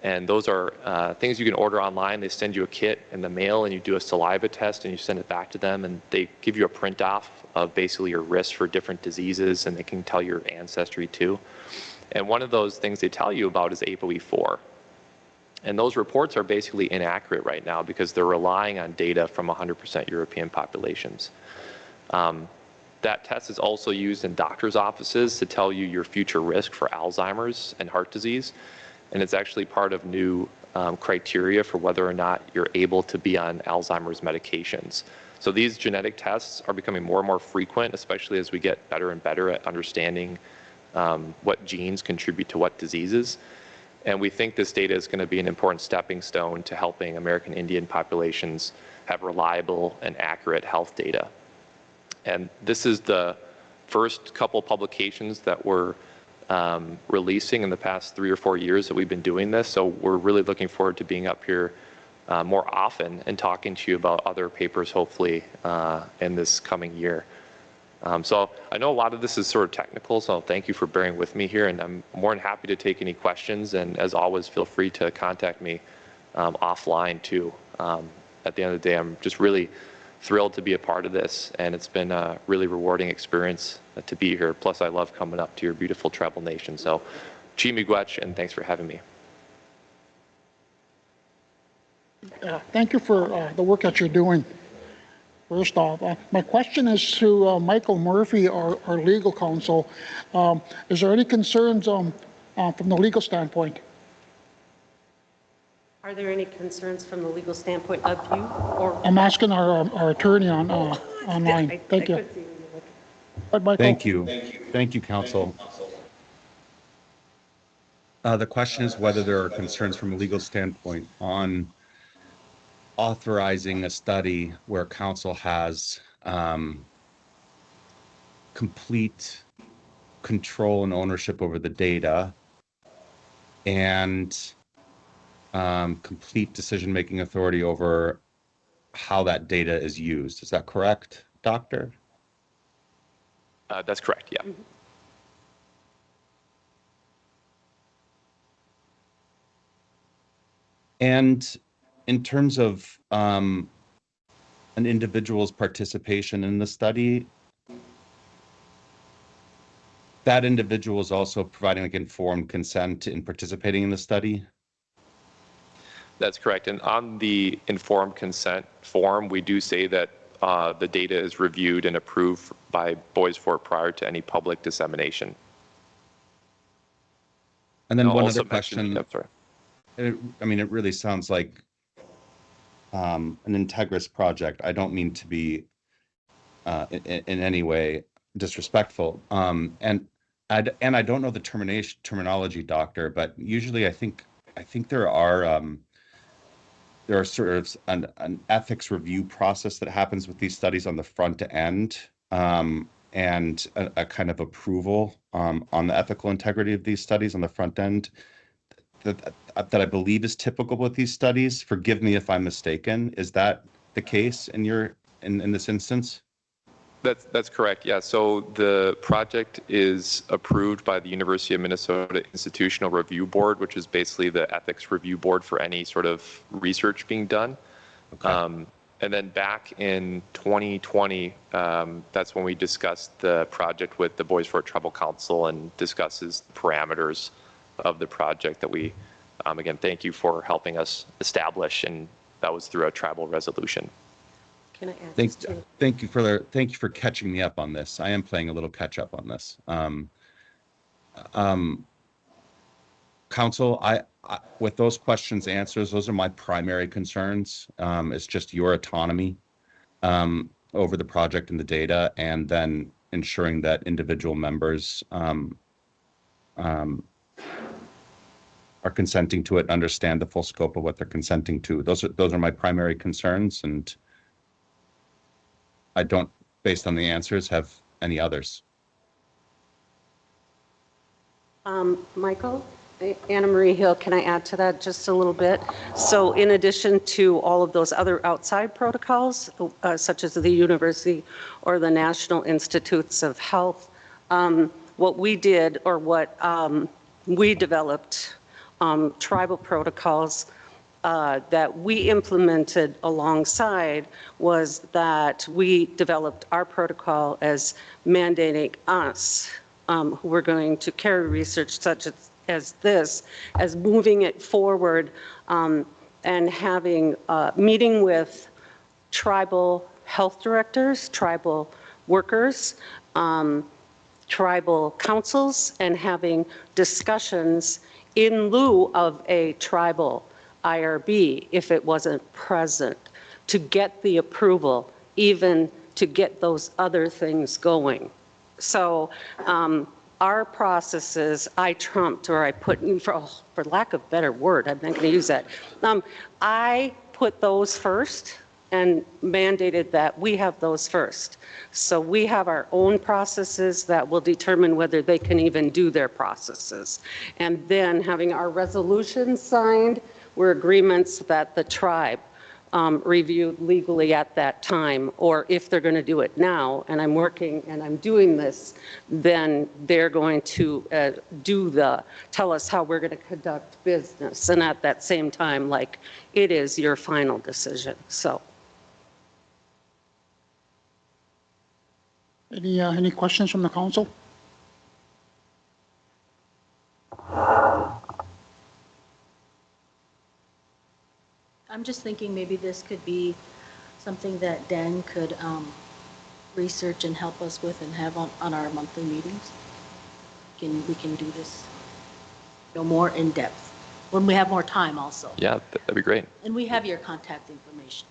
Speaker 15: And those are things you can order online. They send you a kit in the mail and you do a saliva test and you send it back to them and they give you a print off of basically your risk for different diseases and they can tell your ancestry too. And one of those things they tell you about is APOE4. And those reports are basically inaccurate right now because they're relying on data from 100% European populations. That test is also used in doctor's offices to tell you your future risk for Alzheimer's and heart disease. And it's actually part of new criteria for whether or not you're able to be on Alzheimer's medications. So these genetic tests are becoming more and more frequent, especially as we get better and better at understanding what genes contribute to what diseases. And we think this data is going to be an important stepping stone to helping American Indian populations have reliable and accurate health data. And this is the first couple publications that we're releasing in the past 3 or 4 years that we've been doing this. So we're really looking forward to being up here more often and talking to you about other papers, hopefully, in this coming year. So I know a lot of this is sort of technical, so thank you for bearing with me here, and I'm more than happy to take any questions, and as always, feel free to contact me offline too. At the end of the day, I'm just really thrilled to be a part of this, and it's been a really rewarding experience to be here. Plus, I love coming up to your beautiful tribal nation. So, chi miigwech, and thanks for having me.
Speaker 1: Thank you for the work that you're doing. First off, my question is to Michael Murphy, our legal counsel. Is there any concerns from the legal standpoint?
Speaker 16: Are there any concerns from the legal standpoint of you? Or
Speaker 1: I'm asking our attorney on online. Thank you. Michael.
Speaker 17: Thank you. Thank you, counsel. The question is whether there are concerns from a legal standpoint on authorizing a study where council has complete control and ownership over the data and complete decision-making authority over how that data is used. Is that correct, Doctor?
Speaker 15: That's correct, yeah.
Speaker 16: Mm-hmm.
Speaker 17: And in terms of an individual's participation in the study, that individual is also providing like informed consent in participating in the study?
Speaker 15: That's correct. And on the informed consent form, we do say that the data is reviewed and approved by Bois Forte prior to any public dissemination.
Speaker 17: And then
Speaker 15: I'll
Speaker 17: one
Speaker 15: also
Speaker 17: other question.
Speaker 15: mention- sorry.
Speaker 17: I mean, it really sounds like an integrous project. I don't mean to be in any way disrespectful. And I don't know the terminology, Doctor, but usually I think there are sort of an ethics review process that happens with these studies on the front end, and a kind of approval on the ethical integrity of these studies on the front end that I believe is typical with these studies. Forgive me if I'm mistaken. Is that the case in this instance?
Speaker 15: That's correct, yeah. So the project is approved by the University of Minnesota Institutional Review Board, which is basically the ethics review board for any sort of research being done. Okay. And then back in 2020, that's when we discussed the project with the Bois Forte Tribal Council and discusses the parameters of the project that we, again, thank you for helping us establish, and that was through a tribal resolution.
Speaker 16: can I add
Speaker 17: Thanks.
Speaker 16: this too?
Speaker 17: Thank you for catching me up on this. I am playing a little catch up on this. Council, I with those questions answers, those are my primary concerns. It's just your autonomy over the project and the data, and then ensuring that individual members are consenting to it and understand the full scope of what they're consenting to. Those are my primary concerns, and I don't, based on the answers, have any others.
Speaker 16: Michael, Anna Marie Hill, can I add to that just a little bit? So in addition to all of those other outside protocols, such as the university or the National Institutes of Health, what we did, or what we developed, tribal protocols that we implemented alongside, was that we developed our protocol as mandating us, who were going to carry research such as this, as moving it forward, and having meeting with tribal health directors, tribal workers, tribal councils, and having discussions in lieu of a tribal IRB if it wasn't present, to get the approval, even to get those other things going. So our processes, I trumped, or I put, for lack of a better word, I'm not going to use that. I put those first and mandated that we have those first. So we have our own processes that will determine whether they can even do their processes. And then having our resolutions signed were agreements that the tribe reviewed legally at that time, or if they're going to do it now, and I'm working and I'm doing this, then they're going to tell us how we're going to conduct business, and at that same time, like, it is your final decision. So.
Speaker 1: Any questions from the council?
Speaker 7: I'm just thinking maybe this could be something that Dan could research and help us with and have on our monthly meetings. We can do this, more in depth when we have more time also.
Speaker 15: Yeah, that'd be great.
Speaker 7: And we have your contact information.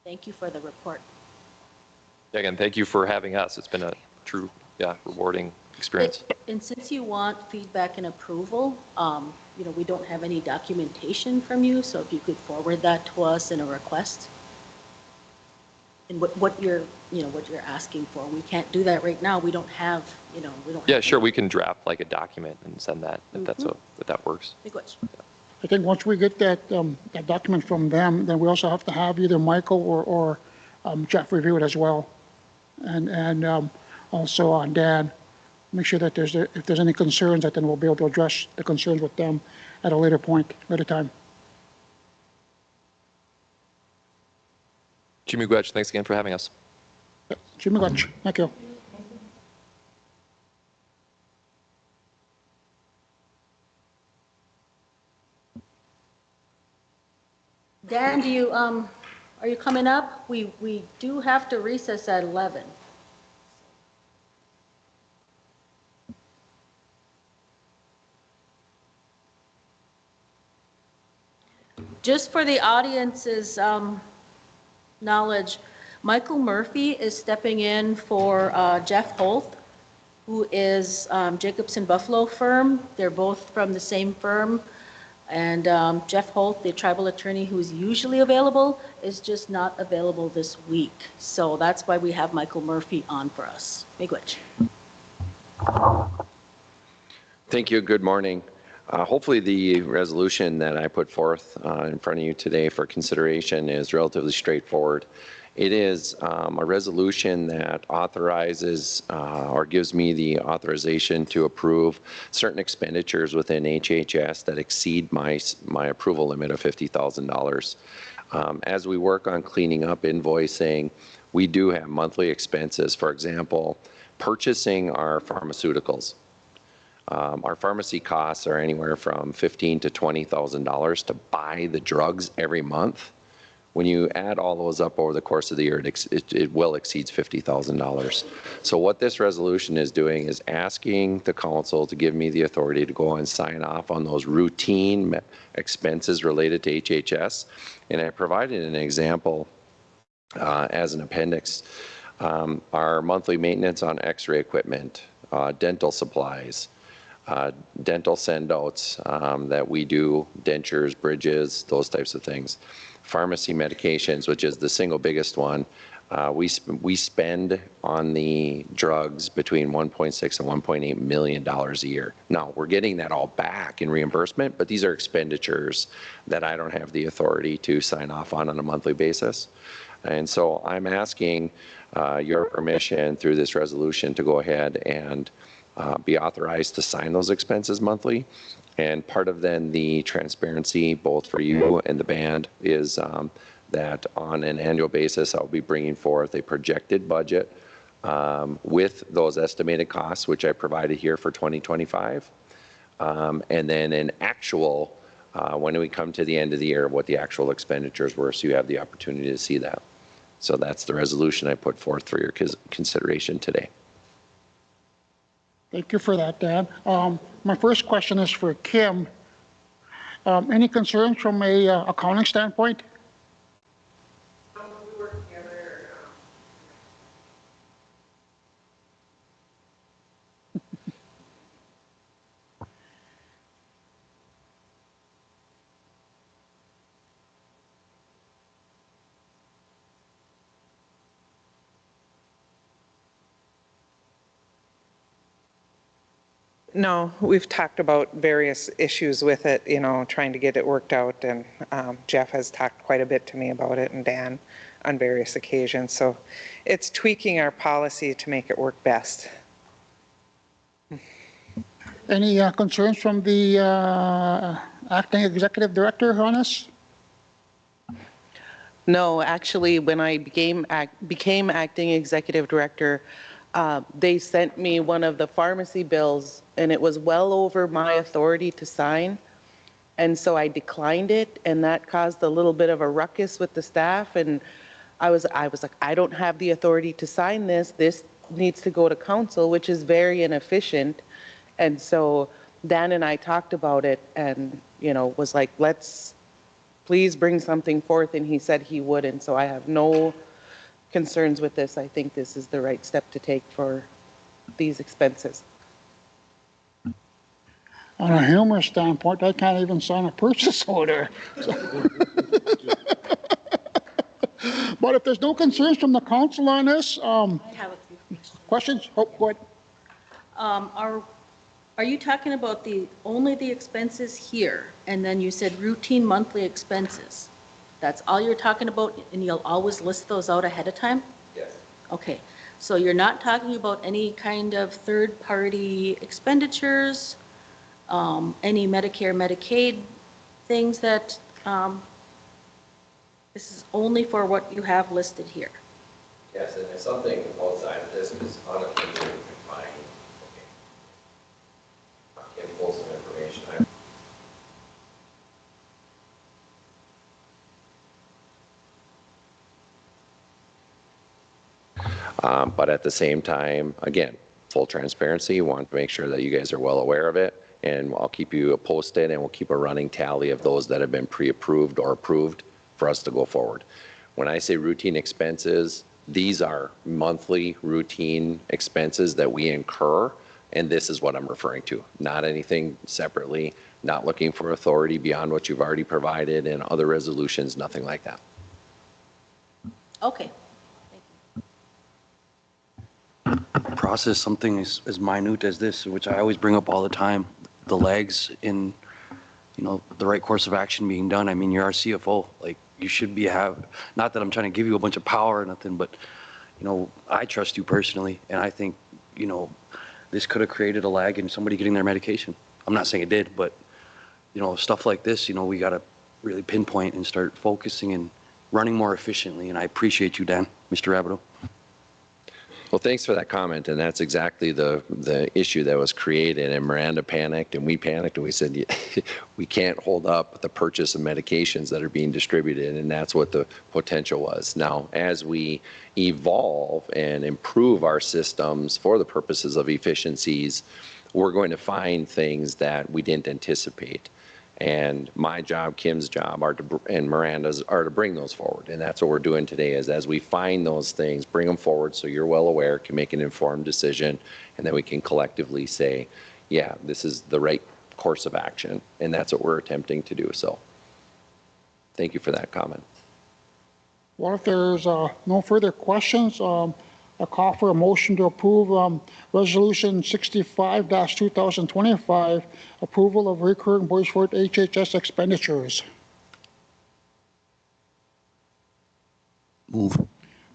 Speaker 7: Thank you for the report.
Speaker 15: Again, thank you for having us. It's been a true, rewarding experience.
Speaker 7: And since you want feedback and approval, we don't have any documentation from you, so if you could forward that to us in a request. And what you're asking for. We can't do that right now. We don't have, we don't.
Speaker 15: Yeah, sure. We can draft like a document and send that if if that works.
Speaker 1: I think once we get that document from them, then we also have to have either Michael or Jeff review it as well, and also on Dan, make sure that if there's any concerns, that then we'll be able to address the concerns with them at a later time.
Speaker 15: Jimmy Gwetch, thanks again for having us.
Speaker 1: Jimmy Gwetch, thank you.
Speaker 7: Dan, are you coming up? We do have to recess at 11. Just for the audience's knowledge, Michael Murphy is stepping in for Jeff Holt, who is Jacobson Buffalo firm. They're both from the same firm. And Jeff Holt, the tribal attorney who's usually available, is just not available this week. So that's why we have Michael Murphy on for us. Miigwech.
Speaker 18: Thank you. Good morning. Hopefully the resolution that I put forth in front of you today for consideration is relatively straightforward. It is a resolution that authorizes or gives me the authorization to approve certain expenditures within HHS that exceed my approval limit of $50,000. As we work on cleaning up invoicing, we do have monthly expenses. For example, purchasing our pharmaceuticals. Our pharmacy costs are anywhere from $15,000 to $20,000 to buy the drugs every month. When you add all those up over the course of the year, it well exceeds $50,000. So what this resolution is doing is asking the council to give me the authority to go and sign off on those routine expenses related to HHS. And I provided an example as an appendix. Our monthly maintenance on x-ray equipment, dental supplies, dental send-outs that we do, dentures, bridges, those types of things. Pharmacy medications, which is the single biggest one. We spend on the drugs between $1.6 and $1.8 million a year. Now, we're getting that all back in reimbursement, but these are expenditures that I don't have the authority to sign off on a monthly basis. And so I'm asking your permission through this resolution to go ahead and be authorized to sign those expenses monthly. And part of then the transparency, both for you and the band, is that on an annual basis, I'll be bringing forth a projected budget with those estimated costs, which I provided here for 2025, and then an actual, when we come to the end of the year, what the actual expenditures were, so you have the opportunity to see that. So that's the resolution I put forth for your consideration today.
Speaker 1: Thank you for that, Dan. My first question is for Kim. Any concerns from a accounting standpoint?
Speaker 19: No, we've talked about various issues with it, you know, trying to get it worked out, and Jeff has talked quite a bit to me about it, and Dan on various occasions. So it's tweaking our policy to make it work best.
Speaker 1: Any concerns from the acting executive director on this?
Speaker 3: No, actually, when I became acting executive director, they sent me one of the pharmacy bills, and it was well over my authority to sign. And so I declined it, and that caused a little bit of a ruckus with the staff. And I was like, I don't have the authority to sign this. This needs to go to council, which is very inefficient. And so Dan and I talked about it, and, you know, was like, let's please bring something forth. And he said he would. And so I have no concerns with this. I think this is the right step to take for these expenses.
Speaker 1: On a humorous standpoint, I can't even sign a purchase order. But if there's no concerns from the council on this,
Speaker 7: I have a few
Speaker 1: questions? Oh, go ahead.
Speaker 7: Are you talking about only the expenses here, and then you said routine monthly expenses? That's all you're talking about, and you'll always list those out ahead of time?
Speaker 18: Yes.
Speaker 7: Okay, so you're not talking about any kind of third-party expenditures, any Medicare, Medicaid things that, this is only for what you have listed here?
Speaker 18: Yes, and there's something outside of this, because on occasion we can find, okay, Kim pull some information. But at the same time, again, full transparency, want to make sure that you guys are well aware of it, and I'll keep you posted, and we'll keep a running tally of those that have been pre-approved or approved for us to go forward. When I say routine expenses, these are monthly routine expenses that we incur, and this is what I'm referring to, not anything separately, not looking for authority beyond what you've already provided in other resolutions, nothing like that.
Speaker 7: Okay.
Speaker 8: Process something as minute as this, which I always bring up all the time, the lags in, you know, the right course of action being done. I mean, you're our CFO, like you should be not that I'm trying to give you a bunch of power or nothing, but you know, I trust you personally, and I think, you know, this could have created a lag in somebody getting their medication. I'm not saying it did, but you know, stuff like this, you know, we got to really pinpoint and start focusing and running more efficiently. And I appreciate you, Dan, Mr. Rabideau.
Speaker 18: Well, thanks for that comment, and that's exactly the issue that was created, and Miranda panicked, and we panicked, and we said, we can't hold up the purchase of medications that are being distributed, and that's what the potential was. Now, as we evolve and improve our systems for the purposes of efficiencies, we're going to find things that we didn't anticipate. And my job, Kim's job, and Miranda's are to bring those forward. And that's what we're doing today, is as we find those things, bring them forward so you're well aware, can make an informed decision, and then we can collectively say, yeah, this is the right course of action, and that's what we're attempting to do. So thank you for that comment.
Speaker 1: Well, if there's no further questions, I call for a motion to approve Resolution 65-2025, approval of recurring Bois Forte HHS expenditures.
Speaker 8: Move.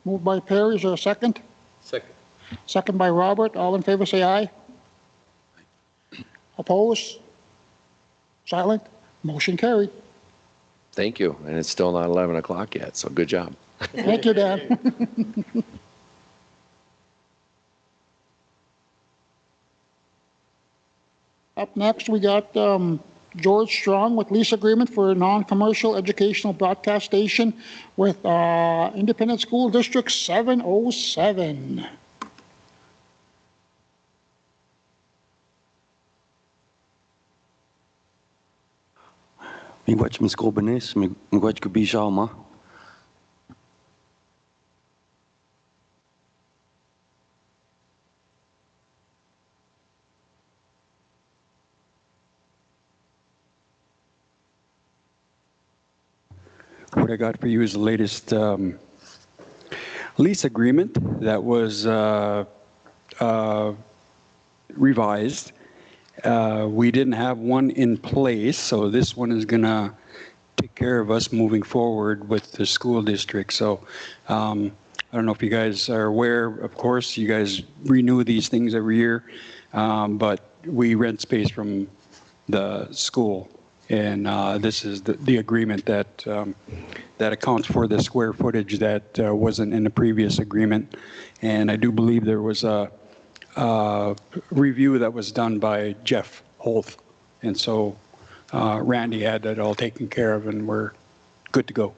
Speaker 1: Moved by Perry, is there a second?
Speaker 4: Second.
Speaker 1: Second by Robert. All in favor, say aye. Opposed? Silent? Motion carried.
Speaker 18: Thank you, and it's still not 11 o'clock yet, so good job.
Speaker 1: Thank you, Dan. Up next, we got George Strong with lease agreement for a non-commercial educational broadcast station with Independent School District 707.
Speaker 8: Miigwech Misko Benes, Miigwech Kubisha Ma. What I got for you is the latest lease agreement that was revised. We didn't have one in place, so this one is going to take care of us moving forward with the school district. So I don't know if you guys are aware, of course, you guys renew these things every year, but we rent space from the school. And this is the agreement that that accounts for the square footage that wasn't in the previous agreement. And I do believe there was a review that was done by Jeff Holth. And so Randy had that all taken care of, and we're good to go.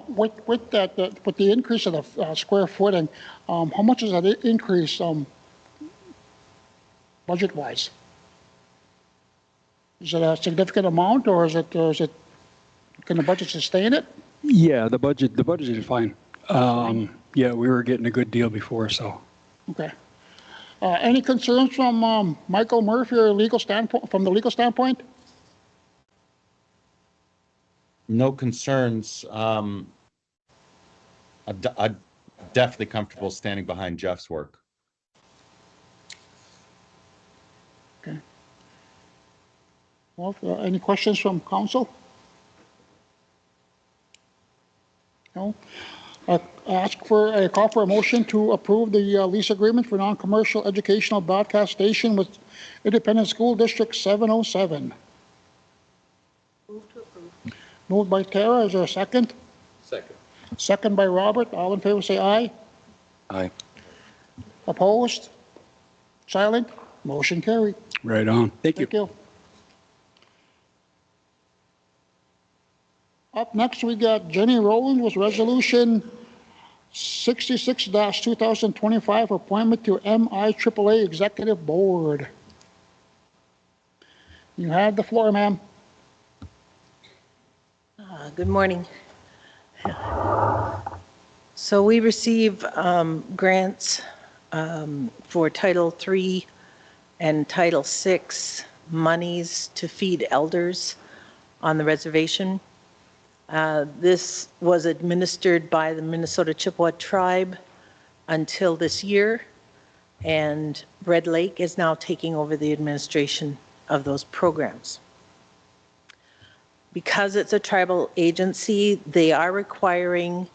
Speaker 1: With the increase of the square footing, how much is that increase budget-wise? Is it a significant amount, or is it can the budget sustain it?
Speaker 8: Yeah, the budget is fine. Yeah, we were getting a good deal before, so.
Speaker 1: Okay. Any concerns from Michael Murphy or legal standpoint, from the legal standpoint?
Speaker 17: No concerns. I'm definitely comfortable standing behind Jeff's work.
Speaker 1: Okay. Well, any questions from council? No. I call for a motion to approve the lease agreement for non-commercial educational broadcast station with Independent School District 707.
Speaker 7: Move to approve.
Speaker 1: Moved by Tara. Is there a second?
Speaker 4: Second.
Speaker 1: Second by Robert. All in favor, say aye.
Speaker 8: Aye.
Speaker 1: Opposed? Silent? Motion carried.
Speaker 8: Right on. Thank you.
Speaker 1: Thank you. Up next, we got Jenny Rowland with Resolution 66-2025, appointment to MIAAA Executive Board. You have the floor, ma'am.
Speaker 9: Good morning. So we receive grants for Title III and Title VI monies to feed elders on the reservation. This was administered by the Minnesota Chippewa tribe until this year, and Red Lake is now taking over the administration of those programs. Because it's a tribal agency, they are requiring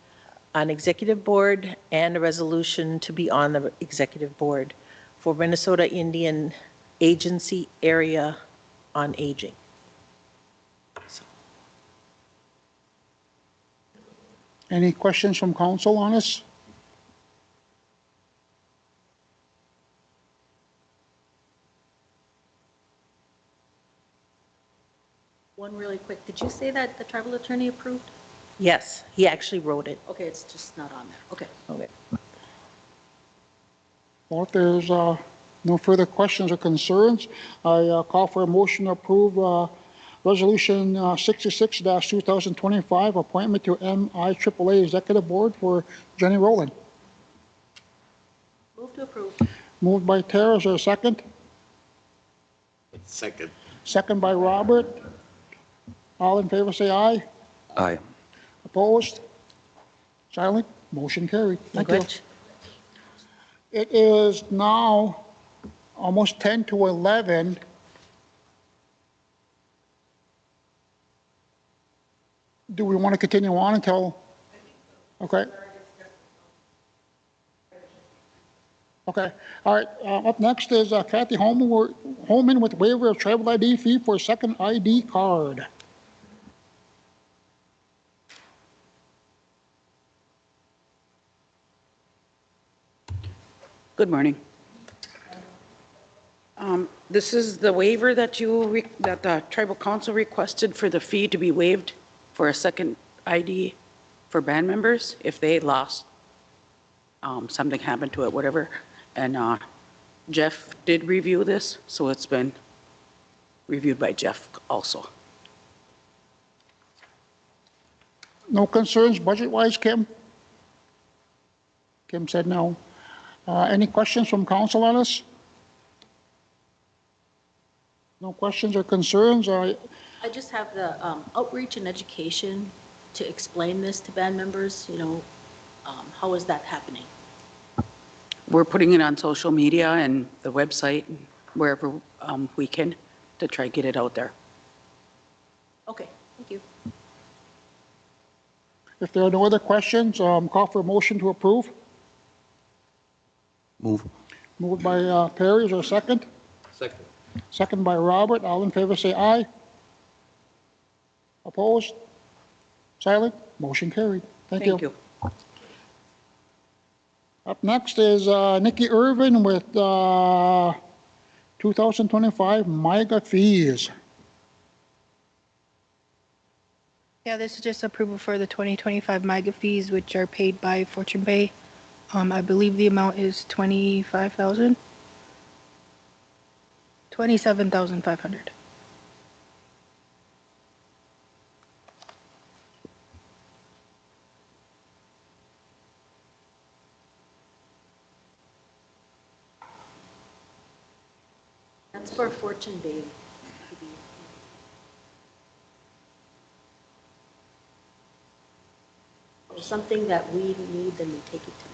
Speaker 9: an executive board and a resolution to be on the executive board for Minnesota Indian Agency Area on Aging.
Speaker 1: Any questions from council on this?
Speaker 7: One really quick, did you say that the tribal attorney approved?
Speaker 9: Yes, he actually wrote it.
Speaker 7: Okay, it's just not on there. Okay.
Speaker 9: Okay.
Speaker 1: Well, if there's no further questions or concerns, I call for a motion to approve Resolution 66-2025, appointment to MIAAA Executive Board for Jenny Rowland.
Speaker 7: Move Move to approve.
Speaker 1: Moved by Tara, is there a second?
Speaker 4: Second.
Speaker 1: Second by Robert. All in favor, say aye.
Speaker 8: Aye.
Speaker 1: Opposed? Silent? Motion carried. Thank you.
Speaker 9: Miigwech.
Speaker 1: It is now almost 10 to 11. Do we want to continue on until, okay? Okay, all right, up next is Kathy Holman with waiver of tribal ID fee for second ID card.
Speaker 20: Good morning. This is the waiver that that the tribal council requested for the fee to be waived for a second ID for band members if they lost, something happened to it, whatever. And Jeff did review this, so it's been reviewed by Jeff also.
Speaker 1: No concerns budget-wise, Kim? Kim said no. Any questions from council on this? No questions or concerns?
Speaker 7: I just have the outreach and education to explain this to band members, you know, how is that happening?
Speaker 20: We're putting it on social media and the website, wherever we can, to try to get it out there.
Speaker 7: Okay, thank you.
Speaker 1: If there are no other questions, call for a motion to approve.
Speaker 8: Move.
Speaker 1: Moved by Perry, is there a second?
Speaker 4: Second.
Speaker 1: Second by Robert, all in favor say aye. Opposed? Silent? Motion carried. Thank you. Up next is Nikki Irvin with 2025 MIGA fees.
Speaker 2: Yeah, this is just approval for the 2025 MIGA fees, which are paid by Fortune Pay. I believe the amount is $25,000. $27,500.
Speaker 7: That's for Fortune Bay. Or something that we need, then we take it to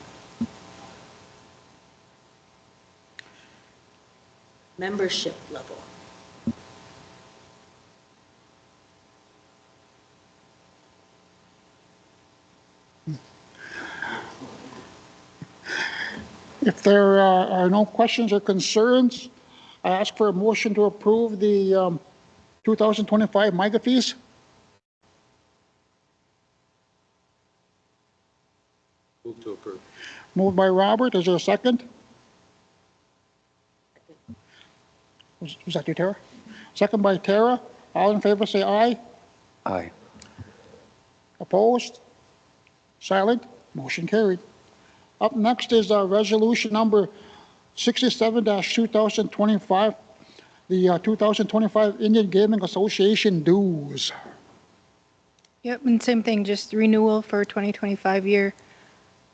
Speaker 7: membership level.
Speaker 1: If there are no questions or concerns, I ask for a motion to approve the 2025 MIGA fees.
Speaker 4: Move to approve.
Speaker 1: Moved by Robert, is there a second? Was that you, Tara? Second by Tara. All in favor say aye.
Speaker 8: Aye.
Speaker 1: Opposed? Silent? Motion carried. Up next is resolution number 67-2025, the 2025 Indian Gaming Association dues.
Speaker 2: Yep, and same thing, just renewal for 2025 year.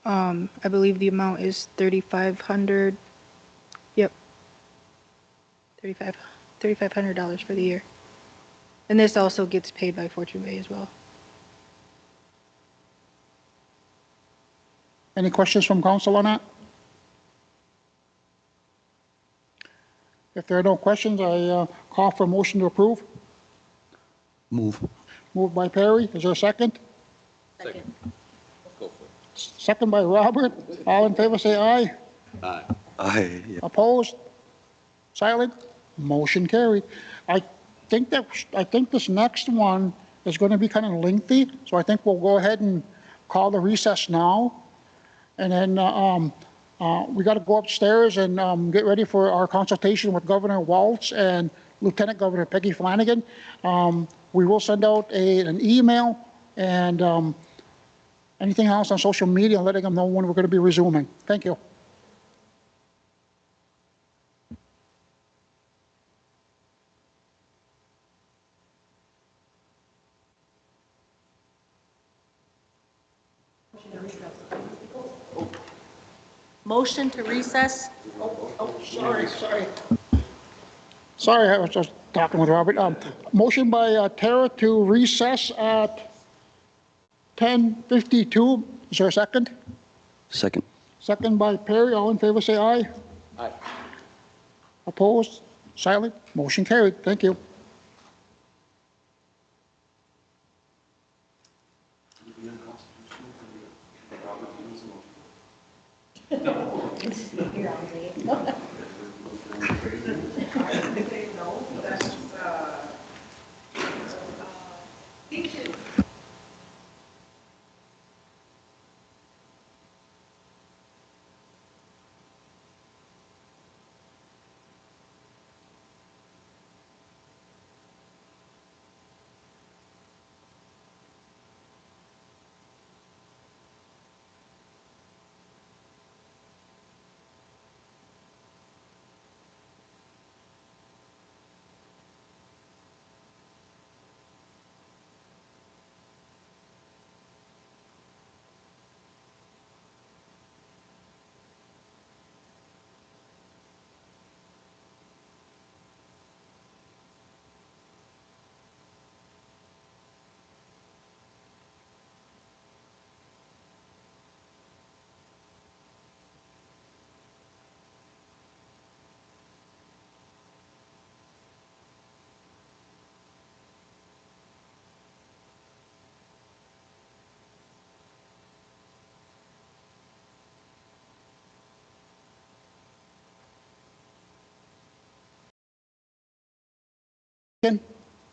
Speaker 2: I believe the amount is $3,500. Yep. $3,500 for the year. And this also gets paid by Fortune Bay as well.
Speaker 1: Any questions from council on that? If there are no questions, I call for a motion to approve.
Speaker 8: Move.
Speaker 1: Moved by Perry. Is there a second?
Speaker 7: Second.
Speaker 4: Go for it.
Speaker 1: Second by Robert. All in favor say aye.
Speaker 4: Aye.
Speaker 8: Aye. Yeah.
Speaker 1: Opposed? Silent? Motion carried. I think this next one is going to be kind of lengthy, so I think we'll go ahead and call the recess now. And then we got to go upstairs and get ready for our consultation with Governor Walz and Lieutenant Governor Peggy Flanagan. We will send out an email and anything else on social media, letting them know when we're going to be resuming. Thank you.
Speaker 7: Motion to recess.
Speaker 1: Sorry, I was just talking with Robert. Motion by Tara to recess at 10:52. Is there a second?
Speaker 8: Second.
Speaker 1: Second by Perry. All in favor, say aye.
Speaker 4: Aye.
Speaker 1: Opposed? Silent? Motion carried. Thank you.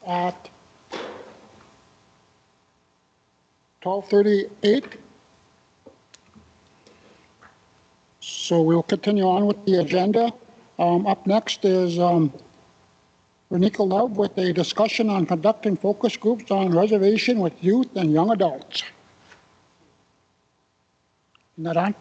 Speaker 1: At 12:38. So we'll continue on with the agenda. Up next is Renika Love with a discussion on conducting focus groups on reservation with youth and young adults. Isn't that on?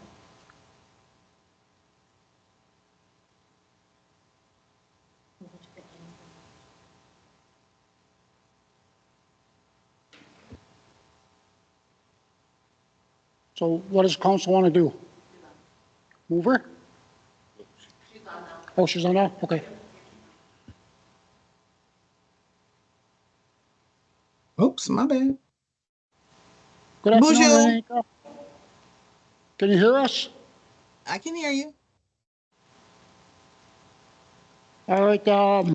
Speaker 1: So what does council want to do? Move her? Oh, she's on now? Okay.
Speaker 21: Oops, my bad.
Speaker 1: Good afternoon,
Speaker 21: Bonjour.
Speaker 1: Renika. Can you hear us?
Speaker 21: I can hear you.
Speaker 1: All right.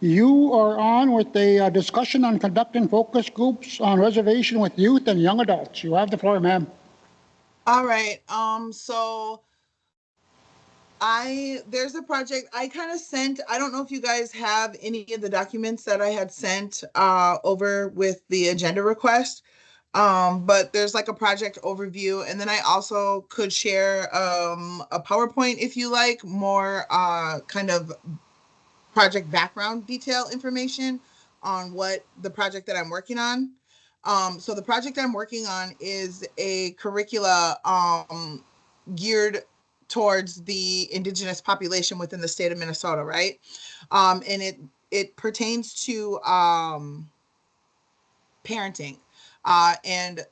Speaker 1: You are on with a discussion on conducting focus groups on reservation with youth and young adults. You have the floor, ma'am.
Speaker 21: All right. So there's a project I kind of sent. I don't know if you guys have any of the documents that I had sent over with the agenda request. But there's like a project overview, and then I also could share a PowerPoint if you like, more kind of project background detail information on what the project that I'm working on. So the project I'm working on is a curricula geared towards the indigenous population within the state of Minnesota, right? And it pertains to parenting and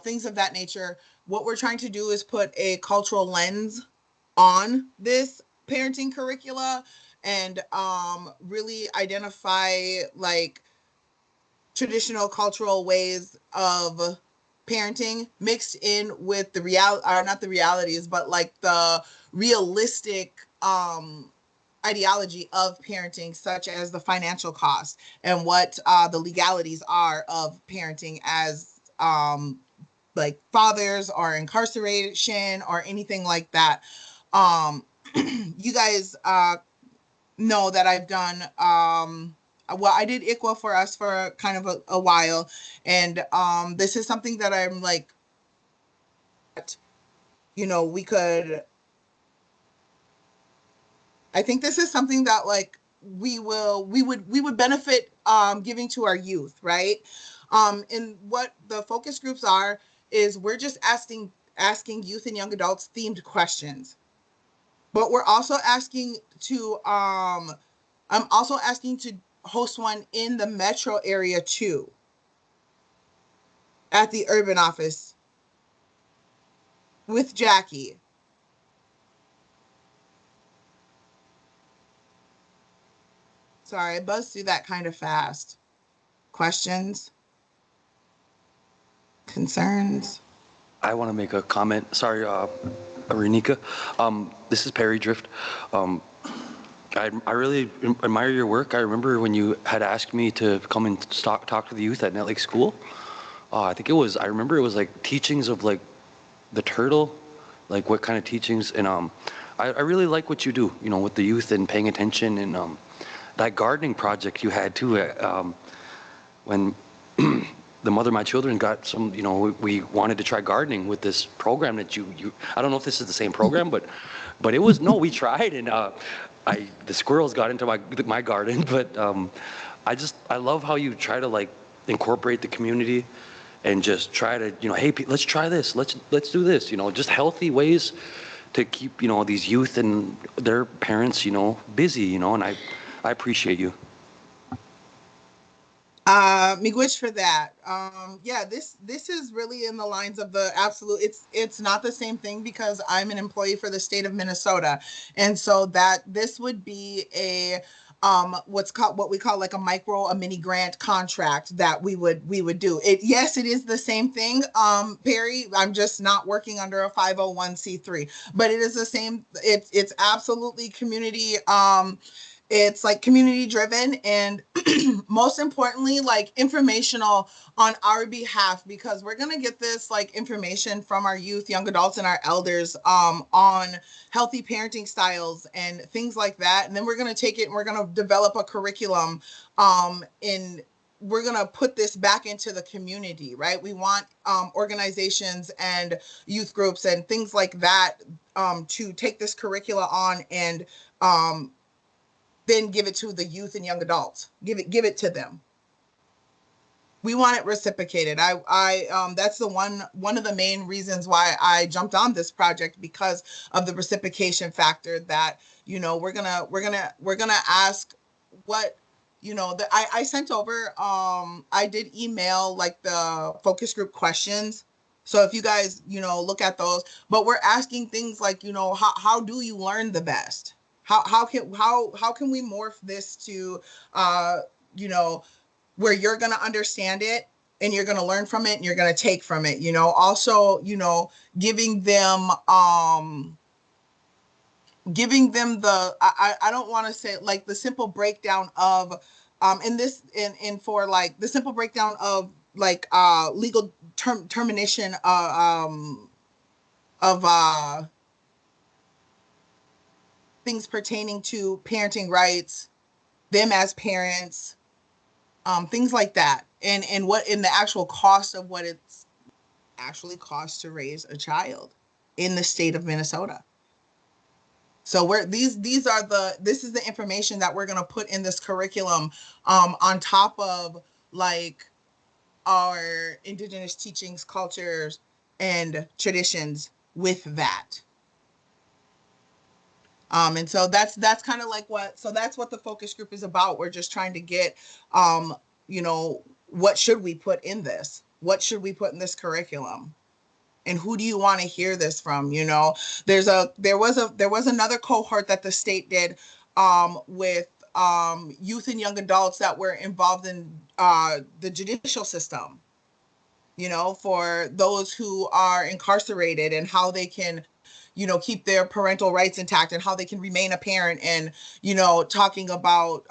Speaker 21: things of that nature. What we're trying to do is put a cultural lens on this parenting curricula and really identify like traditional cultural ways of parenting mixed in with the not the realities, but like the realistic ideology of parenting, such as the financial cost and what the legalities are of parenting as like fathers or incarceration or anything like that. You guys know that I've done well, I did ICWA for us for kind of a while, and this is something that I'm like, we could, I think this is something that like we would benefit giving to our youth, right? And what the focus groups are is we're just asking youth and young adults themed questions. But we're also asking to I'm also asking to host one in the metro area too, at the urban office with Jackie. Sorry, I buzzed through that kind of fast. Questions? Concerns?
Speaker 8: I want to make a comment. Sorry, Renika. This is Perry Drift. I really admire your work. I remember when you had asked me to come and talk to the youth at Net Lake School. I think it was, I remember it was like teachings of like the turtle, like what kind of teachings. And I really like what you do, you know, with the youth and paying attention. And that gardening project you had too, when the mother of my children got some, you know, we wanted to try gardening with this program that you I don't know if this is the same program, but it was, no, we tried, and the squirrels got into my garden, but I love how you try to like incorporate the community and just try to, you know, hey, let's try this, let's do this, you know, just healthy ways to keep, you know, these youth and their parents, you know, busy, you know, and I appreciate you.
Speaker 21: Miigwech for that. Yeah, this is really in the lines of the absolute, it's not the same thing because I'm an employee for the state of Minnesota. And so that this would be a what we call like a mini grant contract that we would do. Yes, it is the same thing, Perry. I'm just not working under a 501c3, but it is the same. It's absolutely community it's like community driven and most importantly, like informational on our behalf, because we're going to get this like information from our youth, young adults, and our elders on healthy parenting styles and things like that. And then we're going to take it and we're going to develop a curriculum we're going to put this back into the community, right? We want organizations and youth groups and things like that to take this curricula on and then give it to the youth and young adults. Give it to them. We want it reciprocated. That's the one of the main reasons why I jumped on this project, because of the reciprocation factor that, you know, we're gonna ask what, you know, I sent over, I did email like the focus group questions. So if you guys, you know, look at those, but we're asking things like, you know, how do you learn the best? How can we morph this to, you know, where you're going to understand it and you're going to learn from it and you're going to take from it, you know, also, you know, giving them the, I don't want to say like the simple breakdown of, for like the simple breakdown of like legal termination of things pertaining to parenting rights, them as parents, things like that, and what in the actual cost of what it's actually costs to raise a child in the state of Minnesota. So this is the information that we're going to put in this curriculum on top of like our indigenous teachings, cultures, and traditions with that. And so that's kind of like that's what the focus group is about. We're just trying to get, you know, what should we put in this? What should we put in this curriculum? And who do you want to hear this from? You know, there was another cohort that the state did with youth and young adults that were involved in the judicial system, you know, for those who are incarcerated and how they can, you know, keep their parental rights intact and how they can remain a parent, and, you know, talking about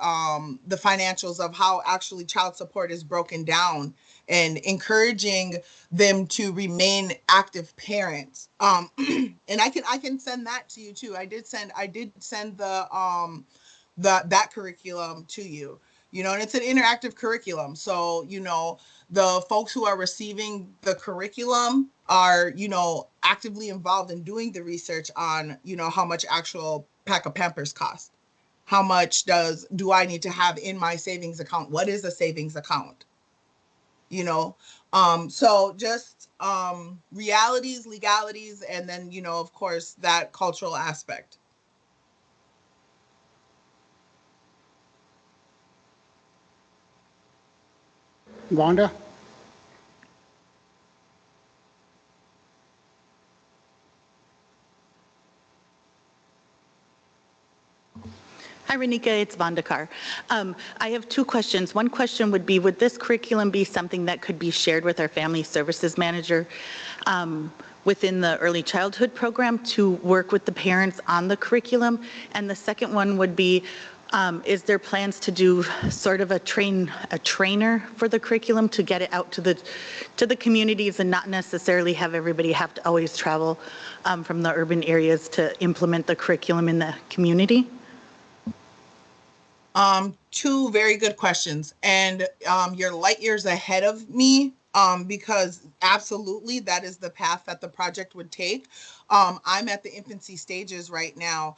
Speaker 21: the financials of how actually child support is broken down and encouraging them to remain active parents. And I can send that to you too. I did send that curriculum to you, you know, and it's an interactive curriculum. So, you know, the folks who are receiving the curriculum are, you know, actively involved in doing the research on, you know, how much actual pack of Pampers cost. How much do I need to have in my savings account? What is a savings account? You know, so just realities, legalities, and then, you know, of course, that cultural aspect.
Speaker 1: Wanda?
Speaker 6: Hi, Renika, it's Vandakar. I have two questions. One question would be, would this curriculum be something that could be shared with our family services manager within the early childhood program to work with the parents on the curriculum? And the second one would be, is there plans to do sort of a trainer for the curriculum to get it out to the communities and not necessarily have everybody have to always travel from the urban areas to implement the curriculum in the community?
Speaker 21: Two very good questions, and you're light years ahead of me, because absolutely that is the path that the project would take. I'm at the infancy stages right now,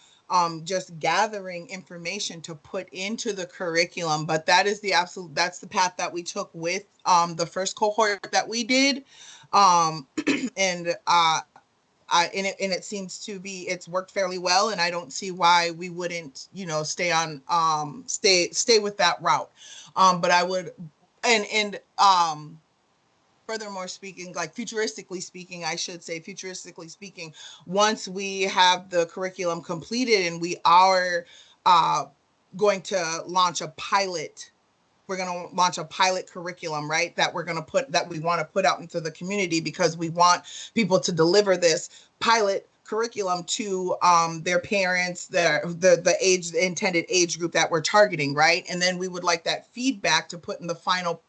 Speaker 21: just gathering information to put into the curriculum, but that is that's the path that we took with the first cohort that we did. And it seems to be, it's worked fairly well, and I don't see why we wouldn't, stay on, stay with that route. But I would, and furthermore speaking, like futuristically speaking, once we have the curriculum completed and we are going to launch a pilot, we're going to launch a pilot curriculum, right? That we want to put out into the community, because we want people to deliver this pilot curriculum to their parents, the intended age group that we're targeting, right? And then we would like that feedback to put in the final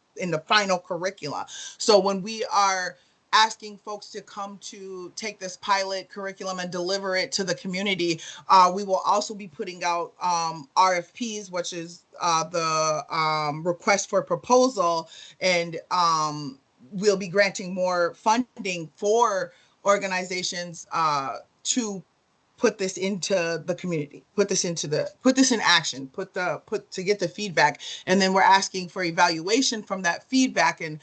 Speaker 21: curricula. So when we are asking folks to come to take this pilot curriculum and deliver it to the community, we will also be putting out RFPs, which is the request for proposal, and we'll be granting more funding for organizations to put this into the community, put this in action, to get the feedback. And then we're asking for evaluation from that feedback. And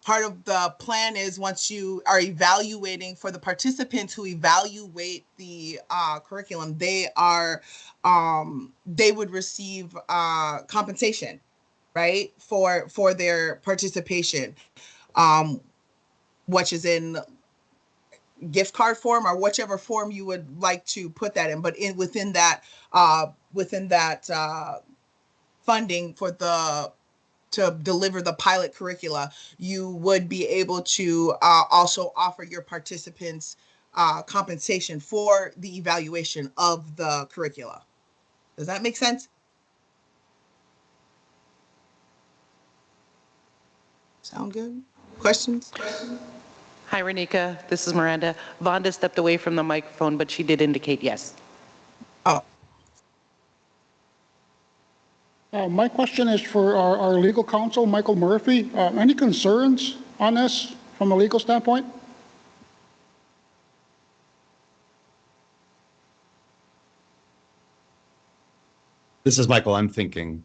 Speaker 21: part of the plan is, once you are evaluating, for the participants who evaluate the curriculum, they would receive compensation, right, for their participation, which is in gift card form or whichever form you would like to put that in, but within that funding to deliver the pilot curricula, you would be able to also offer your participants compensation for the evaluation of the curricula. Does that make sense? Sound good? Questions?
Speaker 3: Hi, Renika. This is Miranda. Vonda stepped away from the microphone, but she did indicate yes.
Speaker 21: Oh.
Speaker 1: My question is for our legal counsel, Michael Murphy. Any concerns on this from a legal standpoint?
Speaker 17: This is Michael. I'm thinking.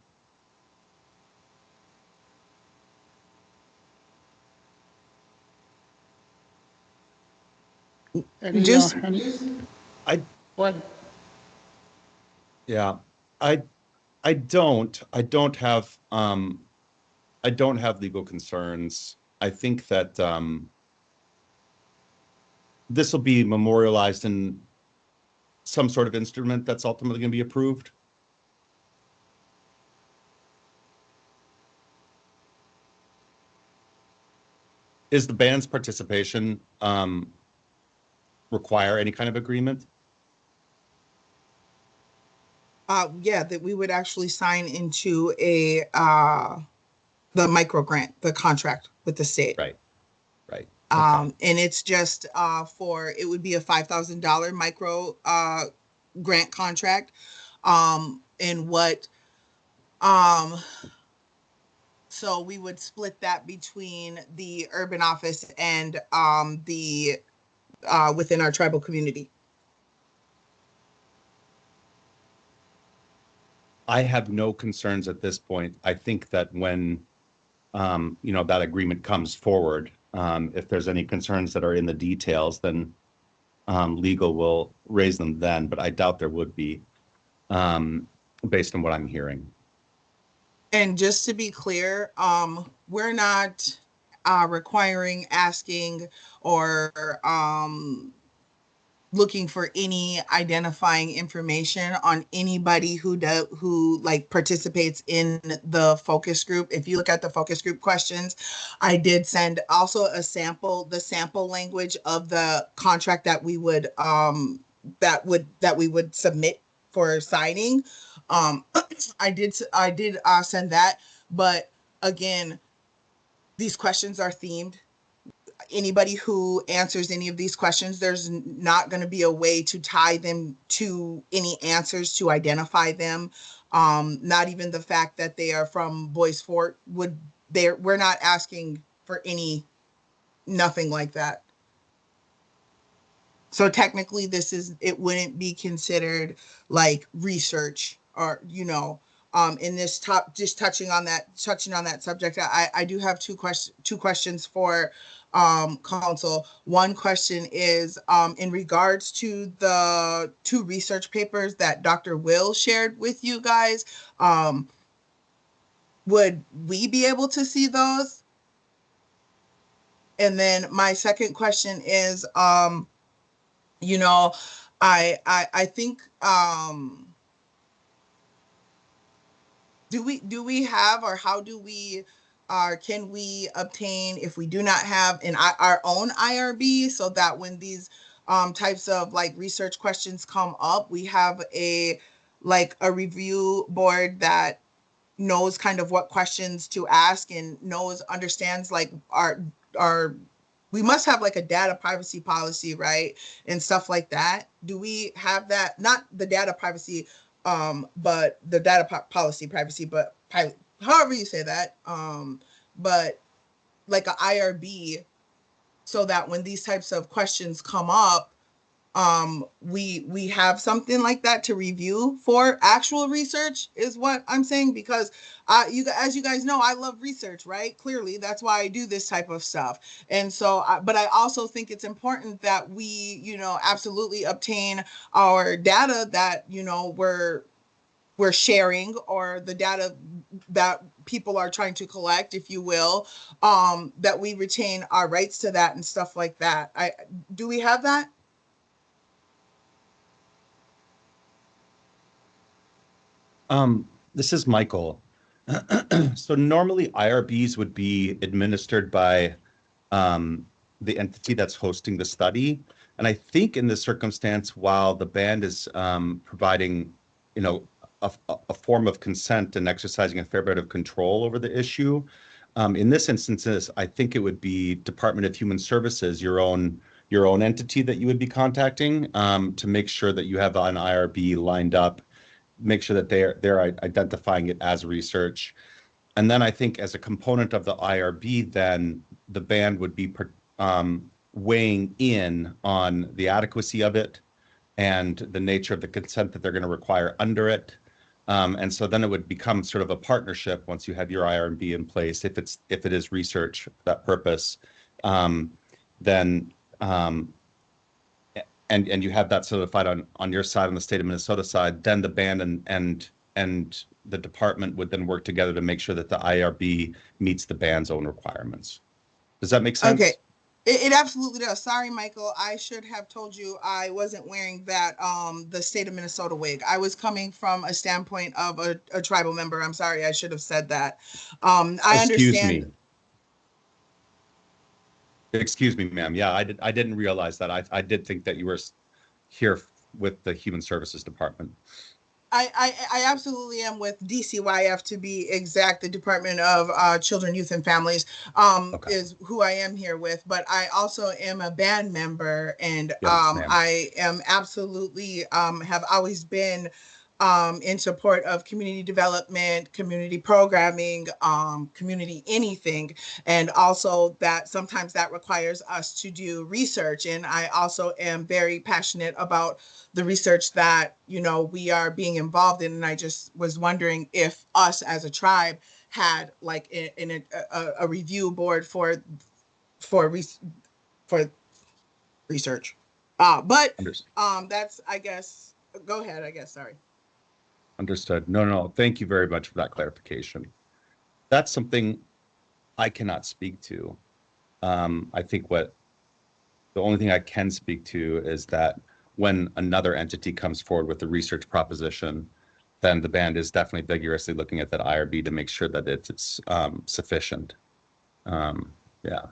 Speaker 1: Any, what?
Speaker 17: Yeah, I don't have legal concerns. I think that this will be memorialized in some sort of instrument that's ultimately going to be approved. Is the band's participation require any kind of agreement?
Speaker 21: Yeah, that we would actually sign into the micro grant, the contract with the state.
Speaker 17: Right.
Speaker 21: And it's just it would be a $5,000 micro grant contract. So we would split that between the urban office and within our tribal community.
Speaker 17: I have no concerns at this point. I think that when that agreement comes forward, if there's any concerns that are in the details, then legal will raise them then, but I doubt there would be, based on what I'm hearing.
Speaker 21: And just to be clear, we're not requiring, asking, or looking for any identifying information on anybody who like participates in the focus group. If you look at the focus group questions, I did send also the sample language of the contract that we would submit for signing. I did send that, but again, these questions are themed. Anybody who answers any of these questions, there's not going to be a way to tie them to any answers to identify them. Not even the fact that they are from Boys Fort we're not asking for nothing like that. So technically it wouldn't be considered like research or, in this just touching on that subject. I do have two questions for council. One question is in regards to the two research papers that Dr. Will shared with you guys. Would we be able to see those? And then my second question is, I think do we have, or how do we can we obtain, if we do not have our own IRB, so that when these types of like research questions come up, we have a review board that knows kind of what questions to ask and understands like our we must have like a data privacy policy, right? And stuff like that. Do we have that? Not the data privacy, but the data policy privacy, but however you say that, but like a IRB, so that when these types of questions come up, we have something like that to review for actual research, is what I'm saying, because as you guys know, I love research, right? Clearly, that's why I do this type of stuff. And so, but I also think it's important that we, absolutely obtain our data that, we're sharing, or the data that people are trying to collect, if you will, that we retain our rights to that and stuff like that. Do we have that?
Speaker 17: This is Michael. So normally IRBs would be administered by the entity that's hosting the study. And I think in this circumstance, while the band is providing, a form of consent and exercising a fair bit of control over the issue, in this instance, I think it would be Department of Human Services, your own entity that you would be contacting, to make sure that you have an IRB lined up, make sure that they're identifying it as research. And then I think as a component of the IRB, then the band would be weighing in on the adequacy of it and the nature of the consent that they're going to require under it. And so then it would become sort of a partnership once you have your IRB in place, if it is research for that purpose. Then and you have that certified on your side, on the state of Minnesota side, then the band and the department would then work together to make sure that the IRB meets the band's own requirements. Does that make sense?
Speaker 21: Okay. It absolutely does. Sorry, Michael. I should have told you I wasn't wearing that the state of Minnesota wig. I was coming from a standpoint of a tribal member. I'm sorry. I should have said that. I understand.
Speaker 17: Excuse me, ma'am. Yeah, I didn't realize that. I did think that you were here with the Human Services Department.
Speaker 21: I absolutely am with DCYF, to be exact. The Department of Children, Youth, and Families is who I am here with. But I also am a band member, and I am absolutely have always been in support of community development, community programming, community anything. And also that sometimes that requires us to do research. And I also am very passionate about the research that, we are being involved in. And I just was wondering if us as a tribe had like a review board for research. But that's, I guess, go ahead, I guess, sorry.
Speaker 17: Understood. No. Thank you very much for that clarification. That's something I cannot speak to. I think the only thing I can speak to is that when another entity comes forward with a research proposition, then the band is definitely vigorously looking at that IRB to make sure that it's sufficient. Yeah.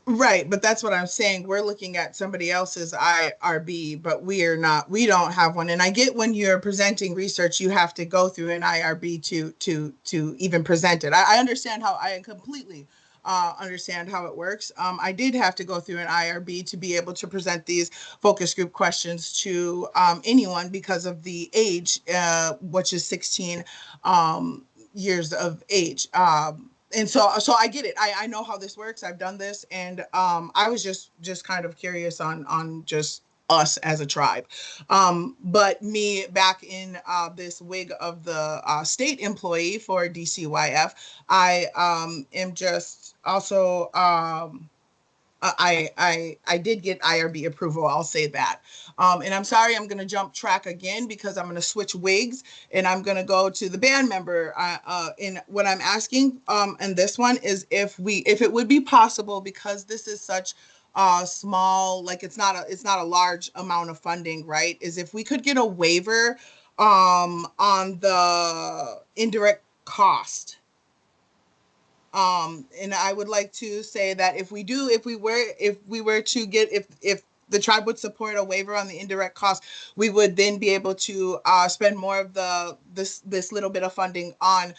Speaker 21: Right, but that's what I'm saying. We're looking at somebody else's IRB, but we don't have one. And I get when you're presenting research, you have to go through an IRB to even present it. I understand how I completely understand how it works. I did have to go through an IRB to be able to present these focus group questions to anyone because of the age, which is 16 years of age. And so I get it. I know how this works. I've done this, and I was just kind of curious on just us as a tribe. But me back in this wig of the state employee for DCYF, I am just also I did get IRB approval. I'll say that. And I'm sorry, I'm going to jump track again because I'm going to switch wigs and I'm going to go to the band member. In what I'm asking, and this one is if it would be possible, because this is such small, like it's not a large amount of funding, right? Is if we could get a waiver on the indirect cost. And I would like to say that if we were to get, if the tribe would support a waiver on the indirect cost, we would then be able to spend more of this little bit of funding on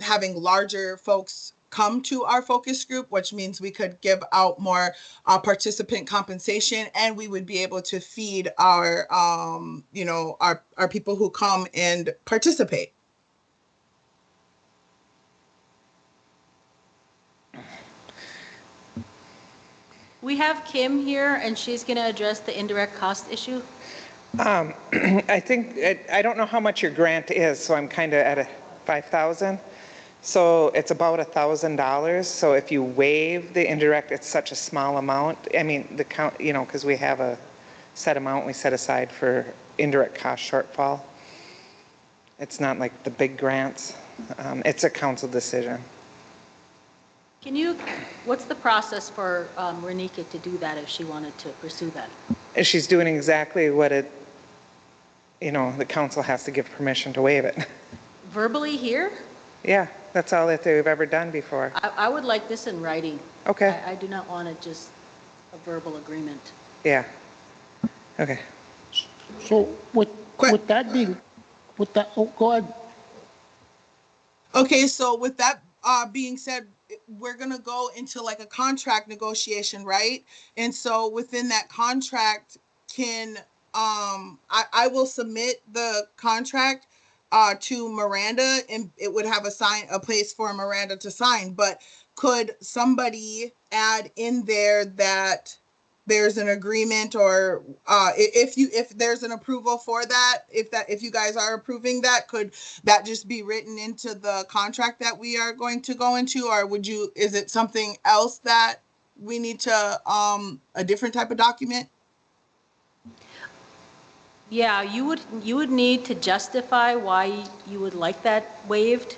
Speaker 21: having larger folks come to our focus group, which means we could give out more participant compensation, and we would be able to feed our our people who come and participate.
Speaker 7: We have Kim here, and she's going to address the indirect cost issue.
Speaker 19: I think, I don't know how much your grant is, so I'm kind of at a 5,000. So it's about $1,000. So if you waive the indirect, it's such a small amount. I mean, the count, because we have a set amount we set aside for indirect cost shortfall. It's not like the big grants. It's a council decision.
Speaker 7: What's the process for Rtc to do that if she wanted to pursue that?
Speaker 19: She's doing exactly what the council has to give permission to waive it.
Speaker 7: Verbally here?
Speaker 19: Yeah, that's all that they've ever done before.
Speaker 7: I would like this in writing.
Speaker 19: Okay.
Speaker 7: I do not want just a verbal agreement.
Speaker 19: Yeah. Okay.
Speaker 1: So with that being, go ahead.
Speaker 21: Okay, so with that being said, we're gonna go into like a contract negotiation, right? And so within that contract, I will submit the contract to Miranda, and it would have a place for Miranda to sign. But could somebody add in there that there's an agreement, or if there's an approval for that, if you guys are approving that, could that just be written into the contract that we are going to go into, or is it something else that we need to a different type of document?
Speaker 7: Yeah, you would need to justify why you would like that waived,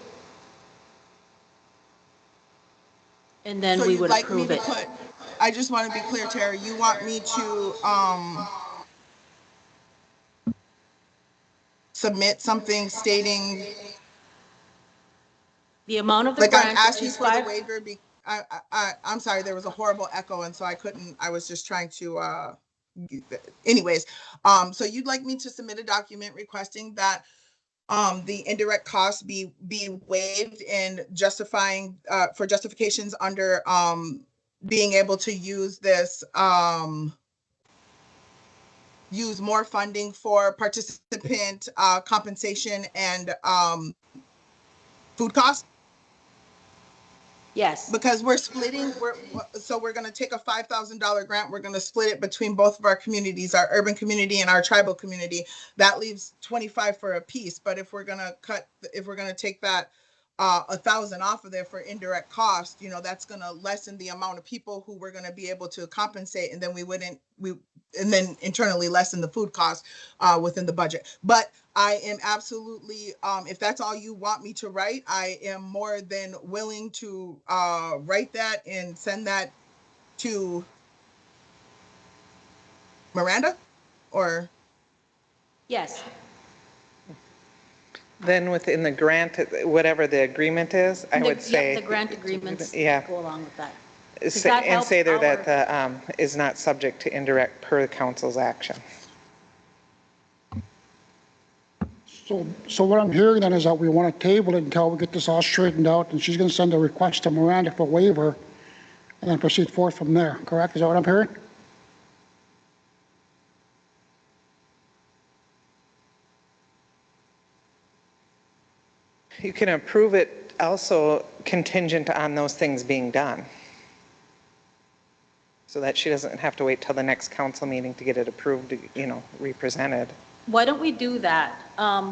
Speaker 7: and then we would approve it.
Speaker 21: I just want to be clear, Terry, you want me to submit something stating
Speaker 7: the amount of the
Speaker 21: grant,
Speaker 7: like
Speaker 21: I'm asking for the waiver. I'm sorry, there was a horrible echo, and so I was just trying to anyways, so you'd like me to submit a document requesting that the indirect costs be waived, and justifying for justifications under being able to use this use more funding for participant compensation and food costs?
Speaker 7: Yes.
Speaker 21: Because we're splitting, we're going to take a $5,000 grant. We're going to split it between both of our communities, our urban community and our tribal community. That leaves 25 for a piece. But if we're going to take that 1,000 off of there for indirect cost, that's going to lessen the amount of people who we're going to be able to compensate, and then and then internally lessen the food cost within the budget. But I am absolutely, if that's all you want me to write, I am more than willing to write that and send that to Miranda. or?
Speaker 7: Yes.
Speaker 19: Then within the grant, whatever the agreement is, I would
Speaker 7: Yeah,
Speaker 19: say.
Speaker 7: the grant agreements
Speaker 19: Yeah.
Speaker 7: go along with that.
Speaker 19: And say there that the, is not subject to indirect per the council's action.
Speaker 1: So what I'm hearing then is that we want to table it until we get this all straightened out, and she's going to send a request to Miranda for waiver, and then proceed forth from there, correct? Is that what I'm hearing?
Speaker 19: You can approve it also contingent on those things being done. So that she doesn't have to wait till the next council meeting to get it approved, represented.
Speaker 7: Why don't we do that?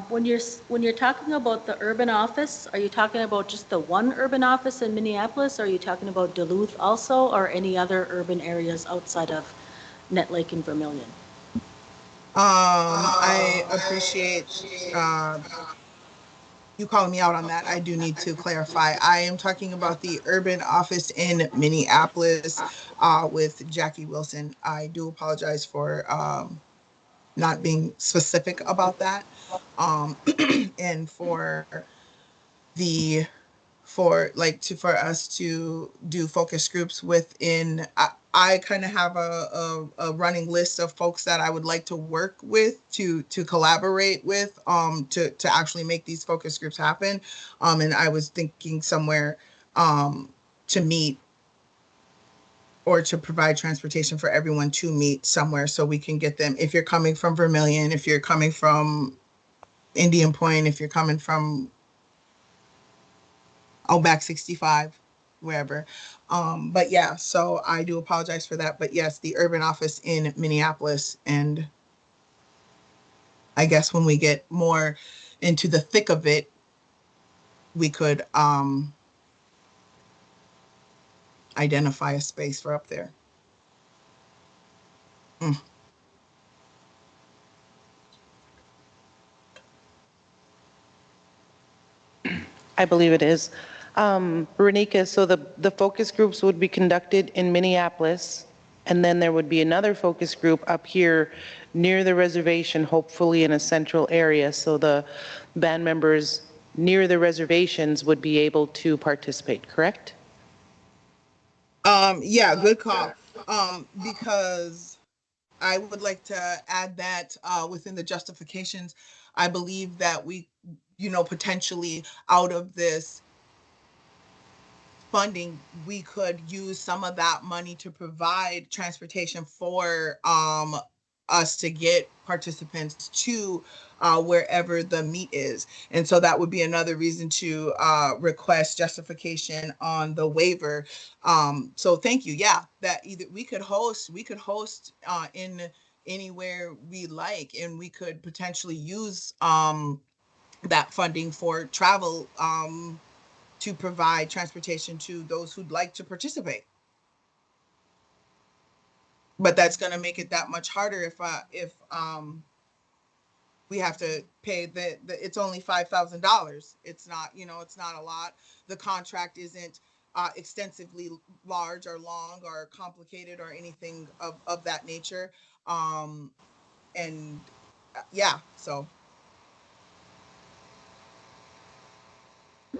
Speaker 7: When you're talking about the urban office, are you talking about just the one urban office in Minneapolis? Or are you talking about Duluth also, or any other urban areas outside of Nett Lake and Vermilion?
Speaker 21: I appreciate you calling me out on that. I do need to clarify. I am talking about the urban office in Minneapolis with Jackie Wilson. I do apologize for not being specific about that. And for us to do focus groups within, I kind of have a running list of folks that I would like to work with to collaborate with to actually make these focus groups happen. And I was thinking somewhere to meet or to provide transportation for everyone to meet somewhere so we can get them. If you're coming from Vermilion, if you're coming from Indian Point, if you're coming from Back 65, wherever. But yeah, so I do apologize for that. But yes, the urban office in Minneapolis. And I guess when we get more into the thick of it, we could identify a space for up there.
Speaker 3: I believe it is. Renika, so the focus groups would be conducted in Minneapolis, and then there would be another focus group up here near the reservation, hopefully in a central area, so the band members near the reservations would be able to participate, correct?
Speaker 21: Yeah, good call. Because I would like to add that within the justifications, I believe that we, potentially out of this funding, we could use some of that money to provide transportation for us to get participants to wherever the meet is. And so that would be another reason to request justification on the waiver. So thank you. Yeah, that either we could host in anywhere we like, and we could potentially use that funding for travel to provide transportation to those who'd like to participate. But that's going to make it that much harder if we have to pay the it's only $5,000. It's not, it's not a lot. The contract isn't extensively large or long or complicated or anything of that nature. And yeah, so.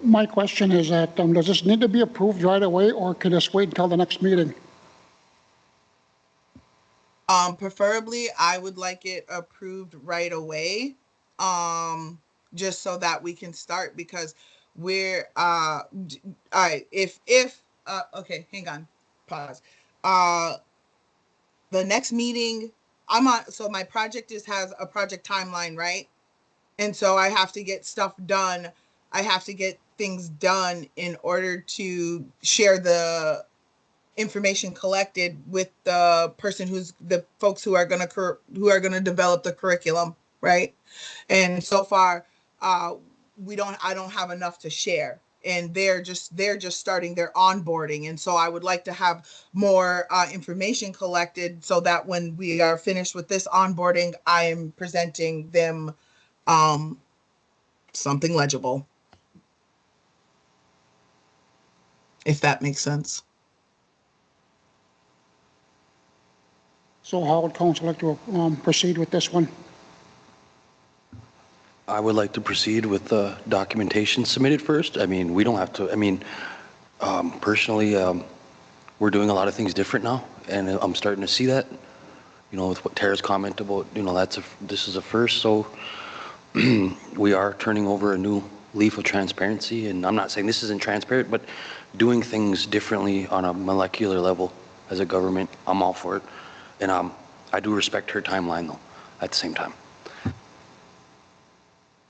Speaker 1: My question is that, does this need to be approved right away, or can this wait until the next meeting?
Speaker 21: Preferably, I would like it approved right away, just so that we can start, because we're all right. If okay, hang on, pause. The next meeting I'm on, so my project has a project timeline, right? And so I have to get stuff done. I have to get things done in order to share the information collected with the folks who are going to develop the curriculum, right? And so far I don't have enough to share, and they're just starting their onboarding. And so I would like to have more information collected so that when we are finished with this onboarding, I am presenting them something legible, if that makes sense.
Speaker 1: So how would council like to proceed with this one?
Speaker 8: I would like to proceed with the documentation submitted first. I mean, we don't have to, I mean, personally, we're doing a lot of things different now, and I'm starting to see that, you know, with what Tara's comment about, you know, this is a first, so we are turning over a new leaf of transparency, and I'm not saying this isn't transparent, but doing things differently on a molecular level as a government, I'm all for it. And I do respect her timeline, though, at the same time.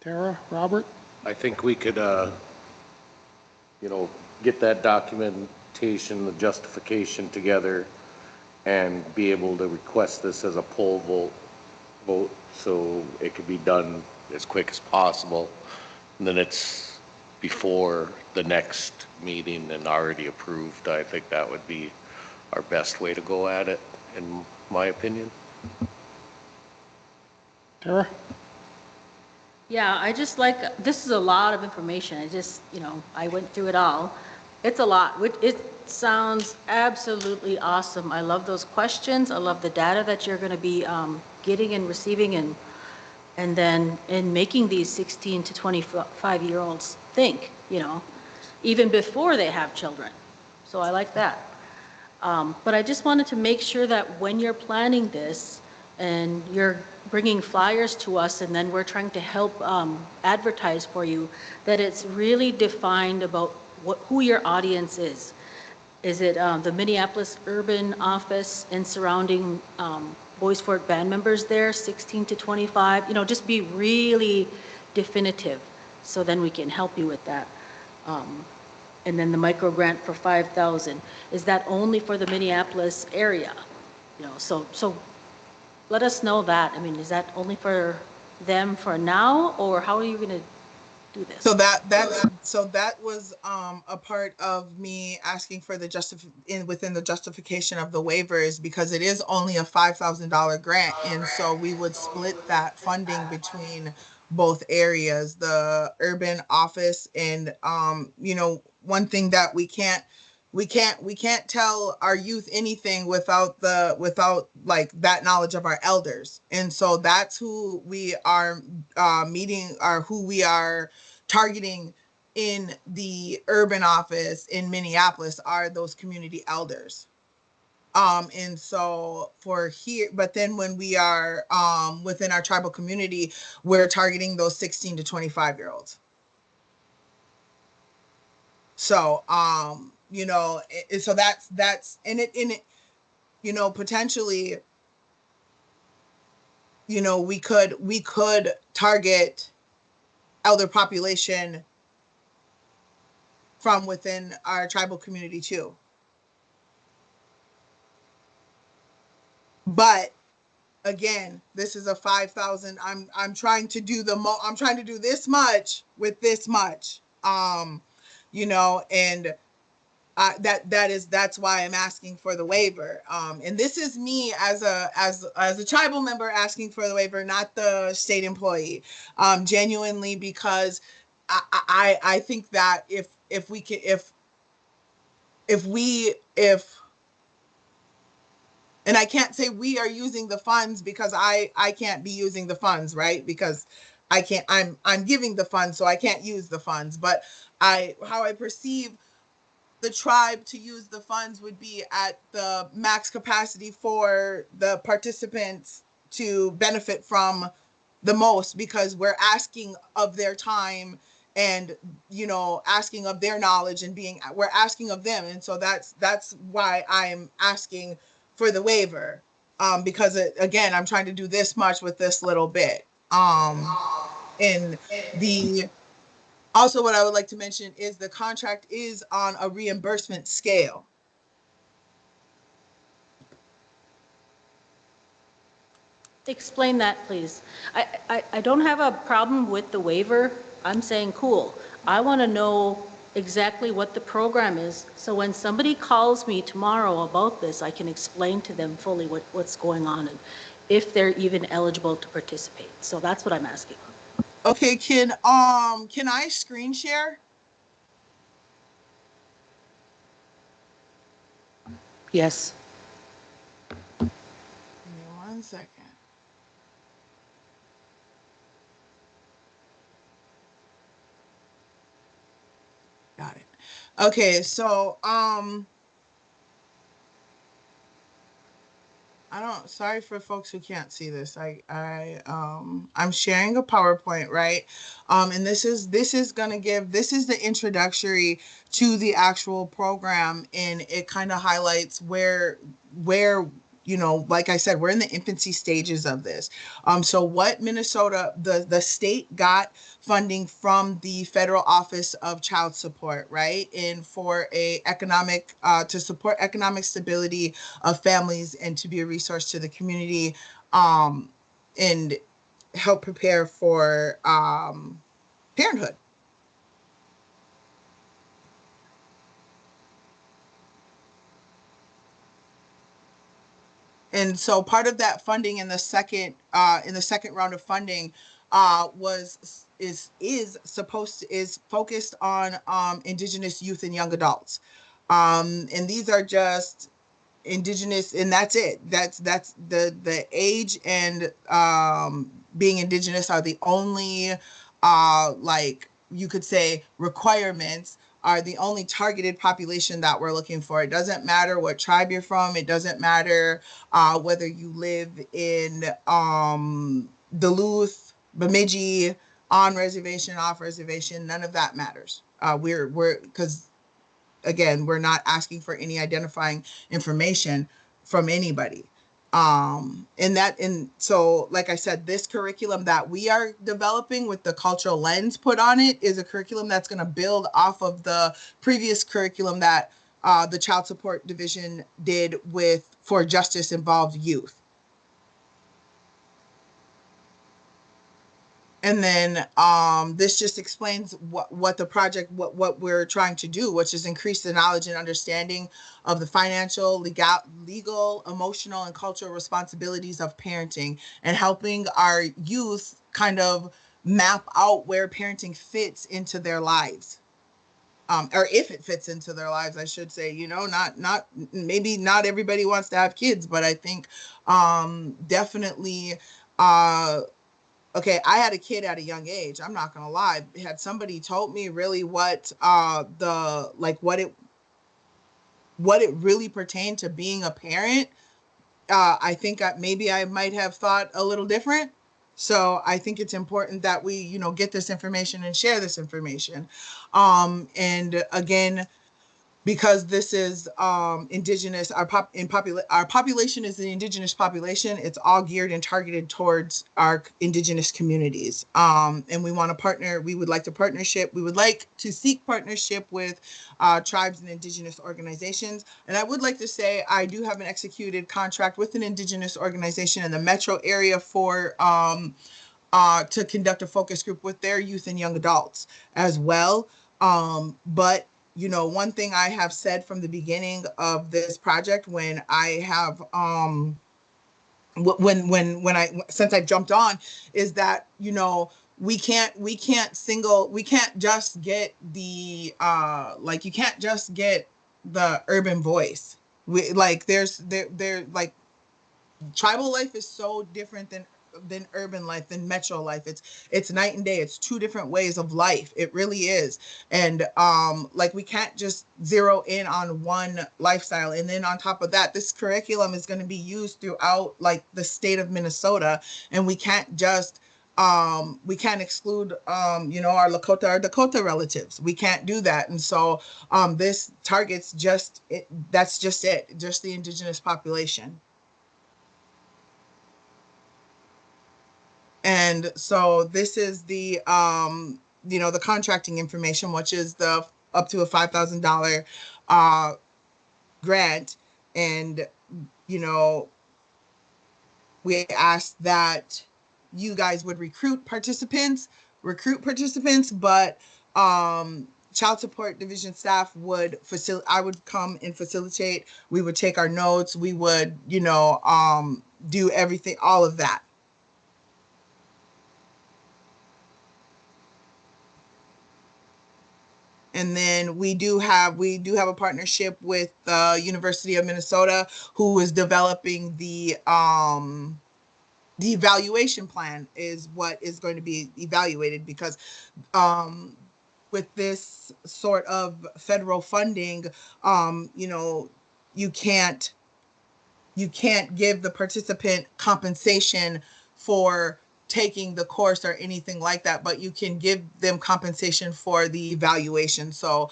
Speaker 1: Tara, Robert?
Speaker 4: I think we could, you know, get that documentation, the justification together, and be able to request this as a poll vote, so it could be done as quick as possible. And then it's before the next meeting and already approved. I think that would be our best way to go at it, in my opinion.
Speaker 1: Tara?
Speaker 7: Yeah, I just like, this is a lot of information. I just, you know, I went through it all. It's a lot. It sounds absolutely awesome. I love those questions. I love the data that you're going to be getting and receiving, and then in making these 16 to 25-year-olds think, you know, even before they have children. So I like that. But I just wanted to make sure that when you're planning this and you're bringing flyers to us, and then we're trying to help advertise for you, that it's really defined about who your audience is. Is it the Minneapolis urban office and surrounding Boys Fort band members there, 16 to 25? You know, just be really definitive, so then we can help you with that. And then the micro grant for 5,000, is that only for the Minneapolis area? You know, so let us know that. I mean, is that only for them for now, or how are you going to do this?
Speaker 21: So that was a part of me asking for the within the justification of the waivers, because it is only a $5,000 grant, and so we would split that funding between both areas, the urban office and you know, one thing that we can't tell our youth anything without like that knowledge of our elders. And so that's who we are meeting, or who we are targeting in the urban office in Minneapolis, are those community elders. And so for here, but then when we are within our tribal community, we're targeting those 16 to 25-year-olds. So you know, so that's in it, you know, potentially, you know, we could target elder population from within our tribal community too. But again, this is a 5,000. I'm trying to do I'm trying to do this much with this much. You know, and that's why I'm asking for the waiver. And this is me as a tribal member asking for the waiver, not the state employee. Genuinely, because I think that if we can, and I can't say we are using the funds, because I can't be using the funds, right? Because I can't, I'm giving the funds, so I can't use the funds. But how I perceive the tribe to use the funds would be at the max capacity for the participants to benefit from the most, because we're asking of their time, and, you know, asking of their knowledge, and we're asking of them. And so that's why I'm asking for the waiver, because again, I'm trying to do this much with this little bit. And also, what I would like to mention is the contract is on a reimbursement scale.
Speaker 7: Explain that, please. I don't have a problem with the waiver. I'm saying, cool. I want to know exactly what the program is, so when somebody calls me tomorrow about this, I can explain to them fully what's going on, and if they're even eligible to participate. So that's what I'm asking.
Speaker 21: Okay, can I screen share?
Speaker 20: Yes.
Speaker 21: second. Got it. Okay, so sorry for folks who can't see this. I'm sharing a PowerPoint, right? And this is the introductory to the actual program, and it kind of highlights where like I said, we're in the infancy stages of this. So what Minnesota, the state got funding from the Federal Office of Child Support, right? And for to support economic stability of families and to be a resource to the community, and help prepare for parenthood. And so part of that funding in the second round of funding is focused on Indigenous youth and young adults. And these are just Indigenous, and that's it. That's the age and being Indigenous are the only like you could say requirements, are the only targeted population that we're looking for. It doesn't matter what tribe you're from. It doesn't matter whether you live in Duluth, Bemidji, on reservation, off reservation. None of that matters. We're because again, we're not asking for any identifying information from anybody. And so, like I said, this curriculum that we are developing with the cultural lens put on it is a curriculum that's going to build off of the previous curriculum that the Child Support Division did for justice involved youth. And then this just explains what the project, what we're trying to do, which is increase the knowledge and understanding of the financial, legal, emotional, and cultural responsibilities of parenting, and helping our youth kind of map out where parenting fits into their lives. Or if it fits into their lives, I should say. Maybe not everybody wants to have kids, but I think definitely okay, I had a kid at a young age. I'm not gonna lie. Had somebody told me really what it really pertained to being a parent, I think maybe I might have thought a little different. So I think it's important that we, get this information and share this information. And again, because this is Indigenous, our population is the Indigenous population. It's all geared and targeted towards our Indigenous communities. And we want to partner. We would like to seek partnership with tribes and Indigenous organizations. And I would like to say I do have an executed contract with an Indigenous organization in the metro area for to conduct a focus group with their youth and young adults as well. But one thing I have said from the beginning of this project, when I have since I've jumped on, is that we can't just get the you can't just get the urban voice. Tribal life is so different than urban life, than metro life. It's night and day. It's two different ways of life. It really is. And we can't just zero in on one lifestyle. And then on top of that, this curriculum is going to be used throughout the state of Minnesota, and we can't just we can't exclude our Lakota or Dakota relatives. We can't do that. And so this targets just the Indigenous population. And so this is the the contracting information, which is the up to a $5,000 grant. And we asked that you guys would recruit participants, but Child Support Division staff I would come and facilitate. We would take our notes. We would do everything, all of that. And then we do have a partnership with the University of Minnesota, who is developing the the evaluation plan is what is going to be evaluated, because with this sort of federal funding, you know, you can't give the participant compensation for taking the course or anything like that, but you can give them compensation for the evaluation. So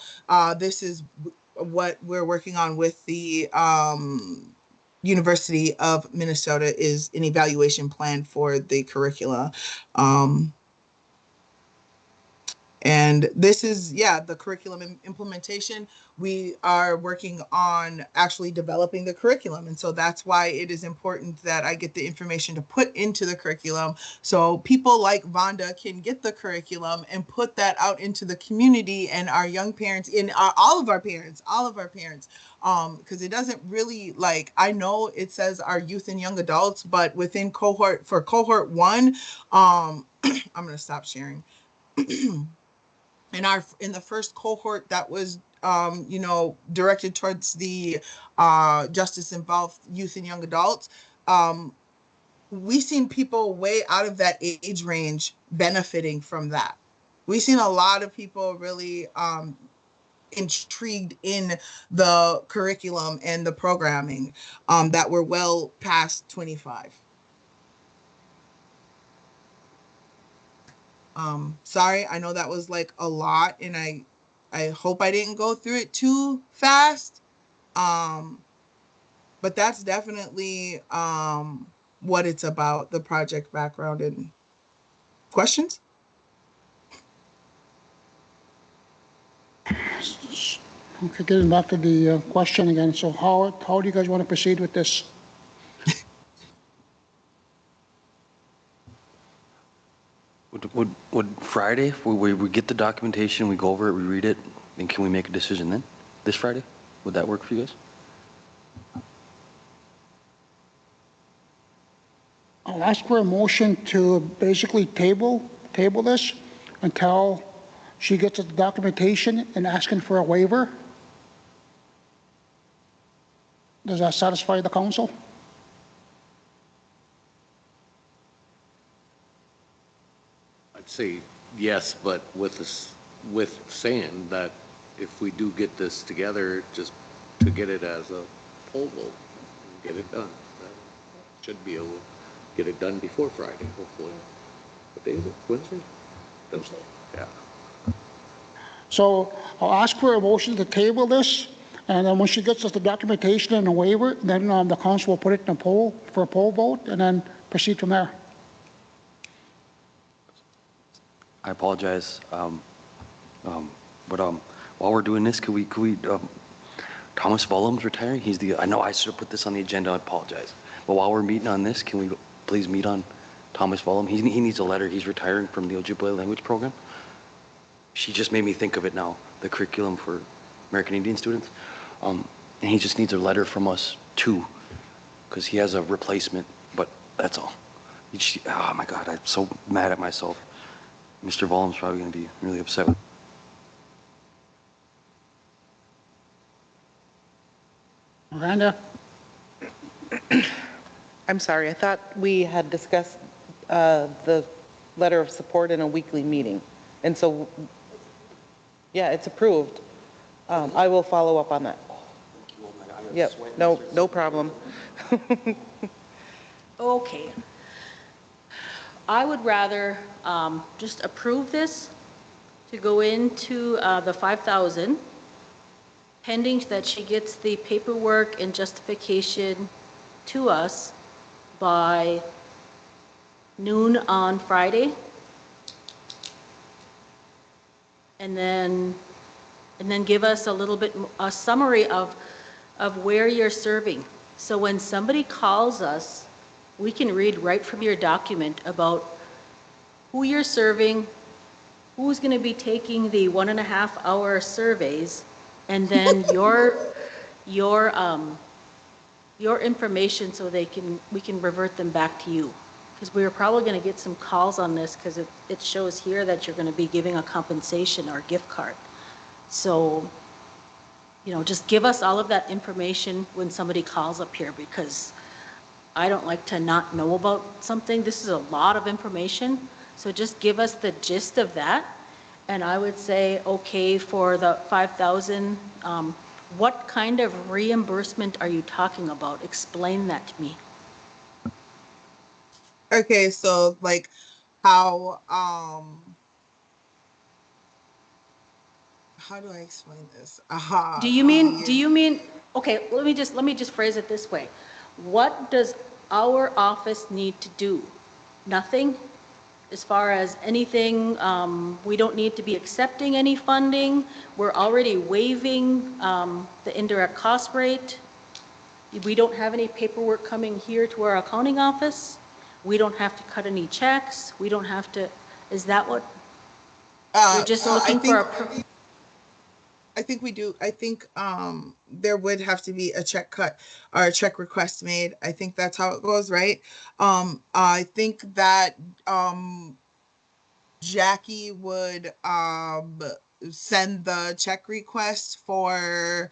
Speaker 21: this is what we're working on with the University of Minnesota, is an evaluation plan for the curricula. And this is, yeah, the curriculum implementation. We are working on actually developing the curriculum. And so that's why it is important that I get the information to put into the curriculum, so people like Vonda can get the curriculum and put that out into the community, and our young parents, in all of our parents, because it doesn't really, like, I know it says our youth and young adults, but within cohort 1, I'm going to stop sharing. In the first cohort that was you know, directed towards the justice involved youth and young adults, we've seen people way out of that age range benefiting from that. We've seen a lot of people really intrigued in the curriculum and the programming that were well past 25. Sorry, I know that was like a lot, and I hope I didn't go through it too fast. But that's definitely what it's about, the project background. And questions?
Speaker 1: Okay, getting back to the question again. So how do you guys want to proceed with this?
Speaker 8: Would Friday, we get the documentation, we go over it, we read it, and can we make a decision then? This Friday? Would that work for you guys?
Speaker 1: I'll ask for a motion to basically table this until she gets the documentation and asking for a waiver. Does that satisfy the council?
Speaker 4: I'd say yes, but with saying that if we do get this together, just to get it as a poll vote, get it done. Should be able to get it done before Friday, hopefully. What day is it? Wednesday? Thursday? Yeah.
Speaker 1: So I'll ask for a motion to table this, and then when she gets us the documentation and a waiver, then the council will put it in a poll for a poll vote, and then proceed from there.
Speaker 8: I apologize, but while we're doing this, could we Thomas Vollum's retiring. I know I should have put this on the agenda, I apologize. But while we're meeting on this, can we please meet on Thomas Vollum? He needs a letter. He's retiring from the Ojibwe language program. She just made me think of it now, the curriculum for American Indian students. And he just needs a letter from us too, because he has a replacement, but that's all. Oh my God, I'm so mad at myself. Mr. Vollum's probably going to be really upset with me.
Speaker 1: Miranda?
Speaker 3: I'm sorry, I thought we had discussed the letter of support in a weekly meeting. And so, yeah, it's approved. I will follow up on that. Yep, no problem.
Speaker 7: Okay. I would rather just approve this to go into the 5,000, pending that she gets the paperwork and justification to us by noon on Friday. And then give us a little bit, a summary of where you're serving. So when somebody calls us, we can read right from your document about who you're serving, who's going to be taking the 1.5-hour surveys, and then your information, so we can revert them back to you. Because we're probably going to get some calls on this, because it shows here that you're going to be giving a compensation or gift card. So, you know, just give us all of that information when somebody calls up here, because I don't like to not know about something. This is a lot of information, so just give us the gist of that. And I would say, okay, for the 5,000, what kind of reimbursement are you talking about? Explain that to me.
Speaker 21: Okay, so like how do I explain this?
Speaker 7: Do you mean, okay, let me just phrase it this way. What does our office need to do? Nothing? As far as anything, we don't need to be accepting any funding. We're already waiving the indirect cost rate. We don't have any paperwork coming here to our accounting office. We don't have to cut any checks. We don't have to, is that what? You're just looking for a.
Speaker 21: I think we do. I think there would have to be a check cut or a check request made. I think that's how it goes, right? I think that Jackie would send the check request for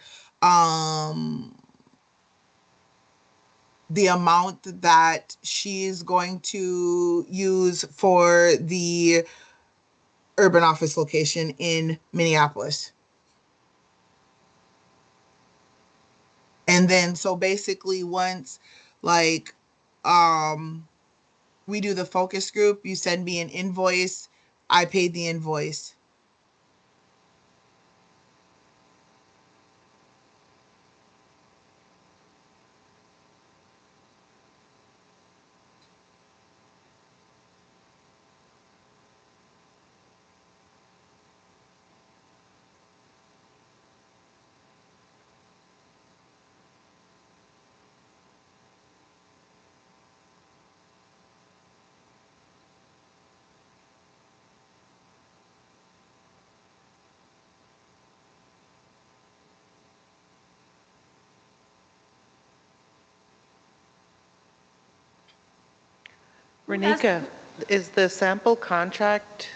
Speaker 21: the amount that she's going to use for the urban office location in Minneapolis. And then, so basically once like, we do the focus group, you send me an invoice, I paid the invoice.
Speaker 3: Renika, is the sample contract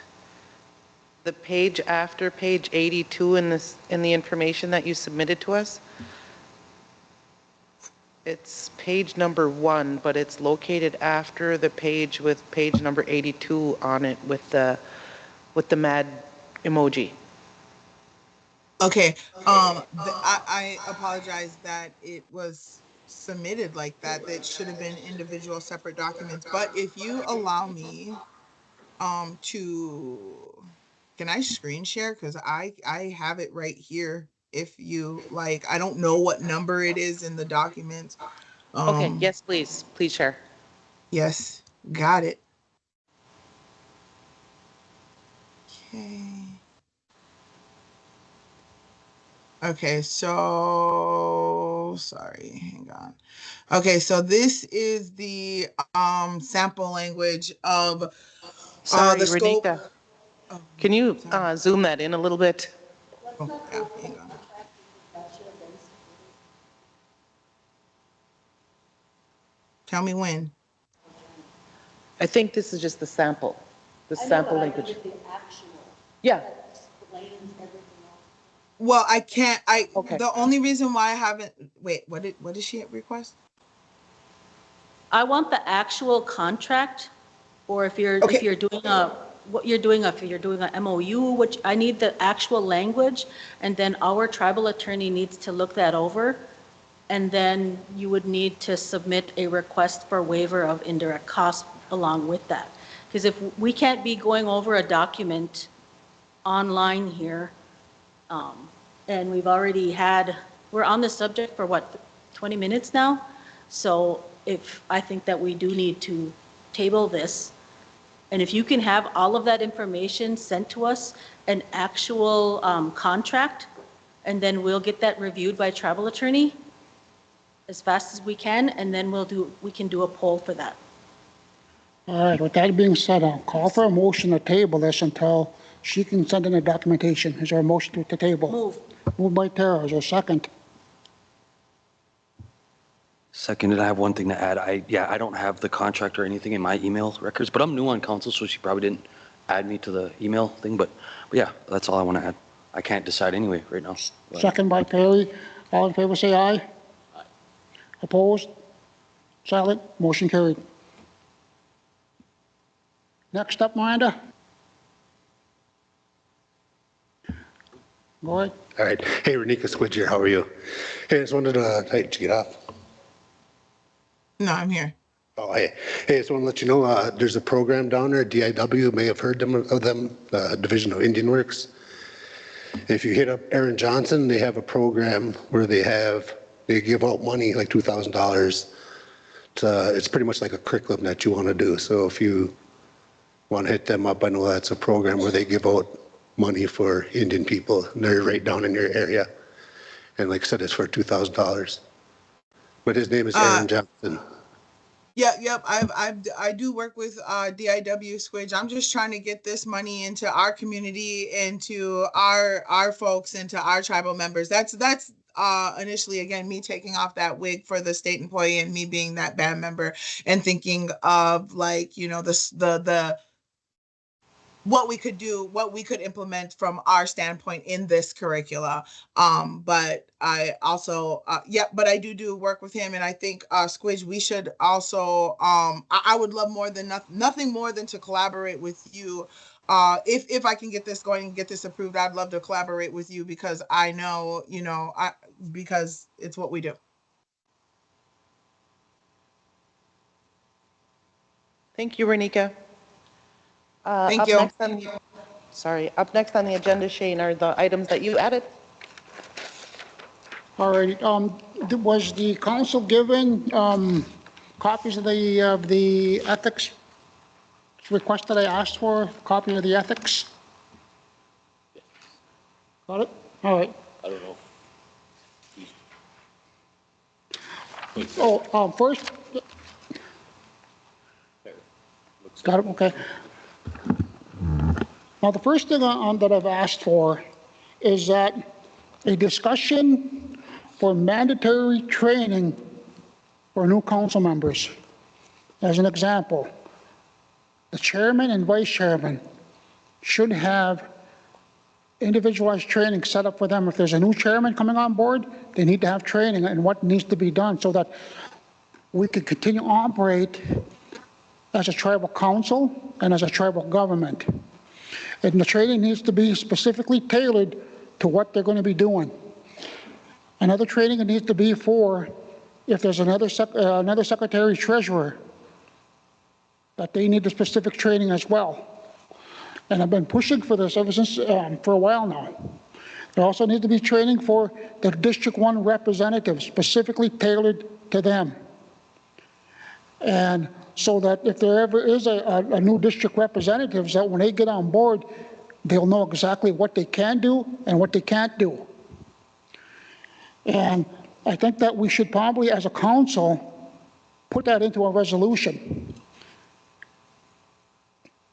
Speaker 3: the page after page 82 in the information that you submitted to us? It's page number 1, but it's located after the page with page number 82 on it with the mad emoji.
Speaker 21: Okay, I apologize that it was submitted like that. That should have been individual separate documents. But if you allow me to, can I screen share? Because I have it right here. If you like, I don't know what number it is in the documents.
Speaker 3: Okay, yes, please share.
Speaker 21: Yes, got it. Okay. Okay, so sorry, hang on. Okay, so this is the sample language of
Speaker 3: Sorry,
Speaker 21: the scope.
Speaker 3: Renika. Can you zoom that in a little bit?
Speaker 21: Oh, yeah, hang on. Tell me when.
Speaker 3: I think this is just the sample, sample language. Yeah.
Speaker 21: Well, I can't. The only reason why I haven't. Wait, what did she request?
Speaker 7: I want the actual contract, or if you're doing if you're doing a MOU, which I need the actual language, and then our tribal attorney needs to look that over, and then you would need to submit a request for waiver of indirect costs along with that. Because if we can't be going over a document online here, and we're on the subject for what, 20 minutes now? So I think that we do need to table this. And if you can have all of that information sent to us, an actual contract, and then we'll get that reviewed by tribal attorney as fast as we can, and then we can do a poll for that.
Speaker 1: All right, with that being said, I'll call for a motion to table this until she can send in the documentation. Is there a motion to table?
Speaker 7: Move.
Speaker 1: Moved by Tara, is there a second?
Speaker 8: Seconded, I have one thing to add. I don't have the contract or anything in my email records, but I'm new on council, so she probably didn't add me to the email thing, but yeah, that's all I want to add. I can't decide anyway right now.
Speaker 1: Second by Perry. All in favor say aye. Opposed? Silent. Motion carried. Next up, Miranda. Go ahead.
Speaker 5: All right. Hey, Renika Squid here. How are you? Hey, I just wanted to, hey, did you get off?
Speaker 21: No, I'm here.
Speaker 5: Oh, hey. Hey, I just want to let you know, there's a program down there, DIW, may have heard of them, Division of Indian Works. If you hit up Aaron Johnson, they have a program where they give out money, like $2,000. It's pretty much like a curriculum that you want to do. So if you want to hit them up, I know that's a program where they give out money for Indian people. And they're right down in your area. And like I said, it's for $2,000. But his name is Aaron Johnson.
Speaker 21: Yep. I do work with DIW Squidge. I'm just trying to get this money into our community, into our folks, into our tribal members. That's initially, again, me taking off that wig for the state employee and me being that band member and thinking of, like, you know, the what we could do, what we could implement from our standpoint in this curricula. But I also, but I do work with him, and I think Squidge, we should also, I would love more than nothing more than to collaborate with you. If I can get this going and get this approved, I'd love to collaborate with you, because I know, you know, because it's what we do.
Speaker 3: Thank you, Renika.
Speaker 21: Thank you.
Speaker 3: Up next on the agenda, Shane, are the items that you added.
Speaker 1: All right. Was the council given copies of the ethics request that I asked for? Copy of the ethics? Got it? All right.
Speaker 4: I don't know.
Speaker 1: First. Got it? Okay. Now, the first thing that I've asked for is that a discussion for mandatory training for new council members. As an example, the chairman and vice chairman should have individualized training set up for them. If there's a new chairman coming on board, they need to have training and what needs to be done so that we can continue to operate as a tribal council and as a tribal government. And the training needs to be specifically tailored to what they're going to be doing. Another training it needs to be for, if there's another secretary treasurer, that they need the specific training as well. And I've been pushing for this ever since, for a while now. There also needs to be training for the District 1 representatives, specifically tailored to them. And so that if there ever is a new district representatives, that when they get on board, they'll know exactly what they can do and what they can't do. And I think that we should probably, as a council, put that into a resolution.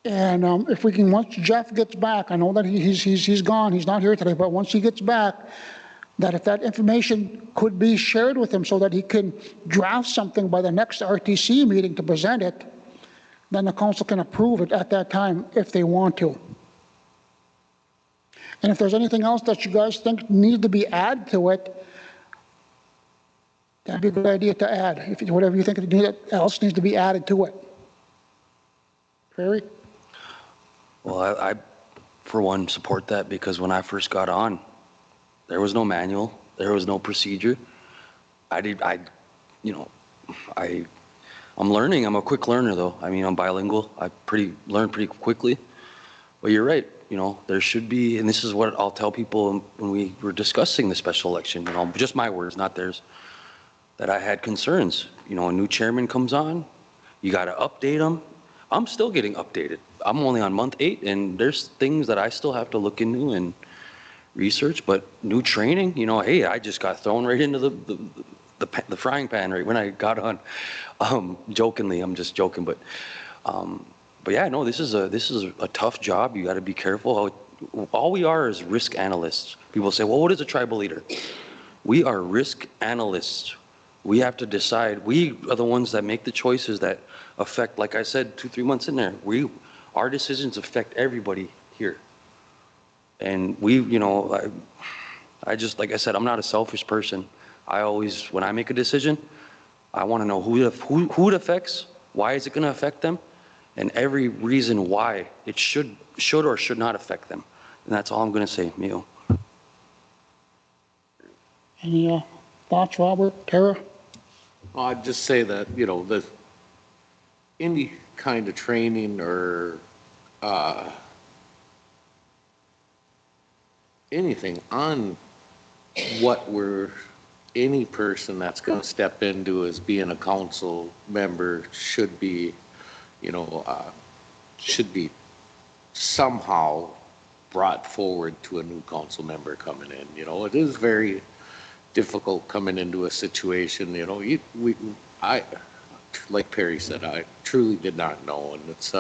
Speaker 1: And if we can, once Jeff gets back, I know that he's gone, he's not here today, but once he gets back, that if that information could be shared with him so that he can draft something by the next RTC meeting to present it, then the council can approve it at that time if they want to. And if there's anything else that you guys think needs to be added to it, that'd be a good idea to add. If whatever you think else needs to be added to it. Prairie?
Speaker 8: Well, I for one, support that, because when I first got on, there was no manual, there was no procedure. I'm learning. I'm a quick learner, though. I mean, I'm bilingual. I learn pretty quickly. But you're right. You know, there should be, and this is what I'll tell people when we were discussing the special election. You know, just my words, not theirs. That I had concerns. You know, a new chairman comes on, you got to update them. I'm still getting updated. I'm only on month 8, and there's things that I still have to look into and research. But new training, you know, hey, I just got thrown right into the frying pan right when I got on. Jokingly, I'm just joking, but yeah, no, this is a tough job. You got to be careful. All we are is risk analysts. People say, well, what is a tribal leader? We are risk analysts. We have to decide. We are the ones that make the choices that affect, like I said, 2-3 months in there. Our decisions affect everybody here. And you know, I just, like I said, I'm not a selfish person. I always, when I make a decision, I want to know who it affects, why is it going to affect them, and every reason why it should or should not affect them. And that's all I'm going to say, Mio.
Speaker 1: Any thoughts, Robert, Tara?
Speaker 4: I'd just say that, you know, any kind of training or anything on what any person that's going to step into as being a council member should be, you know, should be somehow brought forward to a new council member coming in. You know, it is very difficult coming into a situation, you know, I, like Perry said, I truly did not know, and it's,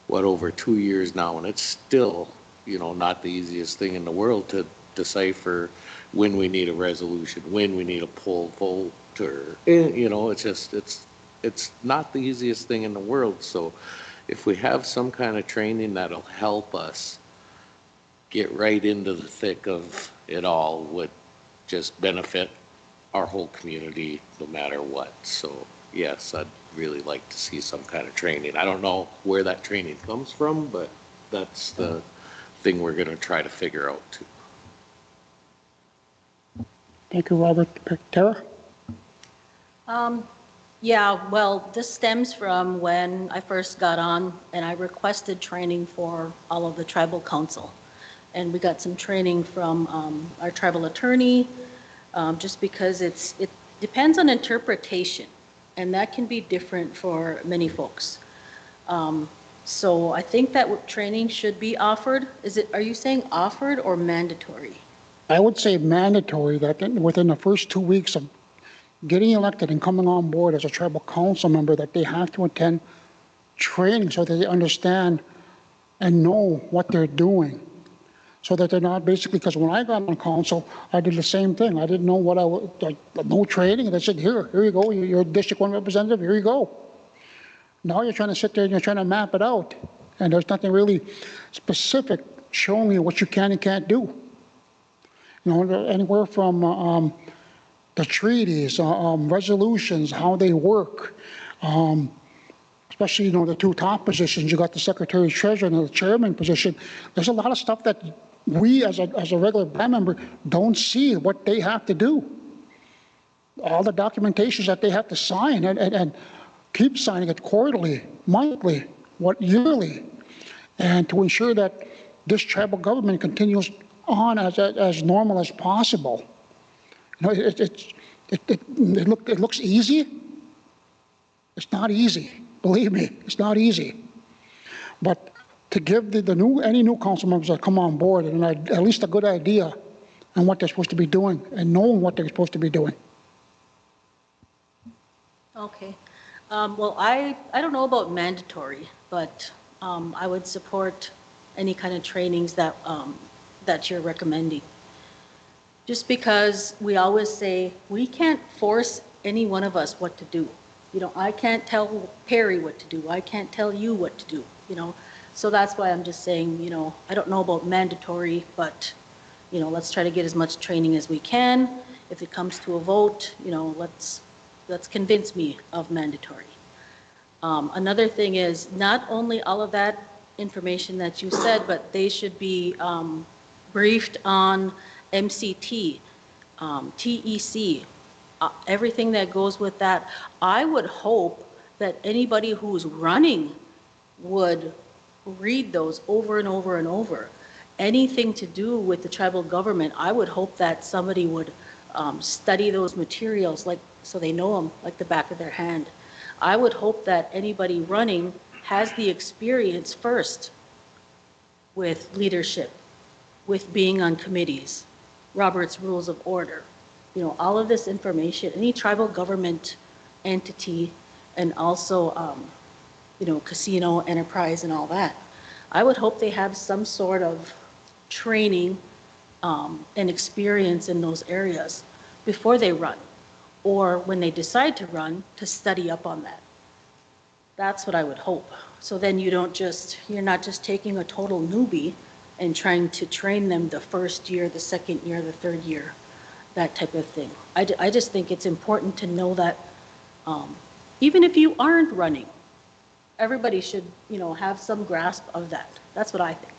Speaker 4: over 2 years now, and it's still, you know, not the easiest thing in the world to decipher when we need a resolution, when we need a poll vote, or, you know, it's just, it's not the easiest thing in the world. So if we have some kind of training that'll help us get right into the thick of it all, would just benefit our whole community no matter what. So yes, I'd really like to see some kind of training. I don't know where that training comes from, but that's the thing we're going to try to figure out too.
Speaker 1: Thank you, Robert. Tara?
Speaker 7: Yeah, well, this stems from when I first got on and I requested training for all of the tribal council. And we got some training from our tribal attorney, just because it depends on interpretation, and that can be different for many folks. So I think that training should be offered. Are you saying offered or mandatory?
Speaker 1: I would say mandatory, that within the first 2 weeks of getting elected and coming on board as a tribal council member, that they have to attend training so that they understand and know what they're doing. So that they're not basically, because when I got on council, I did the same thing. I didn't know what I was, like, no training. And they said, here you go, you're a District 1 representative, here you go. Now you're trying to sit there and you're trying to map it out. And there's nothing really specific showing you what you can and can't do. You know, anywhere from the treaties, resolutions, how they work, especially, you know, the two top positions. You got the Secretary Treasurer and the Chairman position. There's a lot of stuff that we as a regular band member don't see what they have to do. All the documentations that they have to sign and keep signing it quarterly, monthly, yearly, and to ensure that this tribal government continues on as normal as possible. You know, it looks easy. It's not easy. Believe me, it's not easy. But to give any new council members that come on board at least a good idea on what they're supposed to be doing and knowing what they're supposed to be doing.
Speaker 7: Okay. Well, I don't know about mandatory, but I would support any kind of trainings that that you're recommending. Just because we always say we can't force any one of us what to do. You know, I can't tell Perry what to do. I can't tell you what to do, you know. So that's why I'm just saying, you know, I don't know about mandatory, but, you know, let's try to get as much training as we can. If it comes to a vote, you know, let's convince me of mandatory. Another thing is not only all of that information that you said, but they should be briefed on MCT, TEC, everything that goes with that. I would hope that anybody who's running would read those over and over and over. Anything to do with the tribal government, I would hope that somebody would study those materials so they know them like the back of their hand. I would hope that anybody running has the experience first with leadership, with being on committees, Robert's Rules of Order, you know, all of this information, any tribal government entity, and also, you know, casino, enterprise, and all that. I would hope they have some sort of training and experience in those areas before they run, or when they decide to run, to study up on that. That's what I would hope. So then you're not just taking a total newbie and trying to train them the first year, the second year, the third year, that type of thing. I just think it's important to know that Even if you aren't running, everybody should, have some grasp of that. That's what I think.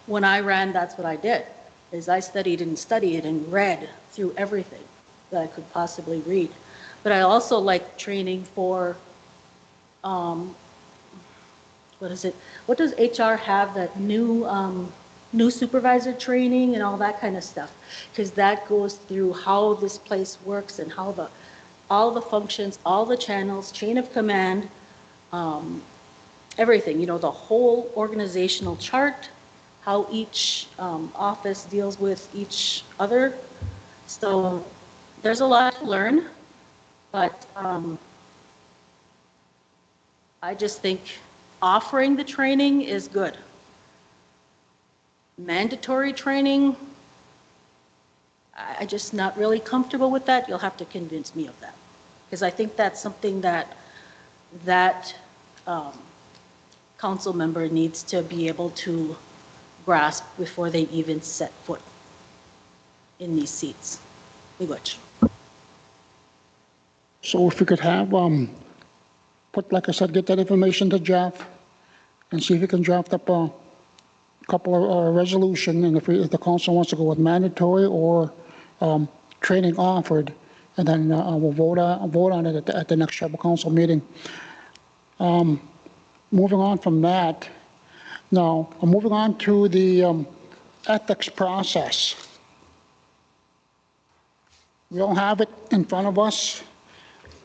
Speaker 7: When I ran, that's what I did, is I studied and studied and read through everything that I could possibly read. But I also like training for, what is it? What does HR have, that new supervisor training and all that kind of stuff? Because that goes through how this place works and how all the functions, all the channels, chain of command, everything, the whole organizational chart, how each office deals with each other. So there's a lot to learn, but I just think offering the training is good. Mandatory training, I'm just not really comfortable with that. You'll have to convince me of that, because I think that's something that council member needs to be able to grasp before they even set foot in these seats. Miigwech.
Speaker 1: So if we could have, like I said, get that information to Jeff and see if he can draft up a couple of resolution, and if the council wants to go with mandatory or training offered, and then we'll vote on it at the next tribal council meeting. Moving on from that, now I'm moving on to the ethics process. We all have it in front of us.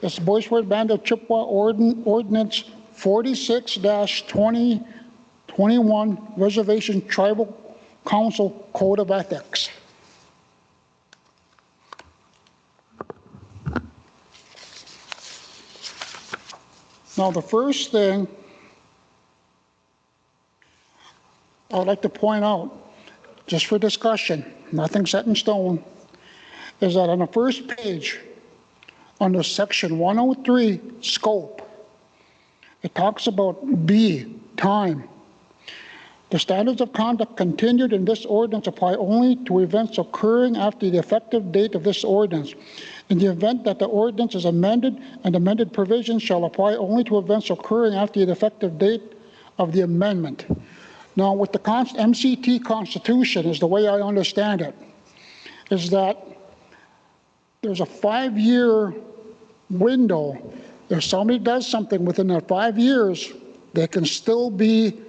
Speaker 1: It's Boys Fort Band of Chippewa Ordinance 46-2021 Reservation Tribal Council Code of Ethics. Now, the first thing I would like to point out, just for discussion, nothing set in stone, is that on the first page, under section 103, scope, it talks about B, time. The standards of conduct continued in this ordinance apply only to events occurring after the effective date of this ordinance. In the event that the ordinance is amended, and amended provisions shall apply only to events occurring after the effective date of the amendment. Now, with the MCT Constitution, is the way I understand it, is that there's a 5-year window. If somebody does something within that 5 years, they can still be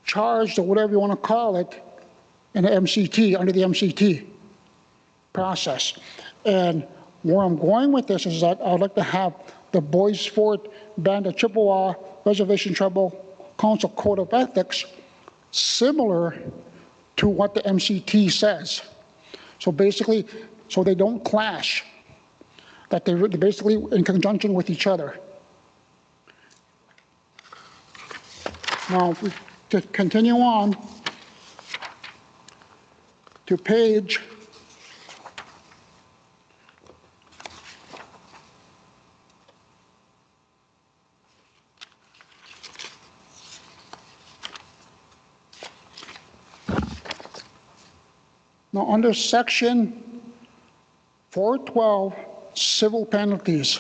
Speaker 1: charged, or whatever you want to call it, in the MCT, under the MCT process. And where I'm going with this is that I'd like to have the Boys Fort Band of Chippewa Reservation Tribal Council Code of Ethics similar to what the MCT says. So basically, so they don't clash, that they're basically in conjunction with each other. Now, if we to continue on to page 4. Now, under section 412, civil penalties,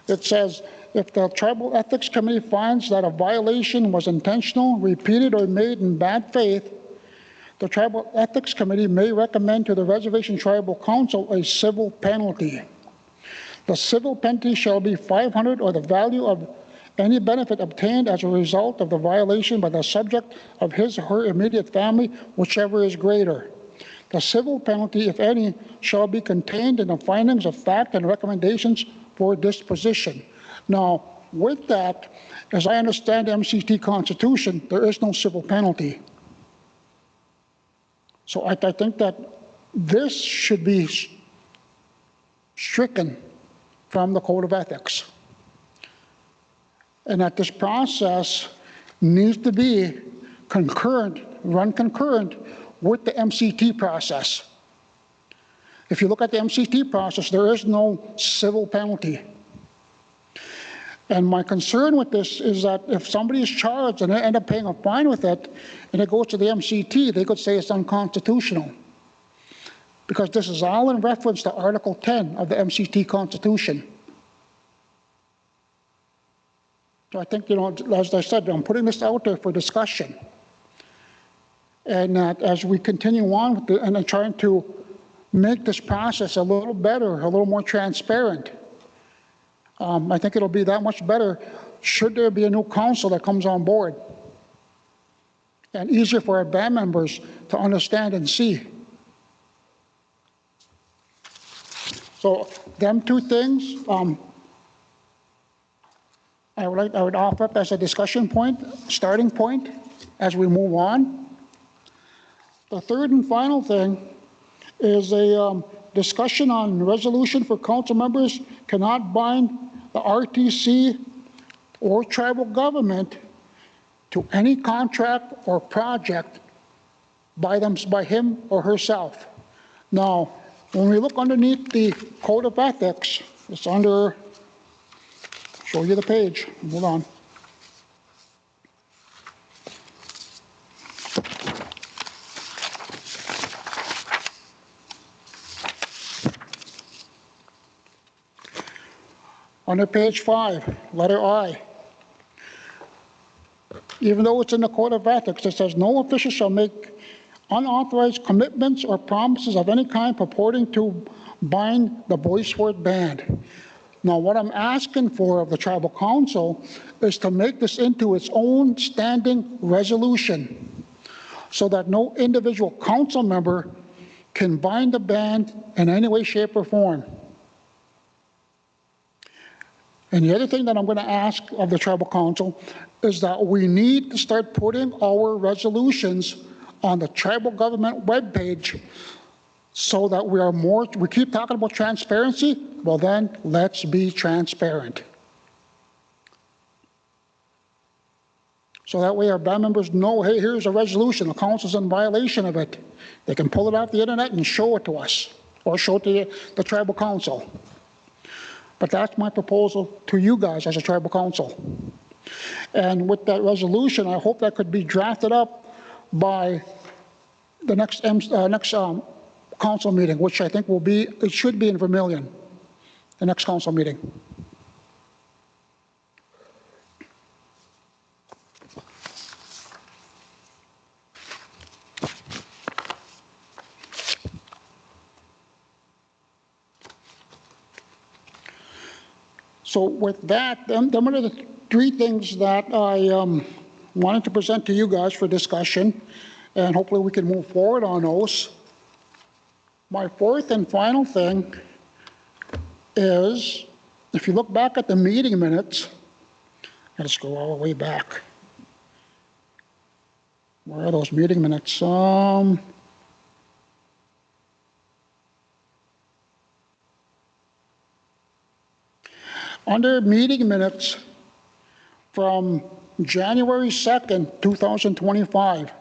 Speaker 1: it says, if the Tribal Ethics Committee finds that a violation was intentional, repeated, or made in bad faith, the Tribal Ethics Committee may recommend to the Reservation Tribal Council a civil penalty. The civil penalty shall be $500 or the value of any benefit obtained as a result of the violation by the subject of his or her immediate family, whichever is greater. The civil penalty, if any, shall be contained in the findings of fact and recommendations for disposition. Now, with that, as I understand the MCT Constitution, there is no civil penalty. So I think that this should be stricken from the Code of Ethics. And that this process needs to be concurrent, run concurrent with the MCT process. If you look at the MCT process, there is no civil penalty. And my concern with this is that if somebody is charged and they end up paying a fine with it, and it goes to the MCT, they could say it's unconstitutional. because this is all in reference to Article 10 of the MCT Constitution. So I think, as I said, I'm putting this out there for discussion. And as we continue on with and trying to make this process a little better, a little more transparent, I think it'll be that much better should there be a new council that comes on board, and easier for our band members to understand and see. So them two things, I would offer up as a discussion point, starting point, as we move on. The third and final thing is a discussion on resolution for council members cannot bind the RTC or tribal government to any contract or project by him or herself. Now, when we look underneath the Code of Ethics, it's under, show you the page, hold on. Under page 5, letter I, even though it's in the Code of Ethics, it says no official shall make unauthorized commitments or promises of any kind purporting to bind the Boys Fort Band. Now, what I'm asking for of the Tribal Council is to make this into its own standing resolution so that no individual council member can bind the band in any way, shape, or form. And the other thing that I'm going to ask of the Tribal Council is that we need to start putting our resolutions on the tribal government webpage so that we keep talking about transparency. Well then, let's be transparent. So that way our band members know, hey, here's a resolution, the council's in violation of it. They can pull it off the internet and show it to us, or show it to the Tribal Council. But that's my proposal to you guys as a Tribal Council. And with that resolution, I hope that could be drafted up by the next council meeting, which I think it should be in Vermilion, the next council meeting. So with that, them are the three things that I wanted to present to you guys for discussion, and hopefully we can move forward on those. My fourth and final thing is, if you look back at the meeting minutes, let's go all the way back. Where are those meeting minutes? Under meeting minutes from January 2nd, 2025,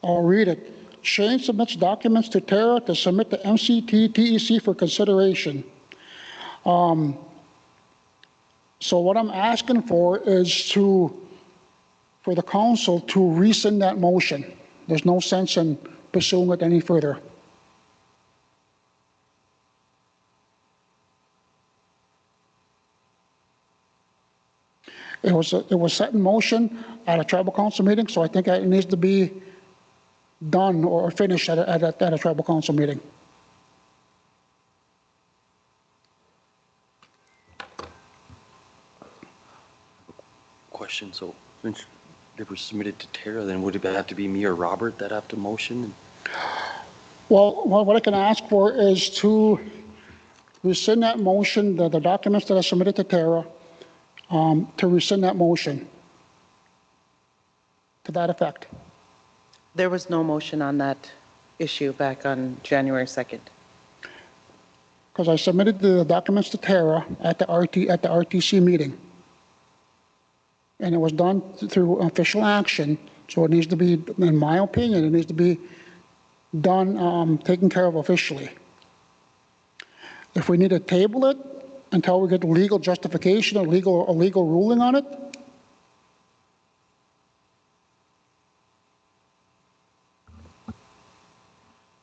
Speaker 1: I'll read it. Shane submits documents to Tara to submit to MCT TEC for consideration. So what I'm asking for is for the council to rescind that motion. There's no sense in pursuing it any further. It was set in motion at a Tribal Council meeting, so I think it needs to be done or finished at a Tribal Council meeting.
Speaker 8: Question, so since they were submitted to Tara, then would it have to be me or Robert that have to motion?
Speaker 1: Well, what I can ask for is to rescind that motion, the documents that are submitted to Tara, to rescind that motion to that effect.
Speaker 3: There was no motion on that issue back on January 2nd.
Speaker 1: Because I submitted the documents to Tara at the RTC meeting. And it was done through official action, so it needs to be, in my opinion, it needs to be done, taken care of officially. If we need to table it until we get legal justification or legal ruling on it,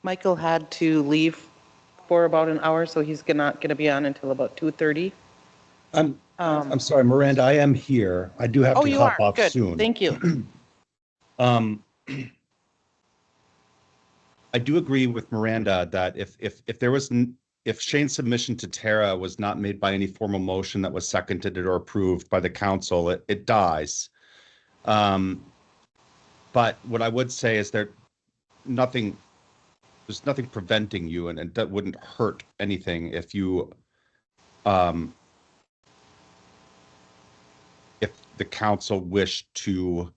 Speaker 3: Michael had to leave for about an hour, so he's not going to be on until about 2:30.
Speaker 17: I'm sorry, Miranda, I am here. I do have
Speaker 3: Oh,
Speaker 17: to
Speaker 3: you
Speaker 17: hop
Speaker 3: are?
Speaker 17: off
Speaker 3: Good.
Speaker 17: soon.
Speaker 3: Thank you.
Speaker 17: I do agree with Miranda that if Shane's submission to Tara was not made by any formal motion that was seconded or approved by the council, it dies. But what I would say is there's nothing preventing you, and that wouldn't hurt anything if you if the council wished to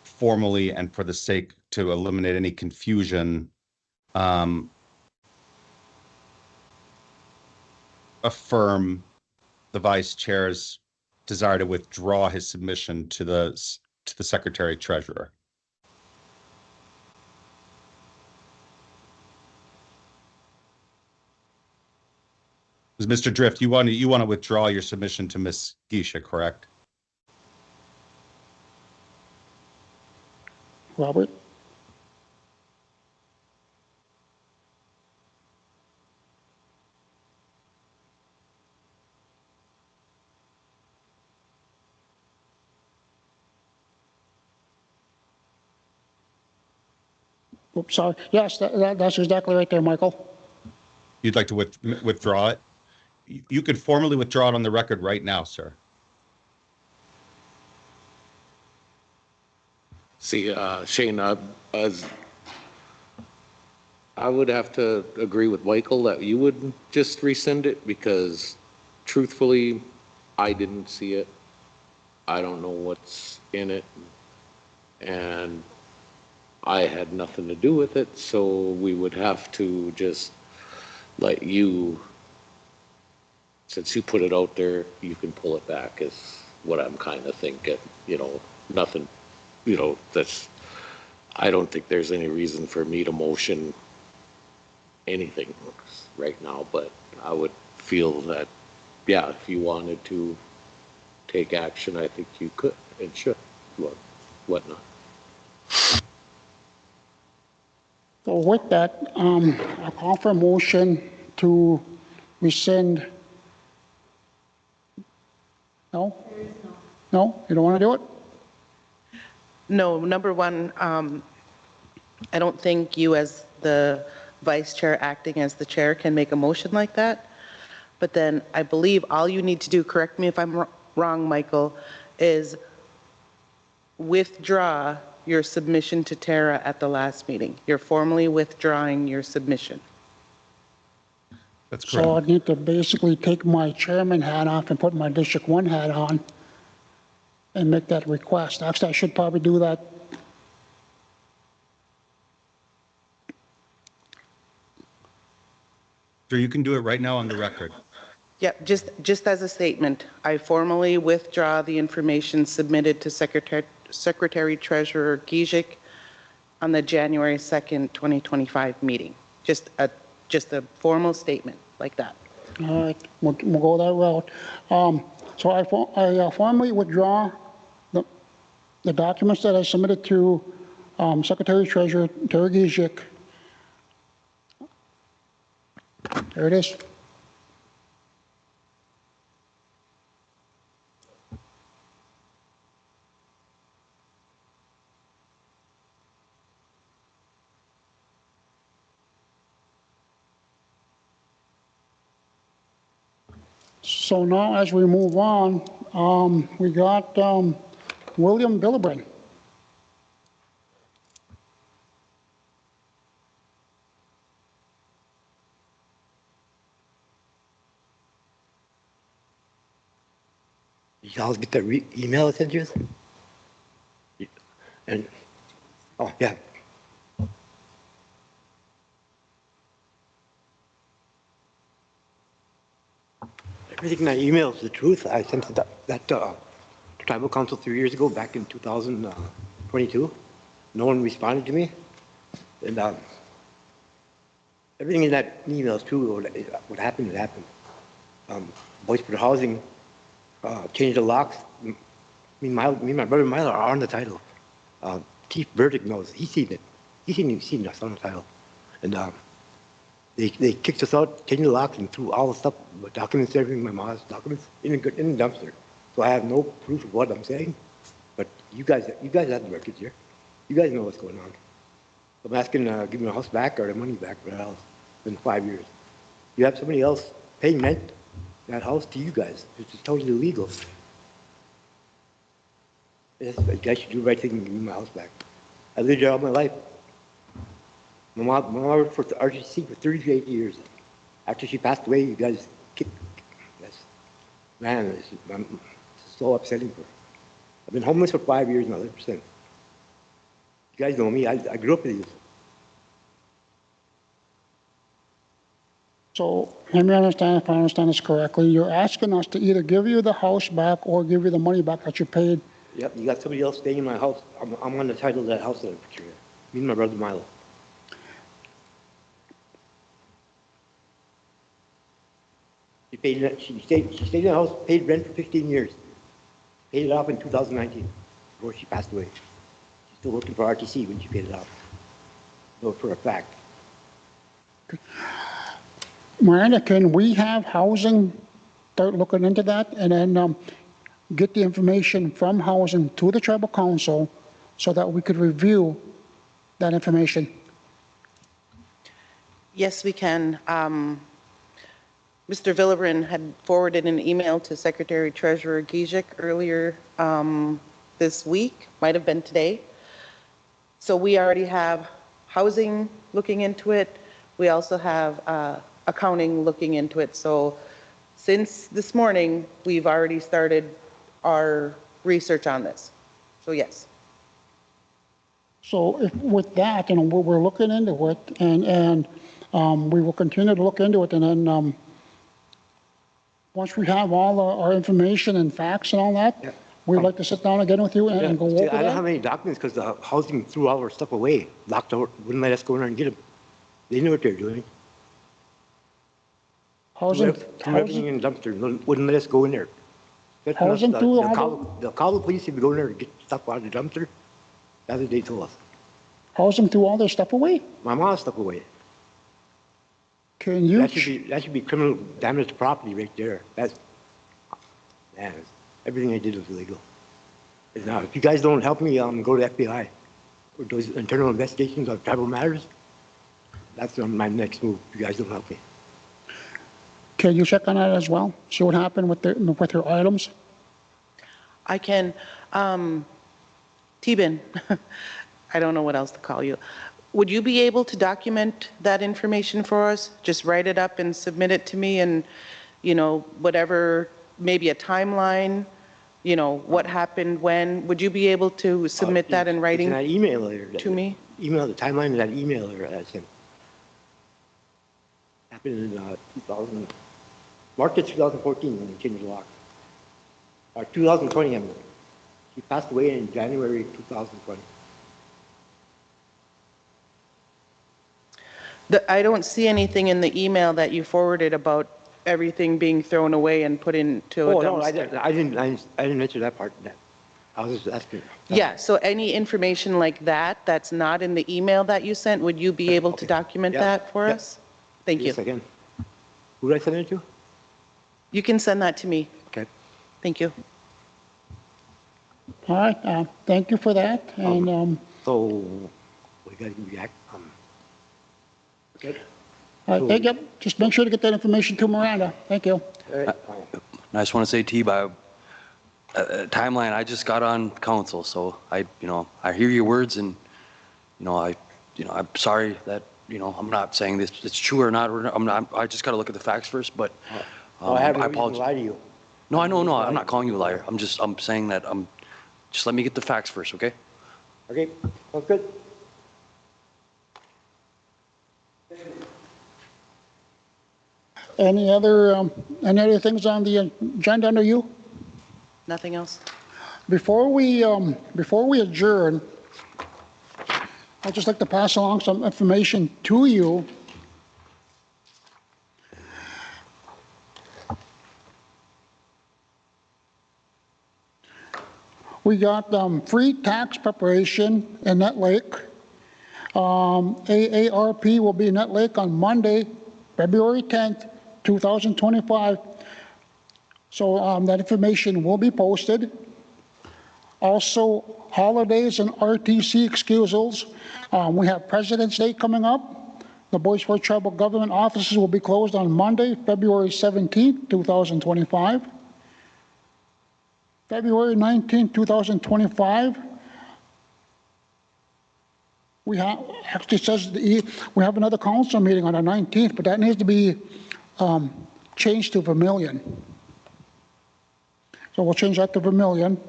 Speaker 17: formally and for the sake to eliminate any confusion, affirm the vice chair's desire to withdraw his submission to the secretary treasurer. Mr. Drift, you want to withdraw your submission to Ms. Geisha, correct?
Speaker 1: Robert? Oops, sorry. Yes, that's exactly right there, Michael.
Speaker 17: You'd like to withdraw it? You could formally withdraw it on the record right now, sir.
Speaker 4: See, Shane, I would have to agree with Michael that you would just rescind it because truthfully, I didn't see it. I don't know what's in it. And I had nothing to do with it. So we would have to just let you, since you put it out there, you can pull it back is what I'm kind of thinking, nothing, I don't think there's any reason for me to motion anything right now, but I would feel that, yeah, if you wanted to take action, I think you could and should, whatnot.
Speaker 1: So with that, I call for a motion to rescind. No? No? You don't want to do it?
Speaker 3: No, number one, I don't think you as the vice chair acting as the chair can make a motion like that. But then I believe all you need to do, correct me if I'm wrong, Michael, is withdraw your submission to Tara at the last meeting. You're formally withdrawing your submission.
Speaker 17: That's correct.
Speaker 1: So I need to basically take my chairman hat off and put my District 1 hat on and make that request. Actually, I should probably do that.
Speaker 17: Sir, you can do it right now on the record.
Speaker 3: Yeah, just as a statement, I formally withdraw the information submitted to Secretary Treasurer Gizik on the January 2nd, 2025 meeting. Just a formal statement like that.
Speaker 1: All right, we'll go that route. So I formally withdraw the documents that I submitted to Secretary Treasurer Terry Gizik. There it is. So now as we move on, we got William Billibrin.
Speaker 12: Y'all get the email I sent you? And, oh, yeah. Everything I emailed is the truth. I sent that tribal council 3 years ago, back in 2022. No one responded to me. And everything in that email is true. What happened, it happened. Boys for Housing changed the locks. Me and my brother Milo are on the title. Chief Burdick knows. He's seen it. He's seen us on the title. And they kicked us out, changed the locks, and threw all the stuff, my documents, everything, my mom's documents, in the dumpster. So I have no proof of what I'm saying. But you guys have the records here. You guys know what's going on. I'm asking, give me my house back or the money back for the house. It's been 5 years. You have somebody else paying rent that house to you guys. It's totally illegal. Yes, you guys should do the right thing and give me my house back. I lived there all my life. My mom worked for the Rtc for 38 years. After she passed away, you guys kicked. Man, it's so upsetting for her. I've been homeless for 5 years now, 100%. You guys know me. I grew up with you.
Speaker 1: So let me understand if I understand this correctly. You're asking us to either give you the house back or give you the money back that you paid.
Speaker 12: Yep, you got somebody else staying in my house. I'm on the title of that house that I picture here. Me and my brother Milo. She stayed in the house, paid rent for 15 years. Paid it off in 2019, before she passed away. She's still working for RTC when she paid it off. Know for a fact.
Speaker 1: Miranda, can we have housing start looking into that and then get the information from housing to the tribal council so that we could review that information?
Speaker 3: Yes, we can. Mr. Villebrin had forwarded an email to Secretary Treasurer Gizik earlier this week, might have been today. So we already have housing looking into it. We also have accounting looking into it. So since this morning, we've already started our research on this. So yes.
Speaker 1: So if, with that, we're looking into it and we will continue to look into it, and then once we have all our information and facts and all that, we'd like to sit down again with you and go over that.
Speaker 12: I don't have any documents because the housing threw all our stuff away, locked out, wouldn't let us go in there and get them. They knew what they were doing. Threw everything in the dumpster, wouldn't let us go in there.
Speaker 1: Housing threw
Speaker 12: they'll call the police if you go in there and get stuff out of the dumpster. That's what they told us.
Speaker 1: Housing threw all their stuff away?
Speaker 12: My mom's stuff away.
Speaker 1: Can you?
Speaker 12: That should be criminal damage to property right there. Man, everything I did was illegal. Now, if you guys don't help me, go to FBI or those internal investigations of tribal matters. That's my next move. If you guys don't help me.
Speaker 1: Can you check on that as well? See what happened with your items?
Speaker 3: I can. T-Bin, I don't know what else to call you. Would you be able to document that information for us? Just write it up and submit it to me, and, you know, whatever, maybe a timeline, you know, what happened when. Would you be able to submit that in writing
Speaker 12: that email
Speaker 3: to me?
Speaker 12: Email, the timeline of that email that I sent. Happened in March of 2014 when they changed the lock. Or 2020, I mean. She passed away in January 2020.
Speaker 3: I don't see anything in the email that you forwarded about everything being thrown away and put into a dumpster.
Speaker 12: No, I didn't mention that part. I was just asking.
Speaker 3: Yeah, so any information like that that's not in the email that you sent, would you be able to document that for us? Thank you.
Speaker 12: Yes, again. Who did I send it to?
Speaker 3: You can send that to me.
Speaker 12: Okay.
Speaker 3: Thank you.
Speaker 1: All right, thank you for that. And
Speaker 12: so we got to react. Okay.
Speaker 1: all right, thank you. Just make sure to get that information to Miranda. Thank you.
Speaker 8: I just want to say, T-By, timeline, I just got on council, so I hear your words, and, I'm sorry that, I'm not saying this, it's true or not, I just got to look at the facts first, but
Speaker 12: I have no reason to lie to you.
Speaker 8: No, I know, I'm not calling you a liar. I'm saying that, just let me get the facts first, okay?
Speaker 12: Okay, sounds good.
Speaker 1: Any other things on the agenda under you?
Speaker 3: Nothing else?
Speaker 1: Before we adjourn, I'd just like to pass along some information to you. We got free tax preparation in Nut Lake. AARP will be in Nut Lake on Monday, February 10th, 2025. So that information will be posted. Also, holidays and RTC excusals. We have President's Day coming up. The Bois Forte Tribal Government offices will be closed on Monday, February 17th, 2025. February 19th, 2025. We have, actually says we have another council meeting on the 19th, but that needs to be changed to Vermilion. So we'll change that to Vermilion.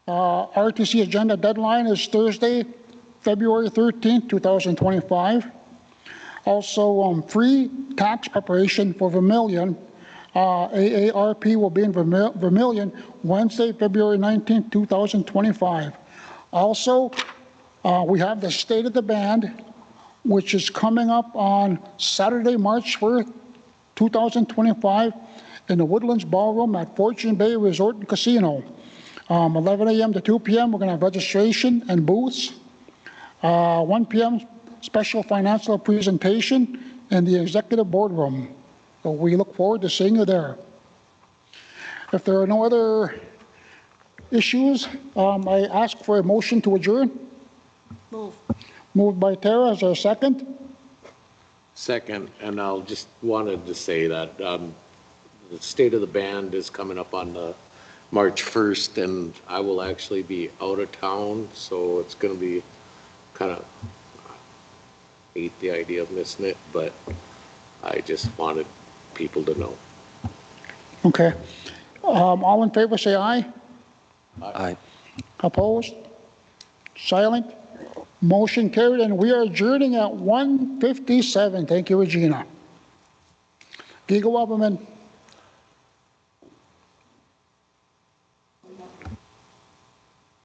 Speaker 1: RTC agenda deadline is Thursday, February 13th, 2025. Also, free tax preparation for Vermilion. AARP will be in Vermilion Wednesday, February 19th, 2025. Also, we have the State of the Band, which is coming up on Saturday, March 4th, 2025, in the Woodlands Ballroom at Fortune Bay Resort and Casino. 11 a.m. to 2 p.m. We're going to have registration and booths. 1 p.m. special financial presentation in the executive boardroom. So we look forward to seeing you there. If there are no other issues, I ask for a motion to adjourn.
Speaker 7: Move.
Speaker 1: Moved by Tara. Is there a second?
Speaker 4: Second, and I'll just wanted to say that the State of the Band is coming up on the March 1st, and I will actually be out of town, so it's going to be kind of, hate the idea of missing it, but I just wanted people to know.
Speaker 1: Okay. All in favor, say aye.
Speaker 8: Aye.
Speaker 1: Opposed? Silent? Motion carried, and we are adjourning at 1:57. Thank you, Regina. Giga Waberman.